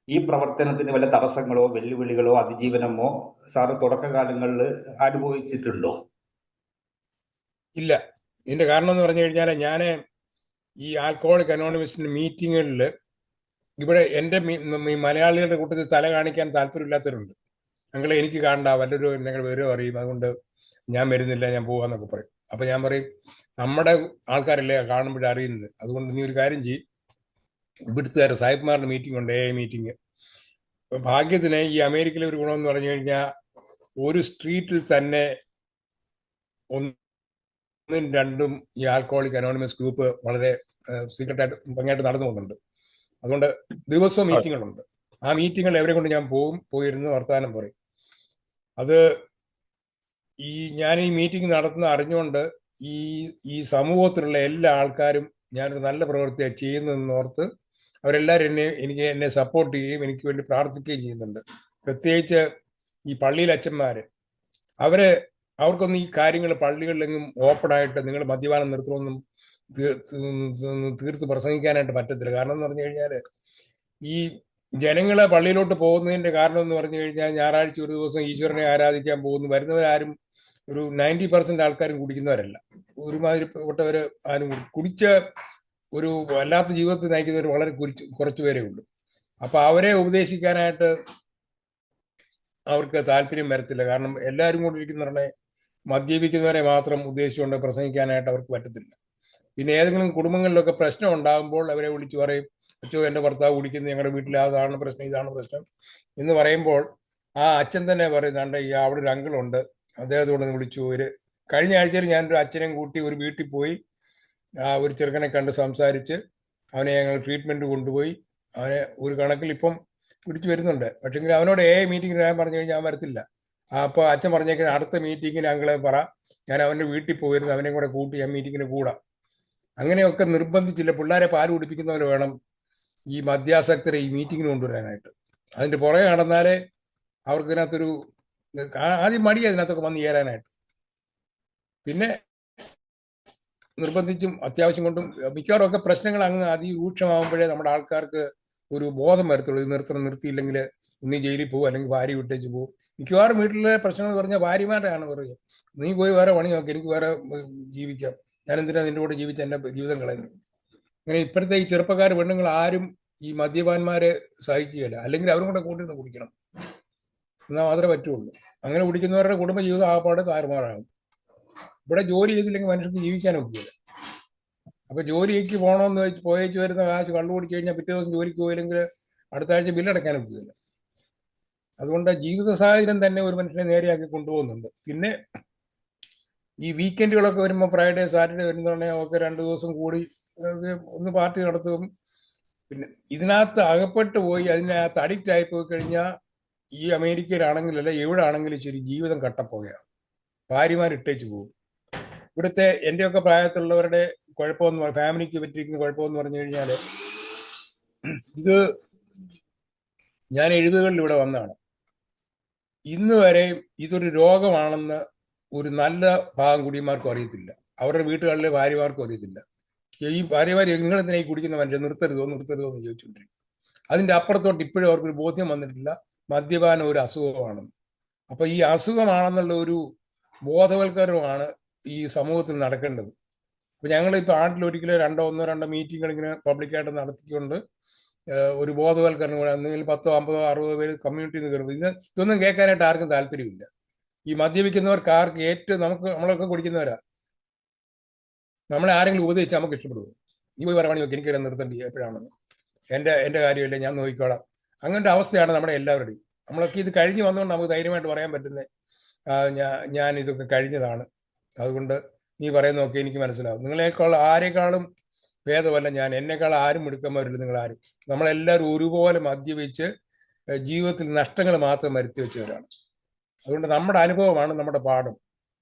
ഈ പ്രവർത്തനത്തിന് വല്ല തടസ്സങ്ങളോ വെല്ലുവിളികളോ അതിജീവനമോ സാറ് തുടക്കകാലങ്ങളിൽ അനുഭവിച്ചിട്ടുണ്ടോ? ഇല്ല. ഇതിന്റെ കാരണം എന്ന് പറഞ്ഞു കഴിഞ്ഞാൽ ഞാൻ ഈ ആൽക്കഹോളിക് അനോണിമസിന്റെ മീറ്റിങ്ങുകളിൽ ഇവിടെ എൻ്റെ മലയാളികളുടെ കൂട്ടത്തിൽ തല കാണിക്കാൻ താല്പര്യമില്ലാത്തവരുണ്ട്. ഞങ്ങളെ എനിക്ക് കാണണ്ട, വല്ലൊരു ഞങ്ങൾ വിവരം അറിയും, അതുകൊണ്ട് ഞാൻ വരുന്നില്ല, ഞാൻ പോകാന്നൊക്കെ പറയും. അപ്പൊ ഞാൻ പറയും, നമ്മുടെ ആൾക്കാരല്ലേ കാണുമ്പോഴേ അറിയുന്നത്, അതുകൊണ്ട് നീ ഒരു കാര്യം ചെയ്യും, ഇവിടുത്തെ സാഹിബ്മാരുടെ മീറ്റിംഗ് ഉണ്ട്, AI മീറ്റിംഗ്. ഭാഗ്യത്തിന് ഈ അമേരിക്കയിലെ ഒരു ഗുണമെന്ന് പറഞ്ഞു കഴിഞ്ഞാൽ ഒരു സ്ട്രീറ്റിൽ തന്നെ 1ഉം 2ഉം ഈ ആൽക്കഹോളിക് അനോണിമസ് ഗ്രൂപ്പ് വളരെ സീക്രട്ടായിട്ട് ഭംഗിയായിട്ട് നടന്നു പോകുന്നുണ്ട്. അതുകൊണ്ട് ദിവസവും മീറ്റിങ്ങുകളുണ്ട്. ആ മീറ്റിങ്ങുകൾ എവരെ കൊണ്ട് ഞാൻ പോയിരുന്ന് വർത്തമാനം പറയും. അത് ഞാൻ ഈ മീറ്റിംഗ് നടത്തുന്ന അറിഞ്ഞുകൊണ്ട് ഈ സമൂഹത്തിലുള്ള എല്ലാ ആൾക്കാരും ഞാനൊരു നല്ല പ്രവൃത്തിയാണ് ചെയ്യുന്നതെന്ന് ഓർത്ത് അവരെല്ലാവരും എന്നെ സപ്പോർട്ട് ചെയ്യുകയും എനിക്ക് വേണ്ടി പ്രാർത്ഥിക്കുകയും ചെയ്യുന്നുണ്ട്. പ്രത്യേകിച്ച് ഈ പള്ളിയിലെ അച്ഛന്മാര്, അവർക്കൊന്നും ഈ കാര്യങ്ങൾ പള്ളികളിലെങ്ങും ഓപ്പണായിട്ട് നിങ്ങൾ മദ്യപാനം നിർത്തണമെന്നും തീർത്ത് പ്രസംഗിക്കാനായിട്ട് പറ്റത്തില്ല. കാരണം എന്ന് പറഞ്ഞു കഴിഞ്ഞാൽ ഈ ജനങ്ങളെ പള്ളിയിലോട്ട് പോകുന്നതിന്റെ കാരണം എന്ന് പറഞ്ഞു കഴിഞ്ഞാൽ ഞായറാഴ്ച ഒരു ദിവസം ഈശ്വരനെ ആരാധിക്കാൻ പോകുന്നു. വരുന്നവരാരും ഒരു 90% ആൾക്കാരും കുടിക്കുന്നവരല്ല. ഒരുമാതിരിപ്പെട്ടവർ ആരും കുടിച്ച ഒരു വല്ലാത്ത ജീവിതത്തിൽ നയിക്കുന്നവർ വളരെ കുറച്ചു പേരേ ഉള്ളൂ. അപ്പൊ അവരെ ഉപദേശിക്കാനായിട്ട് അവർക്ക് താല്പര്യം വരത്തില്ല. കാരണം എല്ലാവരും കൂടി ഇരിക്കുന്നവരെ മദ്യപിക്കുന്നവരെ മാത്രം ഉദ്ദേശിച്ചുകൊണ്ട് പ്രസംഗിക്കാനായിട്ട് അവർക്ക് പറ്റത്തില്ല. പിന്നെ ഏതെങ്കിലും കുടുംബങ്ങളിലൊക്കെ പ്രശ്നം ഉണ്ടാകുമ്പോൾ അവരെ വിളിച്ചു പറയും, അച്ഛോ എൻ്റെ ഭർത്താവ് കുടിക്കുന്നത്, ഞങ്ങളുടെ വീട്ടിൽ അതാണ് പ്രശ്നം, ഇതാണ് പ്രശ്നം എന്ന് പറയുമ്പോൾ ആ അച്ഛൻ തന്നെ പറയുന്നുണ്ട്, ഈ അവിടെ ഒരു അങ്കിളുണ്ട്, അദ്ദേഹത്തോട് വിളിച്ചു. കഴിഞ്ഞ ആഴ്ചയിൽ ഞാനൊരു അച്ഛനെയും കൂട്ടി ഒരു വീട്ടിൽ പോയി ഒരു ചെറുക്കനെ കണ്ട് സംസാരിച്ച് അവനെ ഞങ്ങൾ ട്രീറ്റ്മെന്റ് കൊണ്ടുപോയി. അവനെ ഒരു കണക്കിൽ ഇപ്പം പിടിച്ചു വരുന്നുണ്ട്. പക്ഷെങ്കിൽ അവനോട് മീറ്റിംഗിന് ഞാൻ പറഞ്ഞു കഴിഞ്ഞാൽ അവൻ വരത്തില്ല. അപ്പോൾ അച്ഛൻ പറഞ്ഞേക്കുന്ന അടുത്ത മീറ്റിങ്ങിന് അങ്ങളെ പറ, ഞാൻ അവൻ്റെ വീട്ടിൽ പോയിരുന്നു, അവനെയും കൂടെ കൂട്ടി ആ മീറ്റിങ്ങിന് കൂടാം. അങ്ങനെയൊക്കെ നിർബന്ധിച്ചില്ല. പിള്ളേരെ പാല് കുടിപ്പിക്കുന്നവരെ വേണം ഈ മദ്യാസക്തരെ ഈ മീറ്റിങ്ങിന് കൊണ്ടുവരാനായിട്ട്. അതിന്റെ പുറകെ നടന്നാലേ അവർക്ക് ഇതിനകത്തൊരു ആദ്യം മടി അതിനകത്തൊക്കെ വന്ന് ചേരാനായിട്ട്. പിന്നെ നിർബന്ധിച്ചും അത്യാവശ്യം കൊണ്ടും മിക്കവാറും ഒക്കെ പ്രശ്നങ്ങൾ അങ്ങ് അതിരൂക്ഷമാകുമ്പോഴേ നമ്മുടെ ആൾക്കാർക്ക് ഒരു ബോധം വരത്തുള്ളൂ. ഇത് നിർത്തിയില്ലെങ്കിൽ ഒന്നീ ജയിലിൽ പോകും, അല്ലെങ്കിൽ ഭാര്യ വിട്ടേച്ച് പോകും. മിക്കവാറും വീട്ടിലെ പ്രശ്നങ്ങൾ പറഞ്ഞാൽ ഭാര്യമാരുടെയാണ് പറയുക, നീ പോയി വേറെ പണി നോക്കി, എനിക്ക് വേറെ ജീവിക്കാം, ഞാൻ എന്തിനാ നിന്റെ കൂടെ ജീവിച്ച എൻ്റെ ജീവിതം കളയുന്നു. അങ്ങനെ ഇപ്പോഴത്തെ ഈ ചെറുപ്പക്കാർ പെണ്ണുങ്ങൾ ആരും ഈ മദ്യപാന്മാരെ സഹിക്കുകയില്ല, അല്ലെങ്കിൽ അവരും കൂടെ കൂട്ടിരുന്ന് കുടിക്കണം. എന്നാൽ മാത്രമേ പറ്റുള്ളൂ. അങ്ങനെ കുടിക്കുന്നവരുടെ കുടുംബജീവിതം ആപ്പാട് താറുമാറാകും. ഇവിടെ ജോലി ചെയ്തില്ലെങ്കിൽ മനുഷ്യർക്ക് ജീവിക്കാൻ ഒക്കില്ല. അപ്പൊ ജോലിക്ക് പോകണമെന്ന് വെച്ച് പോയേച്ച് വരുന്ന കാശ് കള്ളു കുടിച്ചു കഴിഞ്ഞാൽ പിറ്റേ ദിവസം ജോലിക്ക് പോയില്ലെങ്കിൽ അടുത്ത ആഴ്ച ബില്ലടയ്ക്കാൻ ഒക്കില്ല. അതുകൊണ്ട് ജീവിത സാഹചര്യം തന്നെ ഒരു മനുഷ്യനെ നേരെയാക്കി കൊണ്ടുപോകുന്നുണ്ട്. പിന്നെ ഈ വീക്കെൻഡുകളൊക്കെ വരുമ്പോൾ ഫ്രൈഡേ സാറ്റർഡേ വരുന്നുണ്ടെങ്കിൽ ഒക്കെ 2 ദിവസം കൂടി ഒന്ന് പാർട്ടി നടത്തും. പിന്നെ ഇതിനകത്ത് അകപ്പെട്ട് പോയി അതിനകത്ത് അഡിക്റ്റ് ആയി പോയി കഴിഞ്ഞാൽ ഈ അമേരിക്കയിലാണെങ്കിലല്ല എവിടെ ആണെങ്കിലും ശരി ജീവിതം കട്ടപ്പോകയാണ്. ഭാര്യമാരിട്ടേച്ച് പോകും. ഇവിടുത്തെ എൻ്റെയൊക്കെ പ്രായത്തിലുള്ളവരുടെ കുഴപ്പമെന്ന് ഫാമിലിക്ക് പറ്റിയിരിക്കുന്ന കുഴപ്പമെന്ന് പറഞ്ഞു കഴിഞ്ഞാൽ, ഇത് ഞാൻ 70കളിൽ ഇവിടെ വന്നതാണ്. ഇന്ന് വരെ ഇതൊരു രോഗമാണെന്ന് ഒരു നല്ല ഭാഗം കുടിയന്മാർക്കും അറിയത്തില്ല. അവരുടെ വീട്ടുകളിലെ ഭാര്യമാർക്കും അറിയത്തില്ല. ഈ ഭാര്യമാർ നിങ്ങൾ എന്തിനാ ഈ കുടിക്കുന്ന മനുഷ്യൻ നിർത്തരുതോ എന്ന് ചോദിച്ചുകൊണ്ടിരിക്കും. അതിൻ്റെ അപ്പുറത്തോട്ട് ഇപ്പോഴും അവർക്കൊരു ബോധ്യം വന്നിട്ടില്ല മദ്യപാനം ഒരു അസുഖമാണെന്ന്. അപ്പൊ ഈ അസുഖമാണെന്നുള്ള ഒരു ബോധവൽക്കരണമാണ് ഈ സമൂഹത്തിൽ നടക്കേണ്ടത്. അപ്പൊ ഞങ്ങളിപ്പോൾ ആണ്ടിലൊരിക്കലും ഒന്നോ രണ്ടോ മീറ്റിങ്ങുകൾ ഇങ്ങനെ പബ്ലിക്കായിട്ട് നടത്തിക്കൊണ്ട് ഒരു ബോധവൽക്കരണം കൂടെ എന്തെങ്കിലും 10, 50, 60 പേര് കമ്മ്യൂണിറ്റിയിൽ നിന്ന് കയറും. ഇതൊന്നും കേൾക്കാനായിട്ട് ആർക്കും താല്പര്യമില്ല. ഈ മദ്യപിക്കുന്നവർക്ക് ആർക്ക് ഏറ്റവും നമ്മളൊക്കെ കുടിക്കുന്നവരാ, നമ്മളെ ആരെങ്കിലും ഉപദേശിച്ചാൽ നമുക്ക് ഇഷ്ടപ്പെടുമോ? ഈ പോയി പറയുവാണെങ്കിൽ നോക്കി എനിക്ക് നിർത്തേണ്ടി എപ്പോഴാണെന്ന്, എൻ്റെ കാര്യമില്ല, ഞാൻ നോക്കിക്കോളാം. അങ്ങനത്തെ അവസ്ഥയാണ് നമ്മുടെ എല്ലാവരുടെയും. നമ്മളൊക്കെ ഇത് കഴിഞ്ഞ് വന്നുകൊണ്ട് നമുക്ക് ധൈര്യമായിട്ട് പറയാൻ പറ്റുന്നത് ഞാൻ ഇതൊക്കെ കഴിഞ്ഞതാണ്, അതുകൊണ്ട് നീ പറയുന്ന നോക്കി എനിക്ക് മനസ്സിലാവും. ആരെക്കാളും ഭേദമല്ല ഞാൻ, എന്നെക്കാൾ ആരും എടുക്കുന്നവരില്ല നിങ്ങളാരും. നമ്മളെല്ലാവരും ഒരുപോലെ മദ്യപിച്ച് ജീവിതത്തിൽ നഷ്ടങ്ങൾ മാത്രം വരുത്തി വെച്ചവരാണ്. അതുകൊണ്ട് നമ്മുടെ അനുഭവമാണ് നമ്മുടെ പാഠം.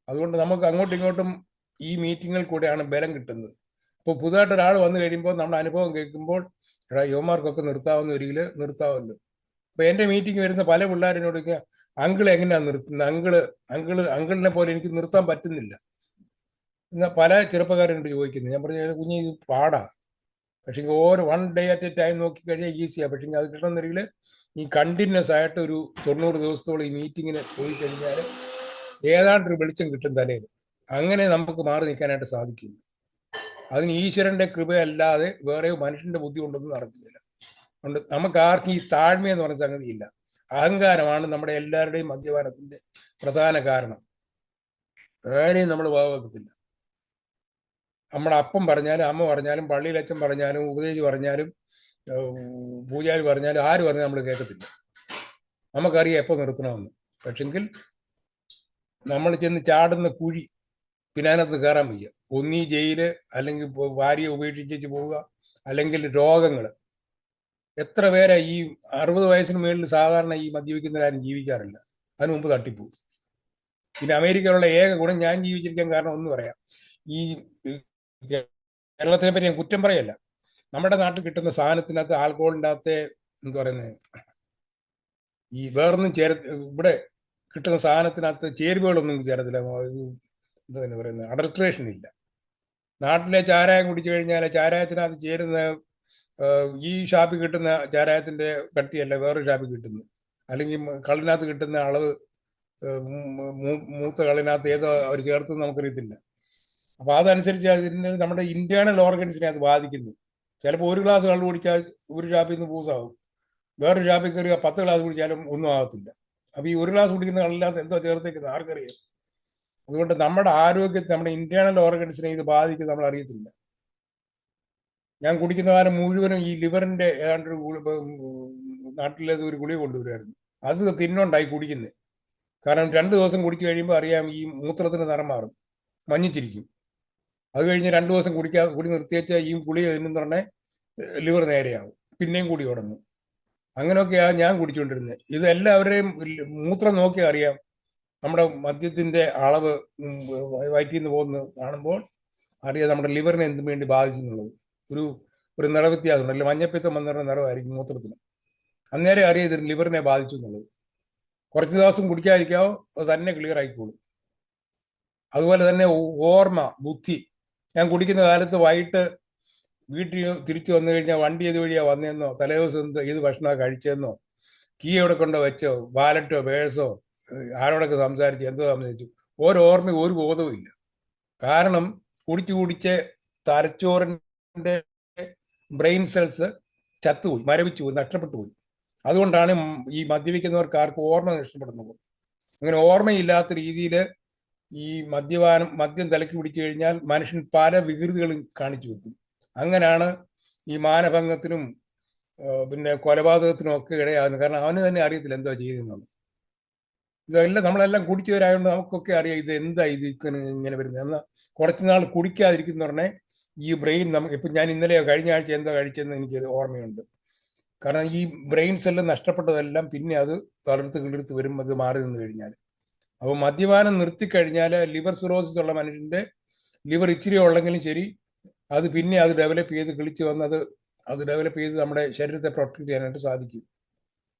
അതുകൊണ്ട് നമുക്ക് അങ്ങോട്ടും ഇങ്ങോട്ടും ഈ മീറ്റിങ്ങുകൾ കൂടെയാണ് ബലം കിട്ടുന്നത്. ഇപ്പോൾ പുതുതായിട്ട് ഒരാൾ വന്നു കഴിയുമ്പോൾ നമ്മുടെ അനുഭവം കേൾക്കുമ്പോൾ എടാ യുവമാർക്കൊക്കെ നിർത്താവുന്ന ഒരിക്കൽ നിർത്താമല്ലോ. അപ്പോൾ എൻ്റെ മീറ്റിംഗ് വരുന്ന പല പിള്ളേരിനോടൊക്കെ അങ്കിൾ എങ്ങനെയാണ് നിർത്തുന്നത്, അങ്കിളിനെ പോലെ എനിക്ക് നിർത്താൻ പറ്റുന്നില്ല എന്നാൽ പല ചെറുപ്പക്കാരോട് ചോദിക്കുന്നത്. ഞാൻ പറഞ്ഞു കുഞ്ഞ് ഇത് പാടാ, പക്ഷേ ഓരോ 1 ഡേ അറ്റ് എ ടൈം നോക്കിക്കഴിഞ്ഞാൽ ഈസിയാണ്. പക്ഷേ അത് കിട്ടണമെന്നെങ്കിൽ ഈ കണ്ടിന്യൂസ് ആയിട്ട് ഒരു 90 ദിവസത്തോളം ഈ മീറ്റിങ്ങിന് പോയി കഴിഞ്ഞാൽ ഏതാണ്ടൊരു വെളിച്ചം കിട്ടും തലയിൽ. അങ്ങനെ നമുക്ക് മാറി നിൽക്കാനായിട്ട് സാധിക്കില്ല. അതിന് ഈശ്വരന്റെ കൃപയല്ലാതെ വേറെ മനുഷ്യന്റെ ബുദ്ധി കൊണ്ടൊന്നും നടക്കില്ല. അതുകൊണ്ട് നമുക്ക് ആർക്കും ഈ താഴ്മയെന്ന് പറഞ്ഞ സംഗതിയില്ല. അഹങ്കാരമാണ് നമ്മുടെ എല്ലാവരുടെയും മദ്യപാനത്തിന്റെ പ്രധാന കാരണം. ആരെയും നമ്മൾ ഭാവവെക്കത്തില്ല. നമ്മുടെ അപ്പം പറഞ്ഞാലും അമ്മ പറഞ്ഞാലും പള്ളിയിലച്ഛൻ പറഞ്ഞാലും ഉപദേശി പറഞ്ഞാലും പൂജാരി പറഞ്ഞാലും ആര് പറഞ്ഞാലും നമ്മൾ കേൾക്കത്തില്ല. നമുക്കറിയാം എപ്പോൾ നിർത്തണമെന്ന്. പക്ഷെങ്കിൽ നമ്മൾ ചെന്ന് ചാടുന്ന കുഴി പിന്നെ അതിനകത്ത് കയറാൻ വയ്യ. ഒന്നീ ജയില്, അല്ലെങ്കിൽ ഭാര്യയെ ഉപേക്ഷിച്ച് പോവുക, അല്ലെങ്കിൽ രോഗങ്ങൾ. എത്ര പേരെ ഈ 60 വയസ്സിന് മേളിൽ സാധാരണ ഈ മദ്യപിക്കുന്നവരാരും ജീവിക്കാറില്ല, അതിന് മുമ്പ് തട്ടിപ്പോവും. പിന്നെ അമേരിക്കയിലുള്ള ഏക ഗുണം ഞാൻ ജീവിച്ചിരിക്കാൻ കാരണം ഒന്ന് പറയാം. ഈ കേരളത്തിനെ പറ്റി ഞാൻ കുറ്റം പറയല്ല, നമ്മുടെ നാട്ടിൽ കിട്ടുന്ന സാധനത്തിനകത്ത് ആൽക്കഹോളിൻ്റെ അകത്തെ എന്താ പറയുന്നത്, ഈ വേറൊന്നും ഇവിടെ കിട്ടുന്ന സാധനത്തിനകത്ത് ചേരുവകളൊന്നും ചേരത്തില്ല. എന്താ തന്നെ പറയുന്നത്, അഡൾട്രേഷൻ ഇല്ല. നാട്ടിലെ ചാരായം കുടിച്ചു കഴിഞ്ഞാൽ ചാരായത്തിനകത്ത് ചേരുന്ന ഈ ഷാപ്പിൽ കിട്ടുന്ന ചാരായത്തിന്റെ കട്ടിയല്ല വേറൊരു ഷാപ്പിൽ കിട്ടുന്നത്, അല്ലെങ്കിൽ കള്ളിനകത്ത് കിട്ടുന്ന അളവ് മൂത്ത കള്ളിനകത്ത് ഏതോ അവർ ചേർത്ത് നമുക്കറിയത്തില്ല. അപ്പൊ അതനുസരിച്ച് അതിന് നമ്മുടെ ഇന്റേണൽ ഓർഗൻസിനെ അത് ബാധിക്കുന്നു. ചിലപ്പോൾ 1 ഗ്ലാസ് കള്ള് കുടിച്ചാൽ ഒരു ഷാപ്പിൽ നിന്ന് പൂസാവും, വേറൊരു ഷാപ്പിൽ കയറി 10 ഗ്ലാസ് കുടിച്ചാലും ഒന്നും ആകത്തില്ല. അപ്പൊ ഈ 1 ഗ്ലാസ് കുടിക്കുന്ന കള്ളിനകത്ത് എന്തോ ചേർത്തേക്കുന്നത് ആർക്കറിയാം. അതുകൊണ്ട് നമ്മുടെ ആരോഗ്യത്തെ, നമ്മുടെ ഇന്റേണൽ ഓർഗൻസിനെ ഇത് ബാധിക്കുന്നത് നമ്മൾ അറിയത്തില്ല. ഞാൻ കുടിക്കുന്ന കാലം മുഴുവനും ഈ ലിവറിന്റെ ഏതാണ്ടൊരു നാട്ടിലേത് ഒരു ഗുളിക കൊണ്ടുവരുമായിരുന്നു. അത് തിന്നോണ്ടായി കുടിക്കുന്നത്. കാരണം 2 ദിവസം കുടിച്ചു കഴിയുമ്പോൾ അറിയാം ഈ മൂത്രത്തിന് നിറം മാറും, മഞ്ഞിച്ചിരിക്കും. അത് കഴിഞ്ഞ് 2 ദിവസം കുടി നിർത്തിവെച്ചാൽ ഈ ഗുളിക തിന്നുന്നുടനെ ലിവർ നേരെയാവും, പിന്നെയും കൂടി തുടങ്ങും. അങ്ങനെയൊക്കെയാണ് ഞാൻ കുടിച്ചുകൊണ്ടിരുന്നത്. ഇത് എല്ലാവരുടെയും മൂത്രം നോക്കിയാൽ അറിയാം നമ്മുടെ മദ്യത്തിന്റെ അളവ് വയറ്റിൽ നിന്ന് പോകുന്നത് കാണുമ്പോൾ അറിയാം നമ്മുടെ ലിവറിനെ എന്തിനു വേണ്ടി ബാധിച്ചെന്നുള്ളത്. ഒരു നിറവ്യത്യാസമുണ്ട്. അല്ലെങ്കിൽ മഞ്ഞപ്പിത്തം വന്നിരുന്ന നിറമായിരിക്കും മൂത്രത്തിന്. അന്നേരം അറിയാം ഇതിന് ലിവറിനെ ബാധിച്ചു എന്നുള്ളത്. കുറച്ച് ദിവസം കുടിക്കാതിരിക്കാവോ, അത് തന്നെ ക്ലിയർ ആയിക്കോളും. അതുപോലെ തന്നെ ഓർമ്മ, ബുദ്ധി. ഞാൻ കുടിക്കുന്ന കാലത്ത് വൈകിട്ട് വീട്ടിൽ തിരിച്ചു വന്നു കഴിഞ്ഞാൽ വണ്ടി ഏത് വഴിയാണ് വന്നതെന്നോ, തലേദിവസം ഏത് ഭക്ഷണമാണ് കഴിച്ചതെന്നോ, കീ എവിടെ കൊണ്ടോ വെച്ചോ, വാലറ്റോ പേഴ്സോ ആരോടൊക്കെ സംസാരിച്ചു, എന്തോ സംസാരിച്ചു, ഓർമ്മ ഒരു ബോധവും ഇല്ല. കാരണം കുടിച്ച് തലച്ചോറിന്റെ ബ്രെയിൻ സെൽസ് ചത്തുപോയി, മരവിച്ചു പോയി, നഷ്ടപ്പെട്ടു പോയി. അതുകൊണ്ടാണ് ഈ മദ്യപിക്കുന്നവർക്ക് ആർക്കും ഓർമ്മ നഷ്ടപ്പെടുന്നത്. അങ്ങനെ ഓർമ്മയില്ലാത്ത രീതിയിൽ ഈ മദ്യം തലയ്ക്ക് പിടിച്ചു കഴിഞ്ഞാൽ മനുഷ്യൻ പല വികൃതികളും കാണിച്ചു വെക്കും. അങ്ങനെയാണ് ഈ മാനഭംഗത്തിനും പിന്നെ കൊലപാതകത്തിനും ഒക്കെ ഇടയാകുന്നത്. കാരണം അവന് തന്നെ അറിയത്തില്ല എന്താ ചെയ്തെന്നുള്ളത്. ഇതെല്ലാം നമ്മളെല്ലാം കുടിച്ചവരായതുകൊണ്ട് നമുക്കൊക്കെ അറിയാം ഇത് എന്താ ഇത് ഇങ്ങനെ വരുന്നത്. എന്നാൽ കുറച്ച് നാൾ കുടിക്കാതിരിക്കുന്ന പറഞ്ഞാൽ ഈ ബ്രെയിൻ ഇപ്പം ഞാൻ ഇന്നലെയോ കഴിഞ്ഞ ആഴ്ച എന്താ കഴിച്ചതെന്ന് എനിക്ക് ഓർമ്മയുണ്ട്. കാരണം ഈ ബ്രെയിൻ സെല്ല് നഷ്ടപ്പെട്ടതെല്ലാം പിന്നെ അത് തളർത്ത് കിളിർത്ത് വരും അത് മാറി നിന്ന് കഴിഞ്ഞാൽ. അപ്പോൾ മദ്യപാനം നിർത്തിക്കഴിഞ്ഞാൽ ലിവർ സിറോസിസ് ഉള്ള മനുഷ്യൻ്റെ ലിവർ ഇച്ചിരി ഉള്ളെങ്കിലും ശരി അത് പിന്നെ അത് ഡെവലപ്പ് ചെയ്ത് കിളിച്ച് വന്നത് അത് ഡെവലപ്പ് ചെയ്ത് നമ്മുടെ ശരീരത്തെ പ്രൊട്ടക്ട് ചെയ്യാനായിട്ട് സാധിക്കും.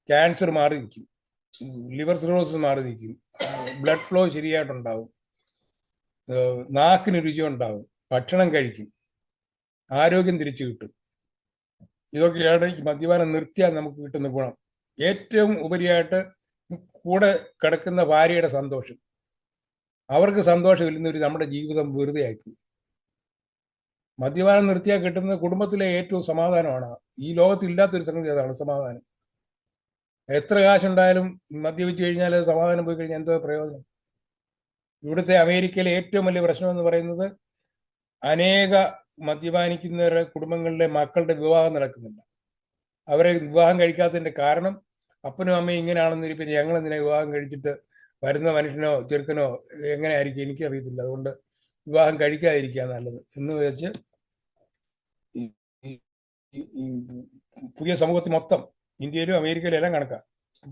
ക്യാൻസർ മാറി നിൽക്കും, ലിവർ സിറോസിസ് മാറി നിൽക്കും, ബ്ലഡ് ഫ്ലോ ശരിയായിട്ടുണ്ടാവും, നാക്കിന് രുചി ഉണ്ടാവും, ഭക്ഷണം കഴിക്കും, ആരോഗ്യം തിരിച്ചു കിട്ടും. ഇതൊക്കെയാണ് ഈ മദ്യപാനം നിർത്തിയാൽ നമുക്ക് കിട്ടുന്ന ഗുണം. ഏറ്റവും ഉപരിയായിട്ട് കൂടെ കിടക്കുന്ന ഭാര്യയുടെ സന്തോഷം, അവർക്ക് സന്തോഷമില്ലെന്നൊരു നമ്മുടെ ജീവിതം വെറുതെ ആക്കി. മദ്യപാനം നിർത്തിയാൽ കിട്ടുന്ന കുടുംബത്തിലെ ഏറ്റവും സമാധാനമാണ്. ഈ ലോകത്തില്ലാത്തൊരു സംഗതി അതാണ് സമാധാനം. എത്ര കാശുണ്ടായാലും മദ്യപിച്ചു കഴിഞ്ഞാൽ സമാധാനം പോയി കഴിഞ്ഞാൽ എന്തോ പ്രയോജനം? ഇവിടുത്തെ അമേരിക്കയിലെ ഏറ്റവും വലിയ പ്രശ്നം എന്ന് പറയുന്നത് അനേക മദ്യപാനിക്കുന്നവരുടെ കുടുംബങ്ങളിലെ മക്കളുടെ വിവാഹം നടക്കുന്നില്ല. അവരെ വിവാഹം കഴിക്കാത്തതിന്റെ കാരണം അപ്പനും അമ്മയും ഇങ്ങനെയാണെന്ന് പിന്നെ ഞങ്ങൾ എന്തിനാ വിവാഹം കഴിച്ചിട്ട് വരുന്ന മനുഷ്യനോ ചെറുക്കനോ എങ്ങനെ ആയിരിക്കും എനിക്കറിയത്തില്ല, അതുകൊണ്ട് വിവാഹം കഴിക്കാതിരിക്കുക നല്ലത് എന്ന് വെച്ച് ഈ പുതിയ സമൂഹത്തിൽ മൊത്തം ഇന്ത്യയിലും അമേരിക്കയിലും എല്ലാം കണക്കാണ്.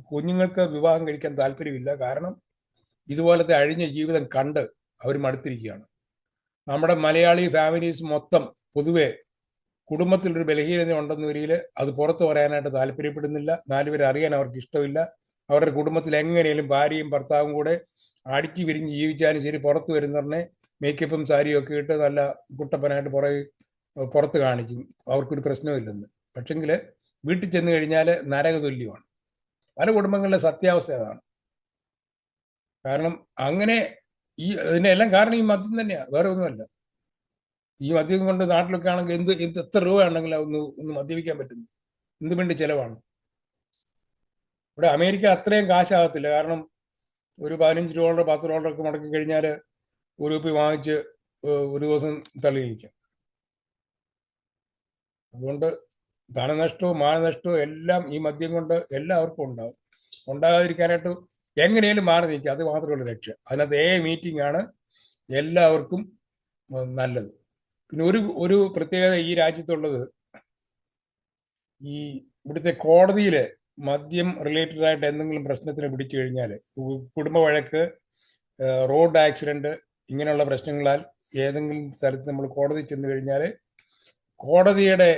കുഞ്ഞുങ്ങൾക്ക് വിവാഹം കഴിക്കാൻ താല്പര്യമില്ല. കാരണം ഇതുപോലത്തെ അഴിഞ്ഞ ജീവിതം കണ്ട് അവർ മടുത്തിരിക്കുകയാണ്. നമ്മുടെ മലയാളി ഫാമിലീസ് മൊത്തം പൊതുവെ കുടുംബത്തിലൊരു ബലഹീനത ഉണ്ടെന്ന വരിയിൽ അത് പുറത്തു പറയാനായിട്ട് താല്പര്യപ്പെടുന്നില്ല. നാലുപേരെ അറിയാൻ അവർക്ക് ഇഷ്ടമില്ല. അവരുടെ കുടുംബത്തിൽ എങ്ങനെയും ഭാര്യയും ഭർത്താവും കൂടെ അടിച്ചു വിരിഞ്ഞ് ജീവിച്ചാലും ശരി പുറത്ത് വരുന്നവരെ മേക്കപ്പും സാരിയും ഒക്കെ ഇട്ട് നല്ല കുട്ടപ്പനായിട്ട് പുറത്ത് കാണിക്കും, അവർക്കൊരു പ്രശ്നമില്ലെന്ന്. പക്ഷെങ്കിൽ വീട്ടിൽ ചെന്ന് കഴിഞ്ഞാൽ നരകതുല്യമാണ്. പല കുടുംബങ്ങളിലെ സത്യാവസ്ഥ അതാണ്. കാരണം അങ്ങനെ ഇതിനെല്ലാം കാരണം ഈ മദ്യം തന്നെയാണ്, വേറെ ഒന്നുമല്ല. ഈ മദ്യം കൊണ്ട് നാട്ടിലൊക്കെ ആണെങ്കിൽ എത്ര രൂപ ഉണ്ടെങ്കിലും ഒന്ന് മദ്യപിക്കാൻ പറ്റുന്നു, എന്ത് വേണ്ടി ചിലവാണ്. ഇവിടെ അമേരിക്ക അത്രയും കാശാകത്തില്ല. കാരണം ഒരു $15 $10 ഒക്കെ മുടക്കി കഴിഞ്ഞാൽ ഒരു കുപ്പി വാങ്ങിച്ച് ഒരു ദിവസം തള്ളിയിരിക്കാം. അതുകൊണ്ട് ധനനഷ്ടവും മാനനഷ്ടവും എല്ലാം ഈ മദ്യം കൊണ്ട് എല്ലാവർക്കും ഉണ്ടാവും. ഉണ്ടാകാതിരിക്കാനായിട്ട് എങ്ങനെയും മാറി നിൽക്കുക, അത് മാത്രമുള്ള ലക്ഷ്യം. അതിനകത്ത് മീറ്റിംഗ് ആണ് എല്ലാവർക്കും നല്ലത്. പിന്നെ ഒരു പ്രത്യേകത ഈ രാജ്യത്തുള്ളത്, ഈ ഇവിടുത്തെ കോടതിയിൽ മദ്യം റിലേറ്റഡ് ആയിട്ട് എന്തെങ്കിലും പ്രശ്നത്തിന് പിടിച്ചു കഴിഞ്ഞാൽ, കുടുംബ വഴക്ക്, റോഡ് ആക്സിഡന്റ്, ഇങ്ങനെയുള്ള പ്രശ്നങ്ങളാൽ ഏതെങ്കിലും തരത്തിൽ നമ്മൾ കോടതി ചെന്ന് കഴിഞ്ഞാൽ കോടതിയുടെ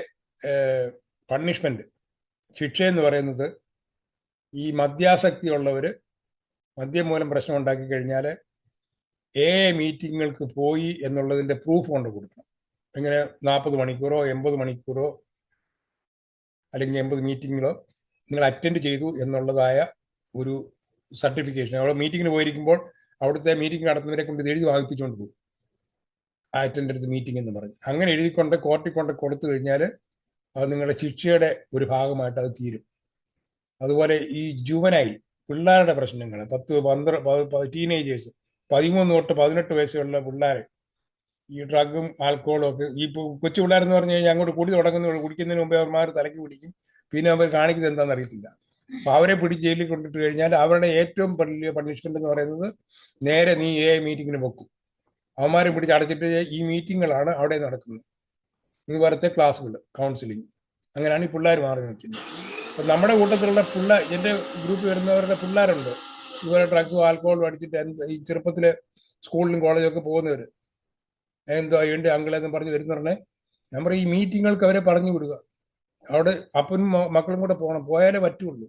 പണിഷ്മെന്റ്, ശിക്ഷയെന്ന് പറയുന്നത് ഈ മദ്യാസക്തി ഉള്ളവർ മദ്യം മൂലം പ്രശ്നം ഉണ്ടാക്കി കഴിഞ്ഞാൽ മീറ്റിങ്ങുകൾക്ക് പോയി എന്നുള്ളതിൻ്റെ പ്രൂഫ് കൊണ്ട് കൊടുക്കണം. ഇങ്ങനെ 40 മണിക്കൂറോ 80 മണിക്കൂറോ അല്ലെങ്കിൽ 80 മീറ്റിങ്ങിലോ നിങ്ങൾ അറ്റൻഡ് ചെയ്തു എന്നുള്ളതായ ഒരു സർട്ടിഫിക്കേഷൻ. അവിടെ മീറ്റിങ്ങിന് പോയിരിക്കുമ്പോൾ അവിടുത്തെ മീറ്റിംഗ് നടത്തുന്നവരെ കൊണ്ട് എഴുതി വാങ്ങിപ്പിച്ചുകൊണ്ട് പോകും, അറ്റൻഡൻസ് മീറ്റിംഗ് എന്ന് പറഞ്ഞ്. അങ്ങനെ എഴുതിക്കൊണ്ട് കോർട്ടിൽ കൊണ്ട് കൊടുത്തു കഴിഞ്ഞാൽ അത് നിങ്ങളുടെ ശിക്ഷയുടെ ഒരു ഭാഗമായിട്ട് അത് തീരും. അതുപോലെ ഈ ജുവനൈൽ പിള്ളേരുടെ പ്രശ്നങ്ങൾ, 10-12 ടീനേജേഴ്സ്, 13 തൊട്ട് 18 വയസ്സുള്ള പിള്ളേർ ഈ ഡ്രഗും ആൽക്കഹോളും ഒക്കെ, ഈ കൊച്ചു പിള്ളേരെന്ന് പറഞ്ഞു കഴിഞ്ഞാൽ അങ്ങോട്ട് കുടി കുടിക്കുന്നതിന് മുമ്പേ അവന്മാർ തലയ്ക്ക് പിടിക്കും, പിന്നെ അവർ കാണിക്കുന്നത് എന്താണെന്ന് അറിയത്തില്ല. അപ്പോൾ അവരെ പിടിച്ച് ജയിലിൽ കൊണ്ടിട്ട് കഴിഞ്ഞാൽ അവരുടെ ഏറ്റവും വലിയ പണിഷ്മെന്റ് എന്ന് പറയുന്നത് നേരെ നീ മീറ്റിങ്ങിന് വെക്കും. അവന്മാരെ പിടിച്ച് അടച്ചിട്ട് ഈ മീറ്റിങ്ങുകളാണ് അവിടെ നടക്കുന്നത്, ഇതുപോലത്തെ ക്ലാസ്സുകൾ, കൗൺസിലിംഗ്. അങ്ങനെയാണ് ഈ പിള്ളേർ മാറി നിൽക്കുന്നത്. അപ്പം നമ്മുടെ കൂട്ടത്തിലുള്ള എൻ്റെ ഗ്രൂപ്പിൽ വരുന്നവരുടെ പിള്ളേരുണ്ട് ഇതുപോലെ ഡ്രഗ്സും ആൽക്കഹോളും അടിച്ചിട്ട് ഈ ചെറുപ്പത്തിൽ സ്കൂളിലും കോളേജും ഒക്കെ പോകുന്നവർ എന്തോ വേണ്ടി അങ്കിളെന്ന് പറഞ്ഞ് വരുന്നവരെ നമ്മൾ ഈ മീറ്റിങ്ങുകൾക്ക് അവരെ പറഞ്ഞു വിടുക. അവിടെ അപ്പനും മക്കളും കൂടെ പോയാലേ പറ്റുള്ളൂ.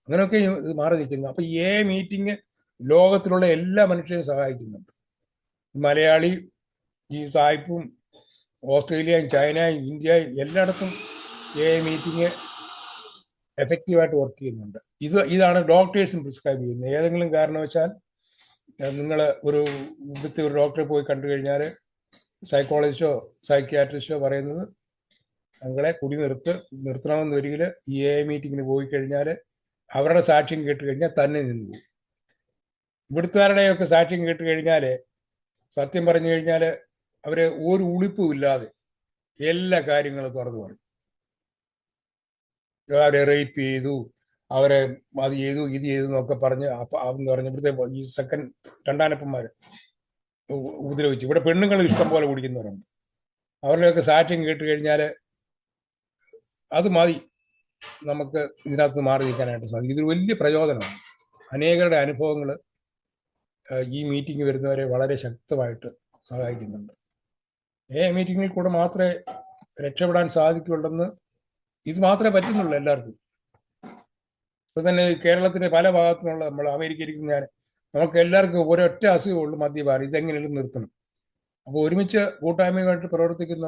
അങ്ങനെയൊക്കെ ഇത് മാറി നിൽക്കുന്നു. അപ്പം ഈ മീറ്റിംഗ് ലോകത്തിലുള്ള എല്ലാ മനുഷ്യരെയും സഹായിക്കുന്നുണ്ട്. മലയാളി, ഈ സായിപ്പും, ഓസ്ട്രേലിയയും ചൈനയും ഇന്ത്യയും എല്ലായിടത്തും മീറ്റിംഗ് എഫക്റ്റീവായിട്ട് വർക്ക് ചെയ്യുന്നുണ്ട്. ഇതാണ് ഡോക്ടേഴ്സും പ്രിസ്ക്രൈബ് ചെയ്യുന്നത്. ഏതെങ്കിലും കാരണവശാൽ നിങ്ങൾ ഒരു ഡോക്ടറെ പോയി കണ്ടു കഴിഞ്ഞാൽ സൈക്കോളജിസ്റ്റോ സൈക്യാട്രിസ്റ്റോ പറയുന്നത് അങ്ങളെ കുടി നിർത്തണമെന്ന് ഒരിക്കൽ ഈ മീറ്റിങ്ങിന് പോയി കഴിഞ്ഞാൽ അവരുടെ സാക്ഷ്യം കേട്ട് കഴിഞ്ഞാൽ തന്നെ നിന്ന് പോകും. ഇവിടുത്തുകാരുടെയൊക്കെ സാക്ഷ്യം കേട്ട് കഴിഞ്ഞാൽ സത്യം പറഞ്ഞു കഴിഞ്ഞാൽ അവരെ ഒരു ഉളിപ്പും ഇല്ലാതെ എല്ലാ കാര്യങ്ങളും തുറന്നു പറയും. അവരെ റേപ്പ് ചെയ്തു, അവരെ അത് ചെയ്തു, ഇത് ചെയ്തു എന്നൊക്കെ പറഞ്ഞ് എന്ന് പറഞ്ഞ ഇവിടുത്തെ ഈ രണ്ടാനപ്പന്മാർ ഉപദ്രവിച്ചു. ഇവിടെ പെണ്ണുങ്ങൾ ഇഷ്ടം പോലെ കുടിക്കുന്നവരുണ്ട്. അവരുടെയൊക്കെ സാക്ഷ്യം കേട്ട് കഴിഞ്ഞാൽ അത് മതി നമുക്ക് ഇതിനകത്ത് മാറി നിൽക്കാനായിട്ട് സാധിക്കും. ഇതൊരു വലിയ പ്രചോദനമാണ്. അനേകരുടെ അനുഭവങ്ങൾ ഈ മീറ്റിംഗ് വരുന്നവരെ വളരെ ശക്തമായിട്ട് സഹായിക്കുന്നുണ്ട്. മീറ്റിങ്ങിൽ കൂടെ മാത്രമേ രക്ഷപ്പെടാൻ സാധിക്കുള്ളെന്ന്, ഇത് മാത്രമേ പറ്റുന്നുള്ളൂ എല്ലാവർക്കും. ഇപ്പൊ തന്നെ കേരളത്തിന്റെ പല ഭാഗത്തു നിന്നുള്ള നമ്മൾ അമേരിക്കയിരിക്കും നമുക്ക് എല്ലാവർക്കും ഒരൊറ്റ അസുഖമുള്ളൂ, മദ്യപാനം. ഇതെങ്ങനെയും നിർത്തണം. അപ്പോൾ ഒരുമിച്ച് കൂട്ടായ്മയായിട്ട് പ്രവർത്തിക്കുന്ന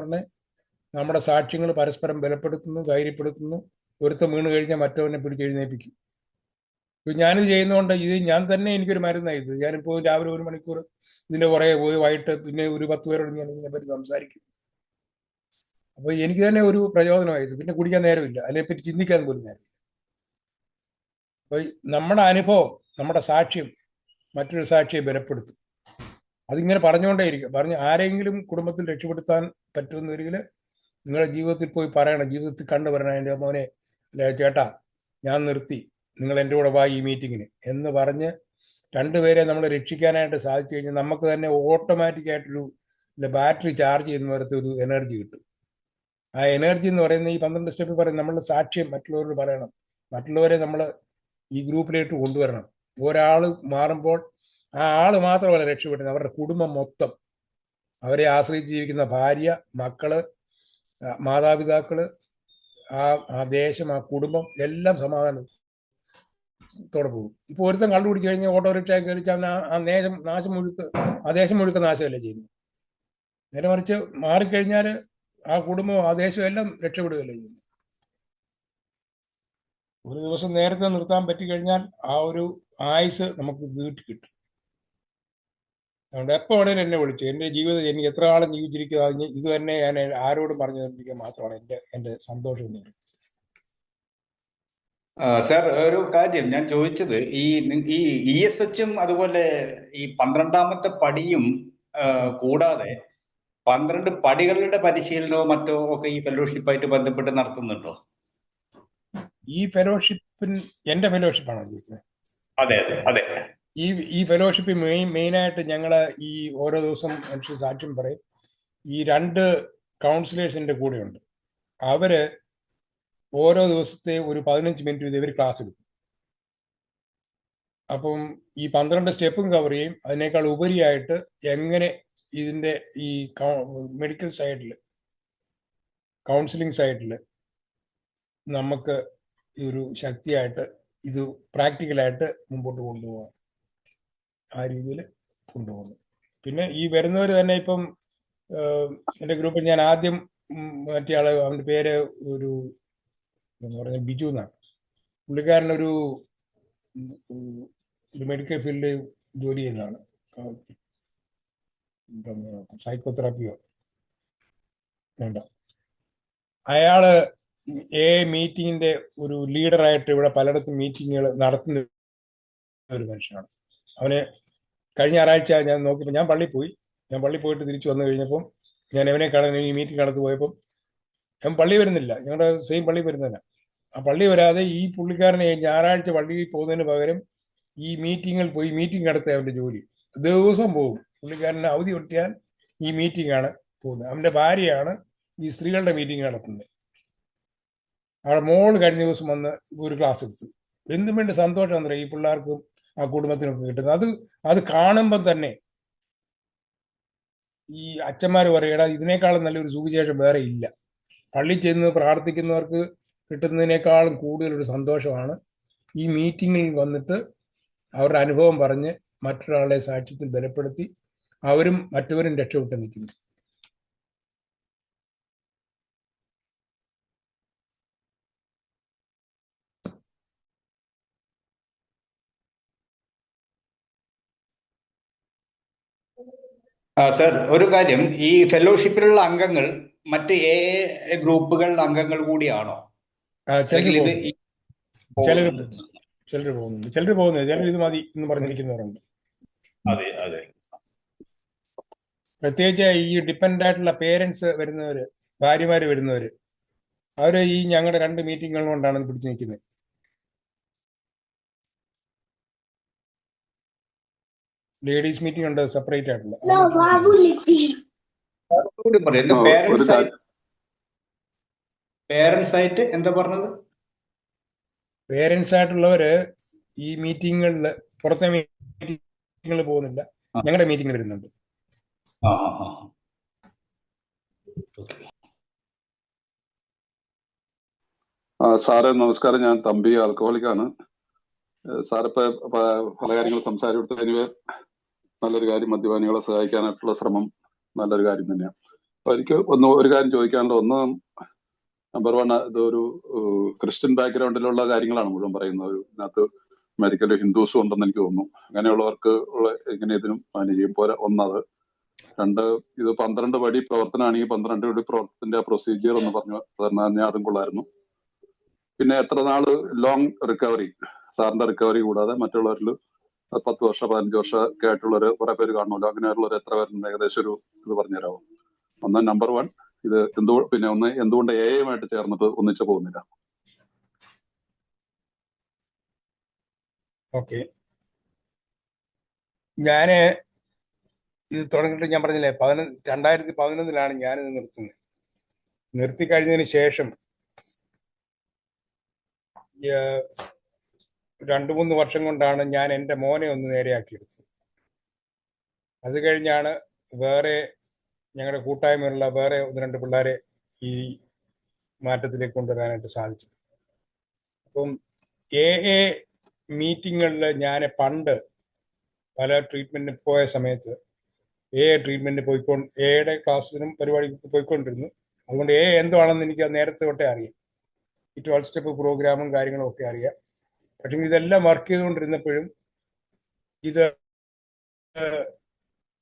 നമ്മുടെ സാക്ഷ്യങ്ങൾ പരസ്പരം ബലപ്പെടുത്തുന്നു, ധൈര്യപ്പെടുത്തുന്നു. ഒരുത്തം വീണ് കഴിഞ്ഞാൽ മറ്റവനെ പിടിച്ചെഴുന്നേൽപ്പിക്കും. ഇപ്പം ഞാനിത് ചെയ്യുന്നതുകൊണ്ട് ഇത് ഞാൻ തന്നെ എനിക്കൊരു മരുന്നായി. ഇത് ഞാനിപ്പോൾ രാവിലെ 1 മണിക്കൂർ ഇതിൻ്റെ പുറകെ പോയി, വൈകിട്ട് പിന്നെ ഒരു 10 പേരോട് ഞാൻ ഇതിനെപ്പറ്റി സംസാരിക്കും. അപ്പോൾ എനിക്ക് തന്നെ ഒരു പ്രചോദനമായത്. പിന്നെ കുടിക്കാൻ നേരമില്ല, അതിനെപ്പറ്റി ചിന്തിക്കാൻ പോലും നേരമില്ല. അപ്പോൾ നമ്മുടെ അനുഭവം, നമ്മുടെ സാക്ഷ്യം മറ്റൊരു സാക്ഷിയെ ബലപ്പെടുത്തും. അതിങ്ങനെ പറഞ്ഞുകൊണ്ടേയിരിക്കും. ആരെങ്കിലും കുടുംബത്തിൽ രക്ഷപ്പെടുത്താൻ പറ്റുമെന്നൊരിക്കൽ നിങ്ങളുടെ ജീവിതത്തിൽ പോയി പറയണം, ജീവിതത്തിൽ കണ്ടു പറയണം, എൻ്റെ മോനെ ചേട്ടാ ഞാൻ നിർത്തി, നിങ്ങൾ എൻ്റെ കൂടെ വാ ഈ മീറ്റിങ്ങിന് എന്ന് പറഞ്ഞ് രണ്ടുപേരെ നമ്മൾ രക്ഷിക്കാനായിട്ട് സാധിച്ചു കഴിഞ്ഞാൽ നമുക്ക് തന്നെ ഓട്ടോമാറ്റിക്കായിട്ടൊരു ബാറ്ററി ചാർജ് ചെയ്യുന്ന പോലത്തെ ഒരു എനർജി കിട്ടും. ആ എനർജി എന്ന് പറയുന്നത് ഈ 12 സ്റ്റെപ്പിൽ പറയും, നമ്മളുടെ സാക്ഷ്യം മറ്റുള്ളവരോട് പറയണം, മറ്റുള്ളവരെ നമ്മൾ ഈ ഗ്രൂപ്പിലേക്ക് കൊണ്ടുവരണം. ഒരാൾ മാറുമ്പോൾ ആ ആൾ മാത്രമല്ല രക്ഷപ്പെടുന്നത്, അവരുടെ കുടുംബം മൊത്തം, അവരെ ആശ്രയിച്ച് ജീവിക്കുന്ന ഭാര്യ, മക്കള്, മാതാപിതാക്കള്, ആ ദേശം, ആ കുടുംബം എല്ലാം സമാധാനത്തോടെ പോകും. ഇപ്പോൾ ഒരുത്തം കണ്ടുപിടിച്ച് കഴിഞ്ഞാൽ ഓട്ടോറിക്ഷ കയറിച്ചാൽ ആ ദേശം മുഴുക്ക നാശമല്ലേ ചെയ്യുന്നത്. നേരെ മറിച്ച് മാറിക്കഴിഞ്ഞാൽ ആ കുടുംബം, ആ ദേശം എല്ലാം രക്ഷപ്പെടുകയല്ലേ ചെയ്യുന്നത്. ഒരു ദിവസം നേരത്തെ നിർത്താൻ പറ്റിക്കഴിഞ്ഞാൽ ആ ഒരു ആയുസ് നമുക്ക് നീട്ടി കിട്ടും. അതുകൊണ്ട് എപ്പോൾ വേണേലും എന്നെ വിളിച്ചു, എൻ്റെ ജീവിതം എനിക്ക് എത്ര കാലം ജീവിച്ചിരിക്കുക, ഇത് തന്നെ ഞാൻ ആരോടും പറഞ്ഞു തന്നിരിക്കുക മാത്രമാണ് എൻ്റെ സന്തോഷം എന്ന് പറയുന്നത്. സാർ, ഒരു കാര്യം ഞാൻ ചോദിച്ചത്, ഈ ESHും അതുപോലെ ഈ 12ാമത്തെ പടിയും കൂടാതെ 12 പടികളുടെ പരിശീലനമോ മറ്റോ ഒക്കെ ഈ ഫെലോഷിപ്പായിട്ട് ബന്ധപ്പെട്ട് നടത്തുന്നുണ്ടോ? ഈ ഫെലോഷിപ്പിന് എൻ്റെ ഫെലോഷിപ്പാണോ ചോദിക്കുന്നത്? അതെ അതെ അതെ. ഈ ഫെലോഷിപ്പ് മെയിനായിട്ട് ഞങ്ങൾ ഈ ഓരോ ദിവസം മനുഷ്യ സാക്ഷ്യം പറയും. ഈ 2 കൗൺസിലേഴ്സിൻ്റെ കൂടെയുണ്ട്. അവര് ഓരോ ദിവസത്തെ ഒരു 15 മിനിറ്റ് വീതം ഇവർ ക്ലാസ് എടുക്കും. അപ്പം ഈ 12 സ്റ്റെപ്പും കവർ ചെയ്യും. അതിനേക്കാൾ ഉപരിയായിട്ട് എങ്ങനെ ഇതിൻ്റെ ഈ മെഡിക്കൽ സൈഡിൽ, കൗൺസിലിംഗ് സൈഡിൽ നമുക്ക് ഒരു ശക്തിയായിട്ട് ഇത് പ്രാക്ടിക്കലായിട്ട് മുമ്പോട്ട് കൊണ്ടുപോകാം, ആ രീതിയിൽ കൊണ്ടുപോകുന്നു. പിന്നെ ഈ വരുന്നവർ തന്നെ ഇപ്പം എൻ്റെ ഗ്രൂപ്പിൽ ഞാൻ ആദ്യം മറ്റേ ആള്, അവൻ്റെ പേര് ഒരു എന്ന് പറഞ്ഞാൽ ബിജു എന്നാണ്. പുള്ളിക്കാരനൊരു മെഡിക്കൽ ഫീൽഡിൽ ജോലി ചെയ്യുന്നതാണ്, സൈക്കോതെറാപ്പിയോ വേണ്ട. അയാള് മീറ്റിങ്ങിന്റെ ഒരു ലീഡറായിട്ട് ഇവിടെ പലയിടത്തും മീറ്റിങ്ങുകൾ നടത്തുന്ന ഒരു മനുഷ്യനാണ്. അവന് കഴിഞ്ഞ ഞായറാഴ്ച ഞാൻ നോക്കിയപ്പോൾ ഞാൻ പള്ളിയിൽ പോയിട്ട് തിരിച്ചു വന്നു കഴിഞ്ഞപ്പം ഞാൻ അവനെ കാണാൻ ഈ മീറ്റിംഗ് നടത്തു പോയപ്പം ഞാൻ പള്ളി വരുന്നില്ല, ഞങ്ങളുടെ സെയിം പള്ളി വരുന്നില്ല. ആ പള്ളി വരാതെ ഈ പുള്ളിക്കാരനെ ഞായറാഴ്ച പള്ളിയിൽ പോകുന്നതിന് പകരം ഈ മീറ്റിങ്ങിൽ പോയി മീറ്റിംഗ് നടത്തുക അവൻ്റെ ജോലി. ദിവസം പോകും. പുള്ളിക്കാരന് അവധി ഒട്ടിയാൽ ഈ മീറ്റിംഗാണ് പോകുന്നത്. അവൻ്റെ ഭാര്യയാണ് ഈ സ്ത്രീകളുടെ മീറ്റിംഗ് നടത്തുന്നത്. അവിടെ മോള് കഴിഞ്ഞ ദിവസം വന്ന് ഒരു ക്ലാസ് എടുത്തു. എന്തും വേണ്ടി സന്തോഷം എന്താ ഈ പിള്ളേർക്കും ആ കുടുംബത്തിനൊക്കെ കിട്ടുന്നത്. അത് കാണുമ്പം തന്നെ ഈ അച്ഛന്മാർ പറയടാ, ഇതിനേക്കാളും നല്ലൊരു സുവിശേഷം വേറെ ഇല്ല. പള്ളി ചെന്ന് പ്രാർത്ഥിക്കുന്നവർക്ക് കിട്ടുന്നതിനേക്കാളും കൂടുതലൊരു സന്തോഷമാണ് ഈ മീറ്റിങ്ങിൽ വന്നിട്ട് അവരുടെ അനുഭവം പറഞ്ഞ് മറ്റൊരാളെ സാക്ഷ്യത്തിൽ ബലപ്പെടുത്തി അവരും മറ്റവരും രക്ഷപ്പെട്ട് നിൽക്കുന്നു. സർ, ഒരു കാര്യം, ഈ ഫെലോഷിപ്പിലുള്ള അംഗങ്ങൾ മറ്റ് ഗ്രൂപ്പുകൾ അംഗങ്ങൾ കൂടിയാണോ? ചിലർ അല്ലെങ്കിൽ ഇത് പോകുന്നുണ്ട്, പോകുന്നുണ്ട്? ചിലർ പോകുന്നത് ചിലർ ഇത് മതി എന്ന് പറഞ്ഞിരിക്കുന്നവരുണ്ട്. അതെ അതെ. പ്രത്യേകിച്ച് ഈ ഡിപ്പെൻഡ് ആയിട്ടുള്ള പേരൻസ് വരുന്നവര്, ഭാര്യമാര് വരുന്നവര്, അവര് ഈ ഞങ്ങളുടെ 2 മീറ്റിങ്ങുകൾ കൊണ്ടാണ് ഇത് പിടിച്ചു നിൽക്കുന്നത്. ലേഡീസ് മീറ്റിംഗ് ഉണ്ട് സെപ്പറേറ്റ് ആയിട്ടുള്ള. ഒന്നുകൂടി പറയൂ. എന്താ പേരൻസ് ആയിട്ട് എന്താ പറഞ്ഞത്? പേരൻസ് ആയിട്ടുള്ളവര് ഈ മീറ്റിങ്ങുകളിൽ, പുറത്തെ മീറ്റിങ്ങുകളിൽ പോകുന്നില്ല, ഞങ്ങളുടെ മീറ്റിംഗിൽ വരുന്നുണ്ട്. സാറ് നമസ്കാരം. ഞാൻ തമ്പി ആൽക്കഹോളിക്കാണ്. സാറിപ്പോ പല കാര്യങ്ങൾ സംസാരിച്ചെടുത്തതിന് നല്ലൊരു കാര്യം, മദ്യപാനികളെ സഹായിക്കാനായിട്ടുള്ള ശ്രമം നല്ലൊരു കാര്യം തന്നെയാണ്. അപ്പൊ എനിക്ക് ഒരു കാര്യം ചോദിക്കാനുള്ളത്, ഒന്ന്, നമ്പർ 1, ഇതൊരു ക്രിസ്ത്യൻ ബാക്ക്ഗ്രൗണ്ടിലുള്ള കാര്യങ്ങളാണ് മുഴുവൻ പറയുന്നത്. ഇതിനകത്ത് അമേരിക്കയിലെ ഹിന്ദുസും ഉണ്ടെന്ന് എനിക്ക് തോന്നുന്നു. അങ്ങനെയുള്ളവർക്ക് എങ്ങനെ ഇതിനും മാനേജ് ചെയ്യും പോലെ ഒന്നത്. 2, ഇത് 12 പടി പ്രവർത്തനമാണെങ്കിൽ 12 പടി പ്രവർത്തനത്തിന്റെ പ്രൊസീജിയർ എന്ന് പറഞ്ഞു തന്നാൽ അതും കൊള്ളായിരുന്നു. പിന്നെ എത്ര നാള് ലോങ് റിക്കവറി, സാറിന്റെ റിക്കവറി കൂടാതെ മറ്റുള്ളവരിൽ 10 വർഷം 15 വർഷം ഒക്കെ ആയിട്ടുള്ളവർ കുറെ പേര് കാണുമല്ലോ, അങ്ങനെയുള്ളവർ എത്ര പേരുണ്ട് ഏകദേശം ഒരു ഇത് പറഞ്ഞുതരാമോ? ഒന്ന് നമ്പർ 1 ഇത് പിന്നെ ഒന്ന്, എന്തുകൊണ്ട് എയുമായിട്ട് ചേർന്നിട്ട് ഒന്നിച്ചു പോകുന്നില്ല? ഓക്കെ, ഞാന് ഇത് തുടങ്ങിയിട്ട് ഞാൻ പറഞ്ഞില്ലേ 2011 ഞാനിത് നിർത്തുന്നത്. നിർത്തി കഴിഞ്ഞതിന് ശേഷം 2-3 വർഷം കൊണ്ടാണ് ഞാൻ എൻ്റെ മോനെ ഒന്ന് നേരെയാക്കിയെടുത്തത്. അത് കഴിഞ്ഞാണ് വേറെ ഞങ്ങളുടെ കൂട്ടായ്മയുള്ള വേറെ 1-2 പിള്ളേരെ ഈ മാറ്റത്തിലേക്ക് കൊണ്ടുവരാനായിട്ട് സാധിച്ചത്. അപ്പം എ മീറ്റിങ്ങുകളിൽ ഞാൻ പണ്ട് പല ട്രീറ്റ്മെന്റിന് പോയ സമയത്ത് ട്രീറ്റ്മെന്റിന് എയുടെ ക്ലാസ്സിനും പരിപാടിക്ക് പോയിക്കൊണ്ടിരുന്നു. അതുകൊണ്ട് എന്താണെന്ന് എനിക്ക് നേരത്തെ തൊട്ടേ അറിയാം. ഈ 12 സ്റ്റെപ്പ് പ്രോഗ്രാമും കാര്യങ്ങളും ഒക്കെ അറിയാം. പക്ഷെ ഇതെല്ലാം വർക്ക് ചെയ്തുകൊണ്ടിരുന്നപ്പോഴും ഇത്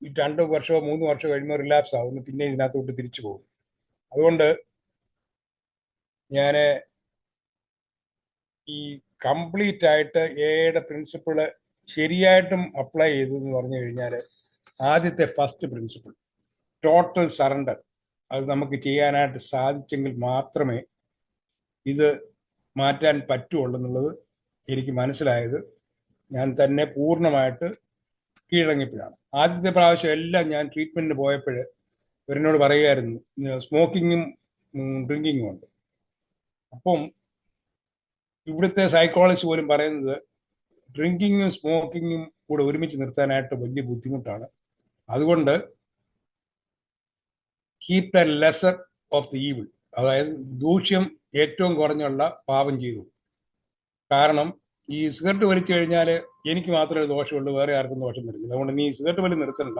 2 വർഷമോ 3 വർഷമോ കഴിയുമ്പോൾ റിലാപ്സ് ആവുന്നു, പിന്നെ ഇതിനകത്തോട്ട് തിരിച്ചു പോകും. അതുകൊണ്ട് ഞാൻ ഈ കംപ്ലീറ്റ് ആയിട്ട് എയുടെ പ്രിൻസിപ്പിള് ശരിയായിട്ടും അപ്ലൈ ചെയ്തതെന്ന് പറഞ്ഞു കഴിഞ്ഞാൽ, ആദ്യത്തെ ഫസ്റ്റ് പ്രിൻസിപ്പിൾ ടോട്ടൽ സറണ്ടർ, അത് നമുക്ക് ചെയ്യാനായിട്ട് സാധിച്ചെങ്കിൽ മാത്രമേ ഇത് മാറ്റാൻ പറ്റുള്ളൂ എന്നുള്ളത് എനിക്ക് മനസ്സിലായത് ഞാൻ തന്നെ പൂർണ്ണമായിട്ട് കീഴടങ്ങിയപ്പോഴാണ്. ആദ്യത്തെ പ്രാവശ്യം എല്ലാം ഞാൻ ട്രീറ്റ്മെന്റിന് പോയപ്പോൾ ഇവരെന്നോട് പറയുമായിരുന്നു സ്മോക്കിങ്ങും ഡ്രിങ്കിങ്ങും ഉണ്ട്. അപ്പം ഇവിടുത്തെ സൈക്കോളജി പോലും പറയുന്നത് ഡ്രിങ്കിങ്ങും സ്മോക്കിങ്ങും കൂടെ ഒരുമിച്ച് നിർത്താനായിട്ട് വലിയ ബുദ്ധിമുട്ടാണ്. അതുകൊണ്ട് keep the lesser of the evil, അതായത് ദൂഷ്യം ഏറ്റവും കുറഞ്ഞുള്ള പാപം ചെയ്തു. കാരണം ഈ സിഗരറ്റ് വലിച്ചു കഴിഞ്ഞാൽ എനിക്ക് മാത്രമേ ദോഷമുള്ളൂ, വേറെ ആർക്കും ദോഷം വരുന്നില്ല. അതുകൊണ്ട് നീ സിഗരറ്റ് വലി നിർത്തണ്ട,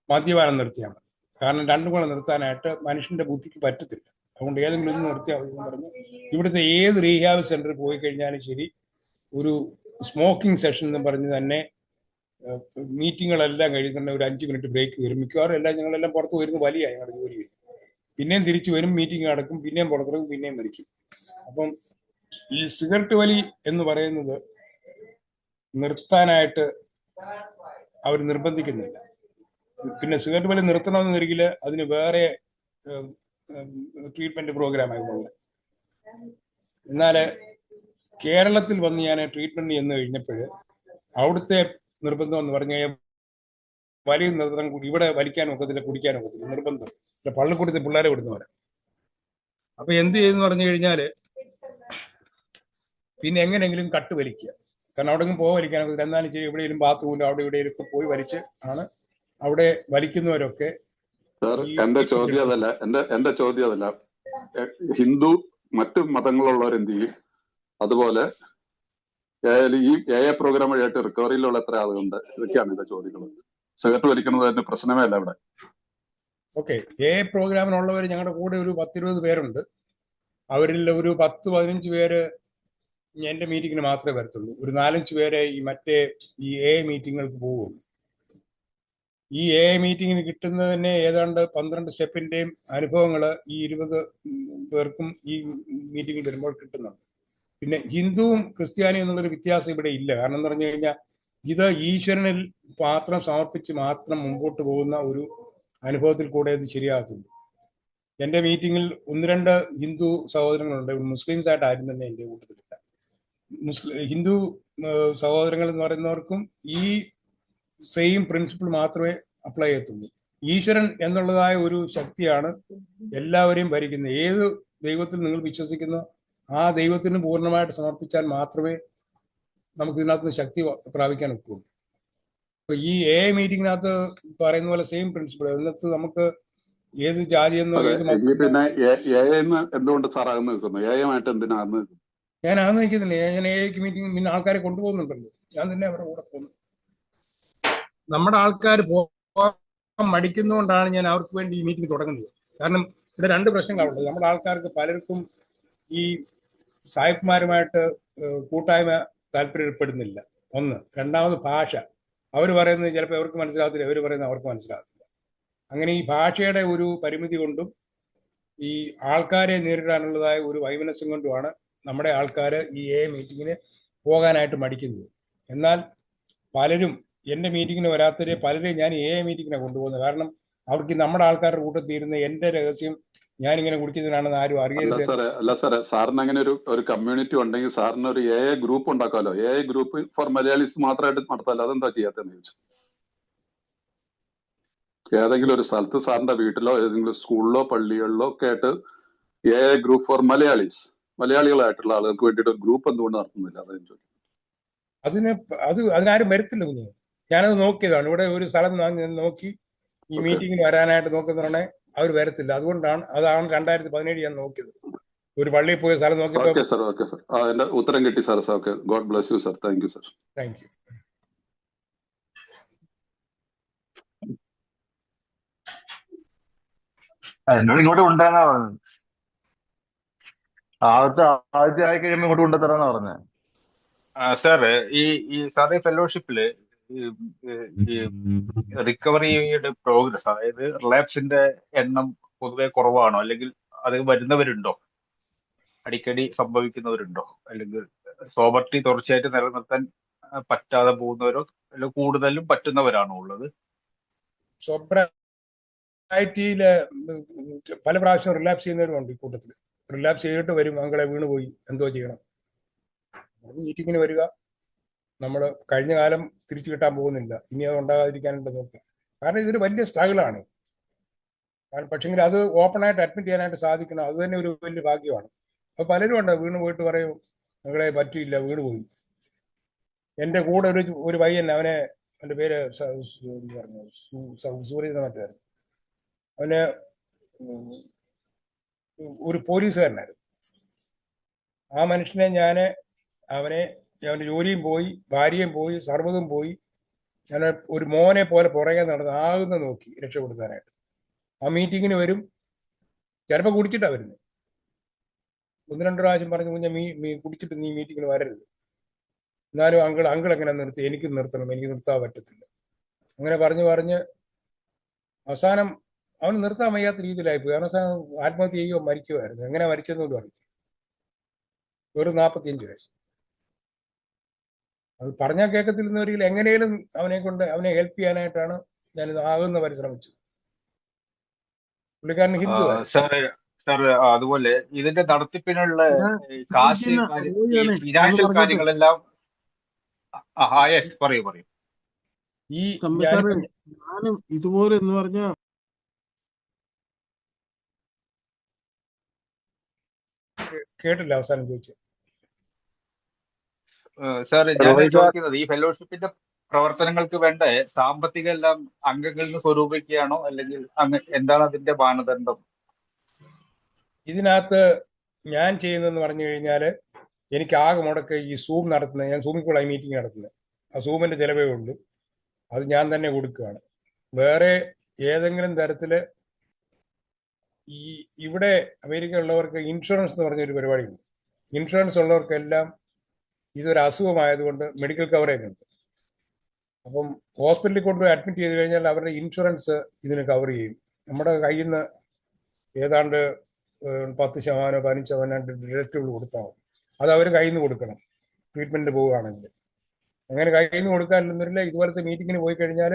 മദ്യപാനം നിർത്തിയാൽ മതി. കാരണം രണ്ടും കൂടെ നിർത്താനായിട്ട് മനുഷ്യന്റെ ബുദ്ധിക്ക് പറ്റത്തില്ല. അതുകൊണ്ട് ഏതെങ്കിലും ഒന്ന് നിർത്തിയാൽ മതി എന്ന് പറഞ്ഞ് ഇവിടുത്തെ ഏത് റീഹാബ് സെന്ററിൽ പോയി കഴിഞ്ഞാലും ശരി, ഒരു സ്മോക്കിംഗ് സെഷൻ എന്ന് പറഞ്ഞ് തന്നെ മീറ്റിങ്ങുകളെല്ലാം കഴിയുന്നുണ്ട്. ഒരു 5 മിനിറ്റ് ബ്രേക്ക് തരും. മിക്കവാറും ഞങ്ങളെല്ലാം പുറത്ത് വരുന്ന വലിയ ഞങ്ങളുടെ ജോലി, പിന്നെയും തിരിച്ചു വരും, മീറ്റിംഗ് നടക്കും, പിന്നെയും പുറത്തിറങ്ങും, പിന്നെയും വലിക്കും. അപ്പം ഈ സിഗരറ്റ് വലി എന്ന് പറയുന്നത് നിർത്താനായിട്ട് അവർ നിർബന്ധിക്കുന്നില്ല. പിന്നെ സിഗരറ്റ് വലി നിർത്തണമെന്നെങ്കിൽ അതിന് വേറെ ട്രീറ്റ്മെന്റ് പ്രോഗ്രാം ആയതുകൊണ്ട്. എന്നാൽ കേരളത്തിൽ വന്ന് ഞാൻ ട്രീറ്റ്മെന്റ് ചെന്ന് കഴിഞ്ഞപ്പോൾ അവിടുത്തെ നിർബന്ധം എന്ന് പറഞ്ഞു കഴിഞ്ഞാൽ വലിയ നിർത്തം കൂടി ഇവിടെ വലിക്കാൻ ഒക്കത്തില്ല, കുടിക്കാൻ ഒക്കത്തില്ല, നിർബന്ധം. പള്ളിക്കൂടത്തിൽ പിള്ളേരെ വിടുന്നവരെ. അപ്പൊ എന്ത് ചെയ്തെന്ന് പറഞ്ഞു കഴിഞ്ഞാല് പിന്നെ എങ്ങനെയെങ്കിലും കട്ട് വലിക്കുക. കാരണം അവിടെ പോയി വലിക്കാൻ ഒക്കത്തില്ല. എന്നാലും ശരി എവിടെയെങ്കിലും ബാത്റൂമിലും അവിടെ ഇവിടെയൊക്കെ പോയി വലിച്ച് ആണ് അവിടെ വലിക്കുന്നവരൊക്കെ. എന്റെ ചോദ്യം അതല്ല, ഹിന്ദു മറ്റു മതങ്ങളുള്ളവർ എന്ത് ചെയ്യും? അതുപോലെ ഈ പ്രോഗ്രാം വഴിയായിട്ട് റിക്കവറിയിലുള്ള എത്ര ആളുകളുണ്ട്? ഇതൊക്കെയാണ് എന്റെ ചോദ്യങ്ങൾ. സിഗരറ്റ് വലിക്കുന്നത് തന്നെ പ്രശ്നമേ അല്ല ഇവിടെ. ഓക്കെ, പ്രോഗ്രാമിനുള്ളവർ ഞങ്ങളുടെ കൂടെ ഒരു 10-20 പേരുണ്ട്. അവരിൽ ഒരു 10-15 പേര് എൻ്റെ മീറ്റിങ്ങിന് മാത്രമേ വരത്തുള്ളൂ. ഒരു 4-5 പേരെ ഈ മറ്റേ ഈ മീറ്റിങ്ങുകൾക്ക് പോകുള്ളൂ. ഈ AI മീറ്റിങ്ങിന് കിട്ടുന്നതിനെ ഏതാണ്ട് 12 സ്റ്റെപ്പിന്റെയും അനുഭവങ്ങൾ ഈ 20 പേർക്കും ഈ മീറ്റിംഗിൽ വരുമ്പോൾ കിട്ടുന്നുണ്ട്. പിന്നെ ഹിന്ദുവും ക്രിസ്ത്യാനിയും എന്നുള്ളൊരു വ്യത്യാസം ഇവിടെ ഇല്ല. കാരണം എന്ന് പറഞ്ഞു കഴിഞ്ഞാൽ ഇത് ഈശ്വരനിൽ മാത്രം സമർപ്പിച്ച് മാത്രം മുമ്പോട്ട് പോകുന്ന ഒരു അനുഭവത്തിൽ കൂടെ ഇത് ശരിയാകത്തുള്ളൂ. എൻ്റെ മീറ്റിങ്ങിൽ 1-2 ഹിന്ദു സഹോദരങ്ങളുണ്ട്. മുസ്ലിംസ് ആയിട്ട് ആരും തന്നെ എൻ്റെ കൂട്ടത്തിലില്ല. ഹിന്ദു സഹോദരങ്ങൾ എന്ന് പറയുന്നവർക്കും ഈ സെയിം പ്രിൻസിപ്പിൾ മാത്രമേ അപ്ലൈ ചെയ്യത്തുള്ളൂ. ഈശ്വരൻ എന്നുള്ളതായ ഒരു ശക്തിയാണ് എല്ലാവരെയും ഭരിക്കുന്നത്. ഏത് ദൈവത്തിൽ നിങ്ങൾ വിശ്വസിക്കുന്നോ ആ ദൈവത്തിന് പൂർണ്ണമായിട്ട് സമർപ്പിച്ചാൽ മാത്രമേ നമുക്ക് ഇതിനകത്ത് ശക്തി പ്രാപിക്കാൻ ഒക്കുള്ളൂ. അപ്പൊ ഈ AI മീറ്റിങ്ങിനകത്ത് പറയുന്ന പോലെ സെയിം പ്രിൻസിപ്പിൾ. അതിനകത്ത് നമുക്ക് ഏത് ജാതിയെന്നോ അതെ, ഏത് എങ്കിൽ പിന്നെ എന്തുകൊണ്ട് സാർ അകന്ന് നിൽക്കുന്നു? AI-യുമായിട്ട് എന്തിനാ അകന്ന് നിൽക്കുന്നത്? ഞാൻ ആന്ന് നിൽക്കുന്നില്ല. ഞാൻ AI മീറ്റിംഗ് പിന്നെ ആൾക്കാരെ കൊണ്ടുപോകുന്നുണ്ടല്ലോ. ഞാൻ തന്നെ അവരുടെ കൂടെ പോകുന്നു. നമ്മുടെ ആൾക്കാർ പോകാൻ മടിക്കുന്നതുകൊണ്ടാണ് ഞാൻ അവർക്ക് വേണ്ടി ഈ മീറ്റിംഗ് തുടങ്ങുന്നത്. കാരണം ഇവിടെ 2 പ്രശ്നങ്ങളുണ്ട്. നമ്മുടെ ആൾക്കാർക്ക് പലർക്കും ഈ സായിപ്പ്മാരുമായിട്ട് കൂട്ടായ്മ താല്പര്യപ്പെടുന്നില്ല. ഒന്ന്. രണ്ടാമത് ഭാഷ. അവർ പറയുന്നത് ചിലപ്പോൾ അവർക്ക് മനസ്സിലാകത്തില്ല, അവർ പറയുന്നത് അവർക്ക് മനസ്സിലാകത്തില്ല. അങ്ങനെ ഈ ഭാഷയുടെ ഒരു പരിമിതി കൊണ്ടും ഈ ആൾക്കാരെ നേരിടാനുള്ളതായ ഒരു വൈമനസ്യം കൊണ്ടുമാണ് നമ്മുടെ ആൾക്കാർ ഈ AI മീറ്റിങ്ങിന് പോകാനായിട്ട് മടിക്കുന്നത്. എന്നാൽ പലരും എൻ്റെ മീറ്റിങ്ങിന് വരാത്തവരെ പലരെയും ഞാൻ AI മീറ്റിങ്ങിനാണ് കൊണ്ടുപോകുന്നത്. കാരണം അവർക്ക് നമ്മുടെ ആൾക്കാരുടെ കൂട്ടത്തിൽ ഇരുന്ന് എൻ്റെ രഹസ്യം ഞാനിങ്ങനെ കുടിക്കുന്നതിനാണെന്ന് ആരും അറിയരുത്. അല്ല സാറേ, സാറിന് അങ്ങനെ ഒരു കമ്മ്യൂണിറ്റി ഉണ്ടെങ്കിൽ സാറിന് ഒരു AI ഗ്രൂപ്പ് ഉണ്ടാക്കാമല്ലോ. AI ഗ്രൂപ്പ് ഫോർ മലയാളീസ് മാത്രമായിട്ട് നടത്താമല്ലോ. അതെന്താ ചെയ്യാത്തെന്ന് ചോദിച്ചു. ഏതെങ്കിലും ഒരു സ്ഥലത്ത് സാറിന്റെ വീട്ടിലോ ഏതെങ്കിലും സ്കൂളിലോ പള്ളികളിലോ ഒക്കെ ആയിട്ട് AI ഗ്രൂപ്പ് ഫോർ മലയാളികളായിട്ടുള്ള ആളുകൾക്ക് വേണ്ടിയിട്ട് ഒരു ഗ്രൂപ്പ് എന്തുകൊണ്ട് നടത്തുന്നില്ല? അതെന്ന് ചോദിച്ചു. അതിനാരും വരത്തില്ല കുഞ്ഞ്. ഞാനത് നോക്കിയതാണ്. ഇവിടെ ഒരു സ്ഥലം ഞാൻ നോക്കി ഈ മീറ്റിങ്ങിന് വരാനായിട്ട് നോക്കുന്നതാണ്, അവർ വരത്തില്ല. അതാണ് 2017 ഞാൻ നോക്കിയത്. ഒരു പള്ളിയിൽ പോയ സ്ഥലം നോക്കിയപ്പോൾ. Okay sir. എന്റെ ഉത്തരം കിട്ടി sir. Okay, God bless you sir. Thank you sir. Thank you. എന്നോട് ഇങ്ങോട്ട് കൊണ്ടുവരാനാ പറഞ്ഞത്. ആദ്യത്തെ ആയി കഴിയുമ്പോൾ ഇങ്ങോട്ട് കൊണ്ടുതരാന്നാ പറഞ്ഞത്. സാർ ഈ സാറേ ഫെലോഷിപ്പില് ഈ റിക്കവറിയുടെ പ്രോഗ്രസ്, അതായത് റിലാപ്സിന്റെ എണ്ണം പൊതുവെ കുറവാണോ, അല്ലെങ്കിൽ അത് വരുന്നവരുണ്ടോ, അടിക്കടി സംഭവിക്കുന്നവരുണ്ടോ, അല്ലെങ്കിൽ സോബർട്ടി തുടർച്ചയായിട്ട് നിലനിർത്താൻ പറ്റാതെ പോകുന്നവരോ അല്ലെങ്കിൽ കൂടുതലും പറ്റുന്നവരാണോ ഉള്ളത്? സൊബ്രൈറ്റിയില് പല പ്രാവശ്യം റിലാപ്സ് ചെയ്യുന്നവരുമുണ്ട്. ഈ കൂട്ടത്തിൽ റിലാപ്സ് ചെയ്തിട്ട് വരും, അങ്ങളെ വീണുപോയി, എന്തോ ചെയ്യണം. മീറ്റിങ്ങിന് വരിക, നമ്മൾ കഴിഞ്ഞ കാലം തിരിച്ചു കിട്ടാൻ പോകുന്നില്ല, ഇനി അത് ഉണ്ടാകാതിരിക്കാനുണ്ട് നോക്കുക. കാരണം ഇതൊരു വലിയ സ്ട്രഗിളാണ്. പക്ഷെങ്കിൽ അത് ഓപ്പണായിട്ട് അഡ്മിറ്റ് ചെയ്യാനായിട്ട് സാധിക്കണം. അത് തന്നെ ഒരു വലിയ ഭാഗ്യമാണ്. അപ്പോൾ പലരും ഉണ്ട് വീണ് പോയിട്ട് പറയും ഞങ്ങളെ പറ്റിയില്ല, വീണ് പോയി. എൻ്റെ കൂടെ ഒരു പയ്യൻ, എൻ്റെ പേര് സൂര്യ മറ്റായിരുന്നു. അവന് ഒരു പോലീസുകാരനായിരുന്നു. ആ മനുഷ്യനെ അവൻ്റെ ജോലിയും പോയി, ഭാര്യയും പോയി, സർവ്വതും പോയി. ഞാൻ ഒരു മോനെ പോലെ പുറകെ നടന്ന് ആകുന്ന നോക്കി രക്ഷപ്പെടുത്താനായിട്ട്. ആ മീറ്റിങ്ങിന് വരും, ചിലപ്പോൾ കുടിച്ചിട്ടാണ് വരുന്നത്. 1-2 പ്രാവശ്യം പറഞ്ഞു, കുഞ്ഞ കുടിച്ചിട്ട് നീ മീറ്റിങ്ങിന് വരരുത്. എന്നാലും അങ്കിൾ എങ്ങനെ നിർത്തി, എനിക്ക് നിർത്തണം, എനിക്ക് നിർത്താൻ പറ്റത്തില്ല. അങ്ങനെ പറഞ്ഞ് അവസാനം അവന് നിർത്താൻ വയ്യാത്ത രീതിയിലായിപ്പോയി. അവസാനം ആത്മഹത്യ ചെയ്യുകയോ മരിക്കുമായിരുന്നു. എങ്ങനെ മരിച്ചതെന്നോട് അറിയില്ല. വെറും 45 വയസ്സ്. അത് പറഞ്ഞാൽ കേൾക്കത്തില്ലെന്നവരിൽ എങ്ങനെയും അവനെ ഹെൽപ്പ് ചെയ്യാനായിട്ടാണ് ഞാനിത് ആകുന്ന പരിശ്രമിച്ചത്. പുള്ളിക്കാരൻ ഹിന്ദു. സാർ അതുപോലെ ഇതിന്റെ നടത്തിപ്പിനുള്ള കാശ്, ഫിനാൻഷ്യൽ കാര്യങ്ങളെല്ലാം പറയൂ. ഈ ഞാനും ഇതുപോലെ എന്ന് പറഞ്ഞ കേട്ടില്ല അവസാനം ചോദിച്ചു. സാർ ഞാൻ ചോദിക്കുന്നത്, ഈ ഫെലോഷിപ്പിന്റെ പ്രവർത്തനങ്ങൾക്ക് വേണ്ട സാമ്പത്തിക എല്ലാം അംഗങ്ങളിൽ നിന്ന് സ്വരൂപിക്കുകയാണോ, അല്ലെങ്കിൽ എന്താണ് അതിന്റെ മാനദണ്ഡം? ഇതിനകത്ത് ഞാൻ ചെയ്യുന്നതെന്ന് പറഞ്ഞു കഴിഞ്ഞാൽ, എനിക്ക് ആകെ മുടക്ക് ഈ സൂം നടത്തുന്നത്, ഞാൻ സൂമിക്കുള്ള മീറ്റിംഗ് നടത്തുന്നത്, ആ സൂമിന്റെ ചിലവേ ഉള്ളൂ. അത് ഞാൻ തന്നെ കൊടുക്കുകയാണ്. വേറെ ഏതെങ്കിലും തരത്തിൽ ഇവിടെ അമേരിക്ക ഉള്ളവർക്ക് ഇൻഷുറൻസ് എന്ന് പറഞ്ഞൊരു പരിപാടിയുണ്ട്. ഇൻഷുറൻസ് ഉള്ളവർക്കെല്ലാം ഇതൊരു അസുഖമായതുകൊണ്ട് മെഡിക്കൽ കവറേജ് ഉണ്ട്. അപ്പം ഹോസ്പിറ്റലിൽ കൊണ്ടുപോയി അഡ്മിറ്റ് ചെയ്ത് കഴിഞ്ഞാൽ അവരുടെ ഇൻഷുറൻസ് ഇതിന് കവർ ചെയ്യും. നമ്മുടെ കയ്യിൽ നിന്ന് ഏതാണ്ട് 10% 15% ഡിഡക്റ്റബിൾ കൊടുത്താൽ മതി. അത് അവർ കയ്യിൽ നിന്ന് കൊടുക്കണം ട്രീറ്റ്മെൻറ്റ് പോവുകയാണെങ്കിൽ. അങ്ങനെ കയ്യിൽ നിന്ന് കൊടുക്കാനില്ലെന്നില്ല. ഇതുപോലത്തെ മീറ്റിങ്ങിന് പോയി കഴിഞ്ഞാൽ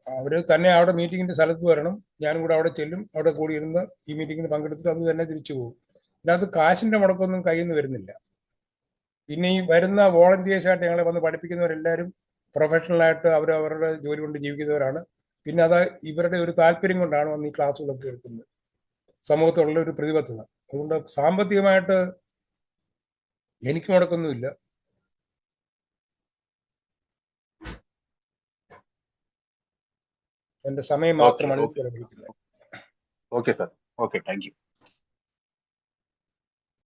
അവർ തന്നെ അവിടെ മീറ്റിങ്ങിൻ്റെ സ്ഥലത്ത് വരണം. ഞാനും കൂടെ അവിടെ ചെല്ലും. അവിടെ കൂടി ഇരുന്ന് ഈ മീറ്റിങ്ങിന് പങ്കെടുത്തിട്ട് അവർ തന്നെ തിരിച്ചു പോകും. ഇതിനകത്ത് കാശിൻ്റെ മുടക്കൊന്നും കയ്യിൽ നിന്ന് വരുന്നില്ല. പിന്നെ ഈ വരുന്ന വോളണ്ടിയേഴ്സായിട്ട് ഞങ്ങളെ വന്ന് പഠിപ്പിക്കുന്നവരെല്ലാവരും പ്രൊഫഷണലായിട്ട് അവരവരുടെ ജോലി കൊണ്ട് ജീവിക്കുന്നവരാണ്. പിന്നെ അത് ഇവരുടെ ഒരു താല്പര്യം കൊണ്ടാണ് വന്ന് ഈ ക്ലാസ്സുകളൊക്കെ എടുക്കുന്നത്. സമൂഹത്തിലുള്ള ഒരു പ്രതിബദ്ധത. അതുകൊണ്ട് സാമ്പത്തികമായിട്ട് എനിക്ക് മുടക്കൊന്നുമില്ല. എൻ്റെ സമയം ഓക്കെ മാത്രമാണ് ഓക്കെ ചെലവഴിക്കുന്നത്. Okay sir. Okay, thank you.